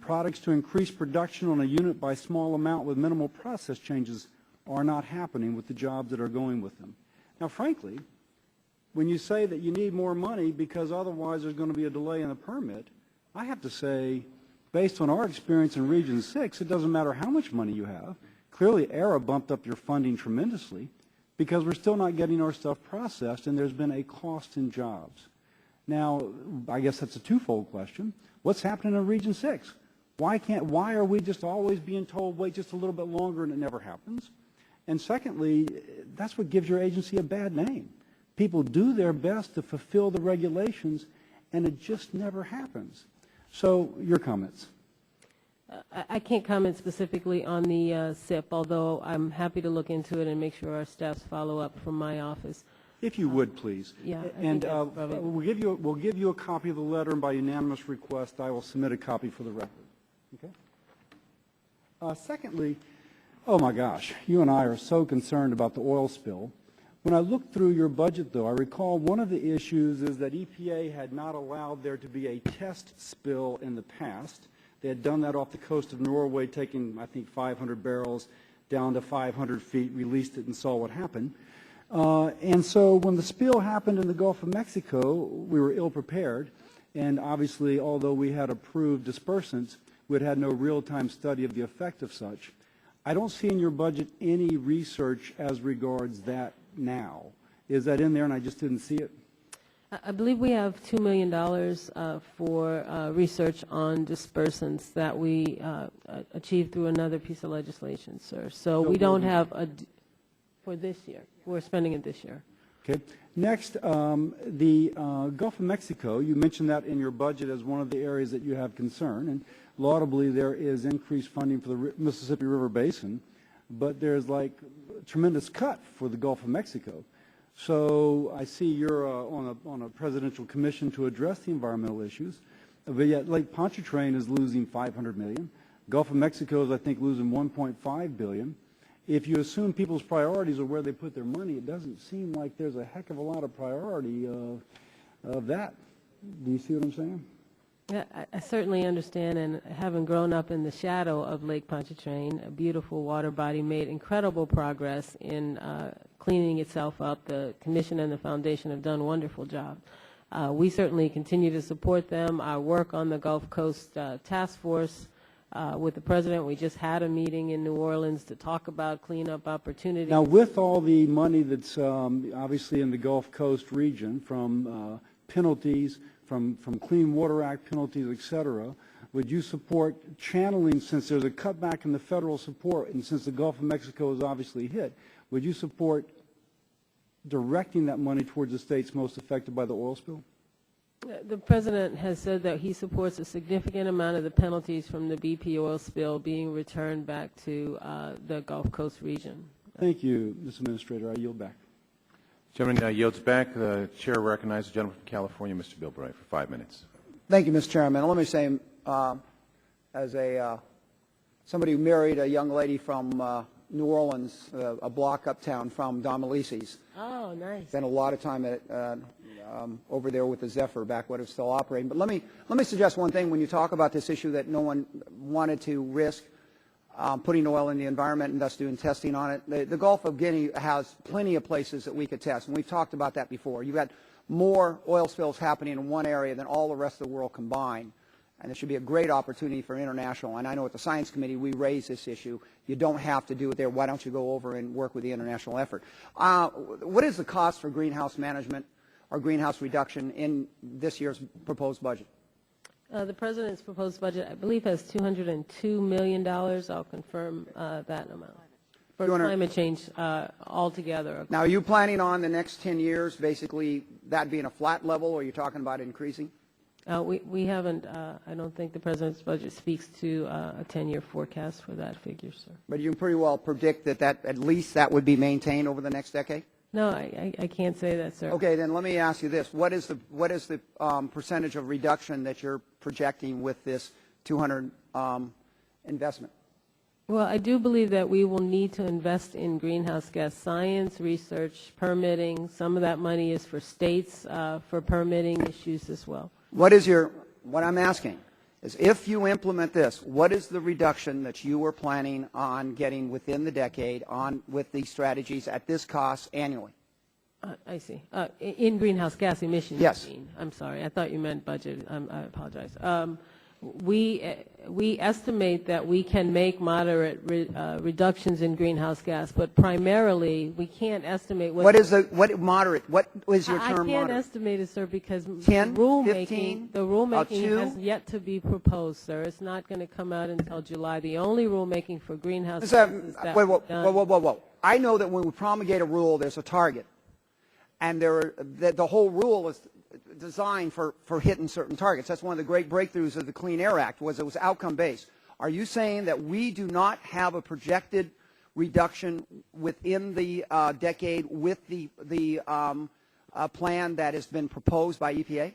Products to increase production on a unit by small amount with minimal process changes are not happening with the jobs that are going with them. Now, frankly, when you say that you need more money because otherwise there's going to be a delay in the permit, I have to say, based on our experience in Region 6, it doesn't matter how much money you have. Clearly, ERA bumped up your funding tremendously because we're still not getting our stuff processed, and there's been a cost in jobs. Now, I guess that's a twofold question. What's happening in Region 6? Why are we just always being told, wait just a little bit longer, and it never happens? And secondly, that's what gives your agency a bad name. People do their best to fulfill the regulations, and it just never happens. So, your comments. I can't comment specifically on the SIP, although I'm happy to look into it and make sure our staffs follow up from my office. If you would, please. Yeah. And we'll give you a copy of the letter, and by unanimous request, I will submit a copy for the record. Okay? Secondly, oh my gosh, you and I are so concerned about the oil spill. When I looked through your budget, though, I recall one of the issues is that EPA had not allowed there to be a test spill in the past. They had done that off the coast of Norway, taking, I think, 500 barrels down to 500 feet, released it, and saw what happened. And so when the spill happened in the Gulf of Mexico, we were ill-prepared. And obviously, although we had approved dispersants, we had no real-time study of the effect of such. I don't see in your budget any research as regards that now. Is that in there and I just didn't see it? I believe we have $2 million for research on dispersants that we achieved through another piece of legislation, sir. So we don't have for this year. We're spending it this year. Okay. Next, the Gulf of Mexico, you mentioned that in your budget as one of the areas that you have concern, and laudably there is increased funding for the Mississippi River Basin, but there's like a tremendous cut for the Gulf of Mexico. So I see you're on a presidential commission to address the environmental issues, but yet Lake Pontchartrain is losing $500 million. Gulf of Mexico is, I think, losing $1.5 billion. If you assume people's priorities are where they put their money, it doesn't seem like there's a heck of a lot of priority of that. Do you see what I'm saying? Yeah, I certainly understand, and having grown up in the shadow of Lake Pontchartrain, a beautiful water body, made incredible progress in cleaning itself up. The Commission and the Foundation have done a wonderful job. We certainly continue to support them. Our work on the Gulf Coast Task Force with the President, we just had a meeting in New Orleans to talk about cleanup opportunities. Now, with all the money that's obviously in the Gulf Coast region from penalties, from Clean Water Act penalties, et cetera, would you support channeling, since there's a cutback in the federal support and since the Gulf of Mexico is obviously hit, would you support directing that money towards the states most affected by the oil spill? The President has said that he supports a significant amount of the penalties from the BP oil spill being returned back to the Gulf Coast region. Thank you, Mr. Administrator. I yield back. Gentleman yields back. The chair recognizes the gentleman from California, Mr. Bilbray, for 5 minutes. Thank you, Mr. Chairman. Let me say, as somebody who married a young lady from New Orleans, a block uptown from Don Melisse's. Oh, nice. Spent a lot of time over there with the Zephyr back when it was still operating. But let me suggest one thing when you talk about this issue that no one wanted to risk putting oil in the environment and thus doing testing on it. The Gulf of Guinea has plenty of places that we could test, and we've talked about that before. You've got more oil spills happening in one area than all the rest of the world combined. And there should be a great opportunity for international. And I know at the Science Committee we raise this issue. You don't have to do it there. Why don't you go over and work with the international effort? What is the cost for greenhouse management or greenhouse reduction in this year's proposed budget? The President's proposed budget, I believe, has $202 million. I'll confirm that amount for climate change altogether. Now, are you planning on the next 10 years basically that being a flat level, or are you talking about increasing? We haven't, I don't think the President's budget speaks to a 10-year forecast for that figure, sir. But you can pretty well predict that at least that would be maintained over the next decade? No, I can't say that, sir. Okay, then let me ask you this. What is the percentage of reduction that you're projecting with this 200 investment? Well, I do believe that we will need to invest in greenhouse gas science, research, permitting. Some of that money is for states for permitting issues as well. What I'm asking is, if you implement this, what is the reduction that you are planning on getting within the decade with these strategies at this cost annually? I see. In greenhouse gas emissions. Yes. You mean. I'm sorry. I thought you meant budget. I apologize. We estimate that we can make moderate reductions in greenhouse gas, but primarily we can't estimate what is moderate? What is your term? I can't moderate? estimate it, sir, because 10, the rulemaking 15, has yet to be proposed, sir. It's not going to come out until July. The only rulemaking for greenhouse gases that whoa. I know that when we promulgate a rule, there's a target, and the whole rule is designed for hitting certain targets. That's one of the great breakthroughs of the Clean Air Act, was it was outcome-based. Are you saying that we do not have a projected reduction within the decade with the plan that has been proposed by EPA?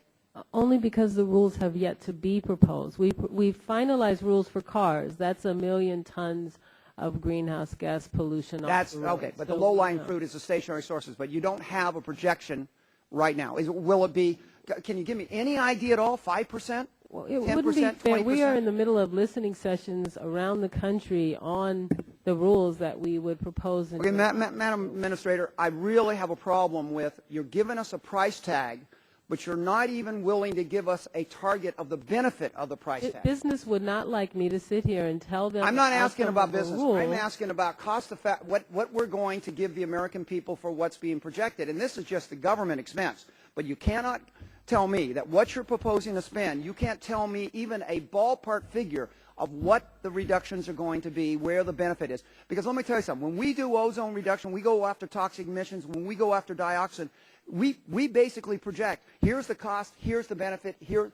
Only because the rules have yet to be proposed. We've finalized rules for cars. That's 1 million tons of greenhouse gas pollution. That's okay, but the low-lying fruit is the stationary sources, but you don't have a projection right now. Will it be, can you give me any idea at all, 5%? Well, it 10%, wouldn't be fair. 20%? We are in the middle of listening sessions around the country on the rules that we would propose. Okay, Madam Administrator, I really have a problem with you're giving us a price tag, but you're not even willing to give us a target of the benefit of the price tag. Business would not like me to sit here and tell them. I'm not asking about business. Rule. I'm asking about cost effect, what we're going to give the American people for what's being projected. And this is just the government expense. But you cannot tell me that what you're proposing to spend, you can't tell me even a ballpark figure of what the reductions are going to be, where the benefit is. Because let me tell you something. When we do ozone reduction, we go after toxic emissions. When we go after dioxin, we basically project, here's the cost, here's the benefit, here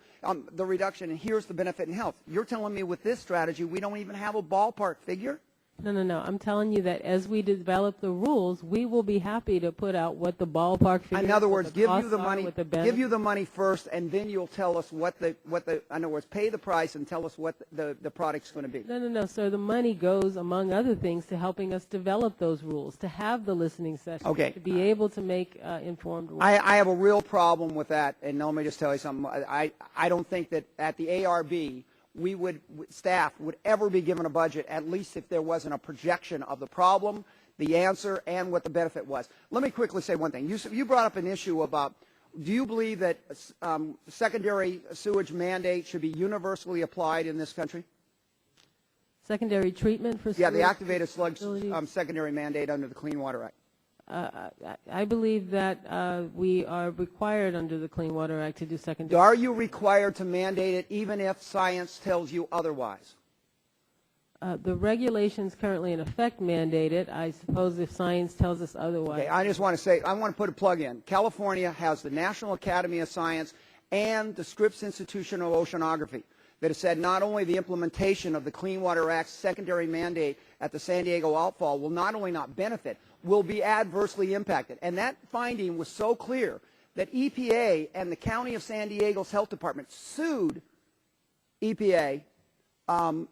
the reduction, and here's the benefit in health. You're telling me with this strategy we don't even have a ballpark figure? No. I'm telling you that as we develop the rules, we will be happy to put out what the ballpark figure. In other words, give you the money first, and then you'll tell us in other words, pay the price and tell us what the product's going to be. No, sir. The money goes, among other things, to helping us develop those rules, to have the listening sessions, to be able to make informed rules. I have a real problem with that, and let me just tell you something. I don't think that at the ARB, staff would ever be given a budget, at least if there wasn't a projection of the problem, the answer, and what the benefit was. Let me quickly say one thing. You brought up an issue about, do you believe that secondary sewage mandate should be universally applied in this country? Secondary treatment for sewage? Yeah, the activated sludge secondary mandate under the Clean Water Act. I believe that we are required under the Clean Water Act to do secondary. Are you required to mandate it even if science tells you otherwise? The regulations currently in effect mandate it. I suppose if science tells us otherwise. Okay, I just want to say, I want to put a plug in. California has the National Academy of Science and the Scripps Institution of Oceanography that has said not only the implementation of the Clean Water Act's secondary mandate at the San Diego outfall will not only not benefit, will be adversely impacted. And that finding was so clear that EPA and the County of San Diego's Health Department sued EPA, the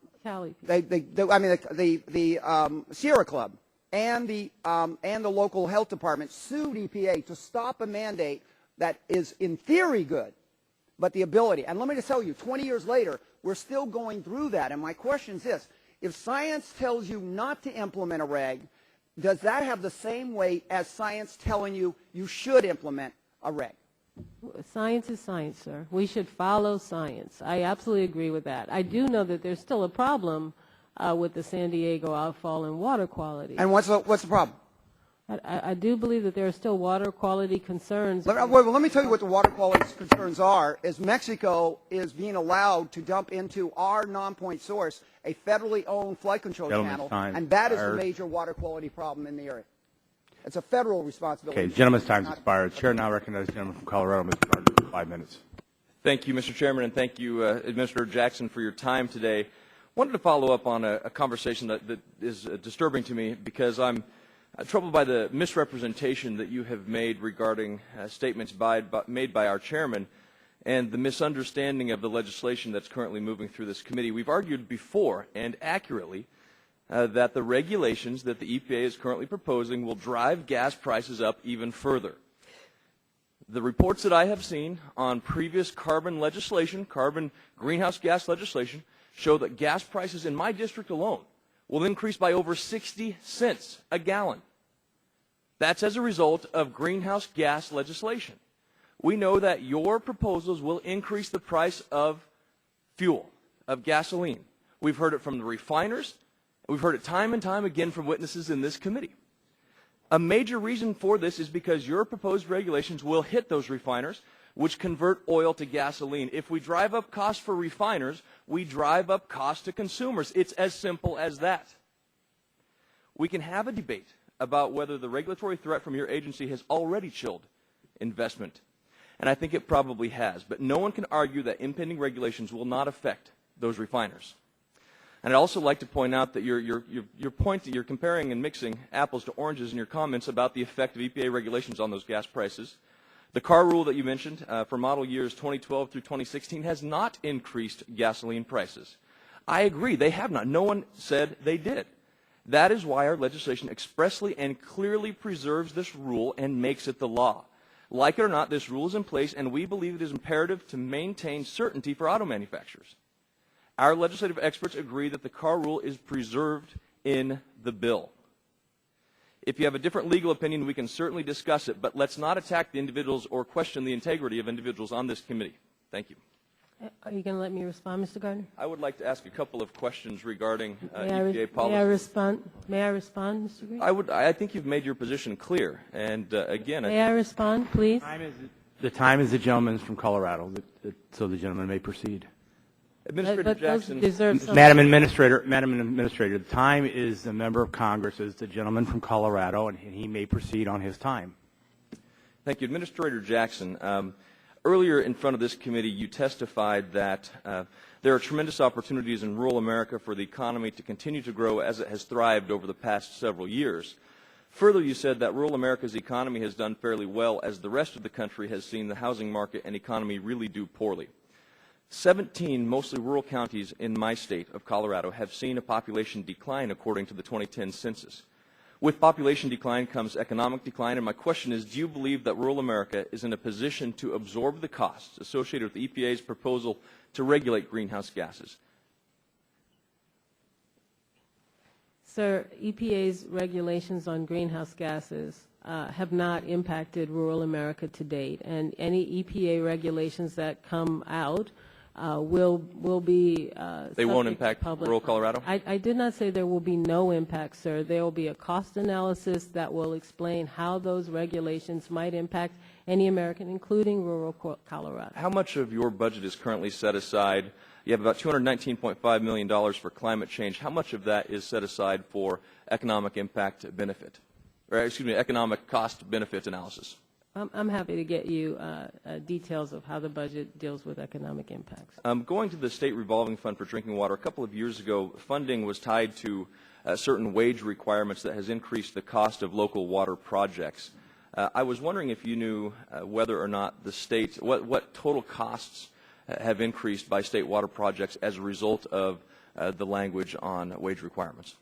Sierra Club and the local health department sued EPA to stop a mandate that is in theory good, but the ability. And let me just tell you, 20 years later, we're still going through that. And my question is this. If science tells you not to implement a reg, does that have the same weight as science telling you you should implement a reg? Science is science, sir. We should follow science. I absolutely agree with that. I do know that there's still a problem with the San Diego outfall and water quality. And what's the problem? I do believe that there are still water quality concerns. Let me tell you what the water quality concerns are. Is Mexico is being allowed to dump into our non-point source a federally owned flood control channel, and that is the major water quality problem in the area. It's a federal responsibility. Okay, gentleman's time has expired. Chair now recognizes the gentleman from Colorado, Mr. Gardner, for 5 minutes. Thank you, Mr. Chairman, and thank you, Administrator Jackson, for your time today. I wanted to follow up on a conversation that is disturbing to me because I'm troubled by the misrepresentation that you have made regarding statements made by our chairman and the misunderstanding of the legislation that's currently moving through this committee. We've argued before and accurately that the regulations that the EPA is currently proposing will drive gas prices up even further. The reports that I have seen on previous carbon legislation, carbon greenhouse gas legislation, show that gas prices in my district alone will increase by over 60 cents a gallon. That's as a result of greenhouse gas legislation. We know that your proposals will increase the price of fuel, of gasoline. We've heard it from the refiners. We've heard it time and time again from witnesses in this committee. A major reason for this is because your proposed regulations will hit those refiners, which convert oil to gasoline. If we drive up costs for refiners, we drive up costs to consumers. It's as simple as that. We can have a debate about whether the regulatory threat from your agency has already chilled investment, and I think it probably has. But no one can argue that impending regulations will not affect those refiners. And I'd also like to point out that your point that you're comparing and mixing apples to oranges in your comments about the effect of EPA regulations on those gas prices. The car rule that you mentioned for model years 2012 through 2016 has not increased gasoline prices. I agree, they have not. No one said they did. That is why our legislation expressly and clearly preserves this rule and makes it the law. Like it or not, this rule is in place, and we believe it is imperative to maintain certainty for auto manufacturers. Our legislative experts agree that the car rule is preserved in the bill. If you have a different legal opinion, we can certainly discuss it, but let's not attack the individuals or question the integrity of individuals on this committee. Thank you. Are you going to let me respond, Mr. Gardner? I would like to ask a couple of questions regarding EPA policy. May I respond? May I respond, Mr. Green? I think you've made your position clear. And again, may I respond, please? The time is the gentleman's from Colorado, so the gentleman may proceed. Administrator Jackson. Madam Administrator, the time is the member of Congress, is the gentleman from Colorado, and he may proceed on his time. Thank you. Administrator Jackson, earlier in front of this committee, you testified that there are tremendous opportunities in rural America for the economy to continue to grow as it has thrived over the past several years. Further, you said that rural America's economy has done fairly well as the rest of the country has seen the housing market and economy really do poorly. 17 mostly rural counties in my state of Colorado have seen a population decline according to the 2010 census. With population decline comes economic decline, and my question is, do you believe that rural America is in a position to absorb the costs associated with the EPA's proposal to regulate greenhouse gases? Sir, EPA's regulations on greenhouse gases have not impacted rural America to date, and any EPA regulations that come out will be they won't impact rural Colorado? I did not say there will be no impact, sir. There will be a cost analysis that will explain how those regulations might impact any American, including rural Colorado. How much of your budget is currently set aside? You have about $219.5 million for climate change. How much of that is set aside for economic impact benefit? Or, excuse me, economic cost benefit analysis? I'm happy to get you details of how the budget deals with economic impacts. Going to the state revolving fund for drinking water, a couple of years ago, funding was tied to certain wage requirements that has increased the cost of local water projects. I was wondering if you knew whether or not the state, what total costs have increased by state water projects as a result of the language on wage requirements.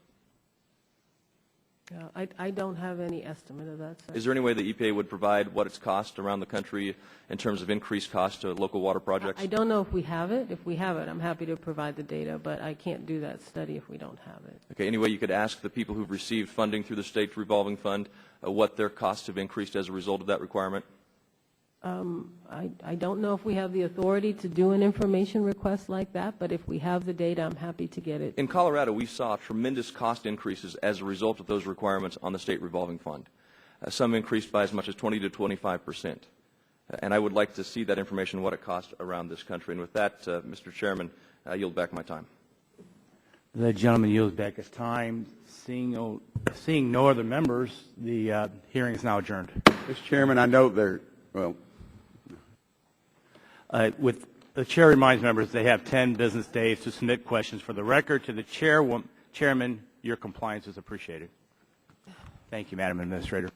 I don't have any estimate of that, sir. Is there any way the EPA would provide what it's cost around the country in terms of increased cost to local water projects? I don't know if we have it. If we have it, I'm happy to provide the data, but I can't do that study if we don't have it. Okay, any way you could ask the people who've received funding through the state revolving fund what their costs have increased as a result of that requirement? I don't know if we have the authority to do an information request like that, but if we have the data, I'm happy to get it. In Colorado, we saw tremendous cost increases as a result of those requirements on the state revolving fund. Some increased by as much as 20 to 25%. And I would like to see that information, what it costs around this country. And with that, Mr. Chairman, I yield back my time. The gentleman yields back his time. Seeing no other members, the hearing is now adjourned. Mr. Chairman, I note there, well, with the chair reminds members they have 10 business days to submit questions for the record. To the chairman, your compliance is appreciated. Thank you, Madam Administrator.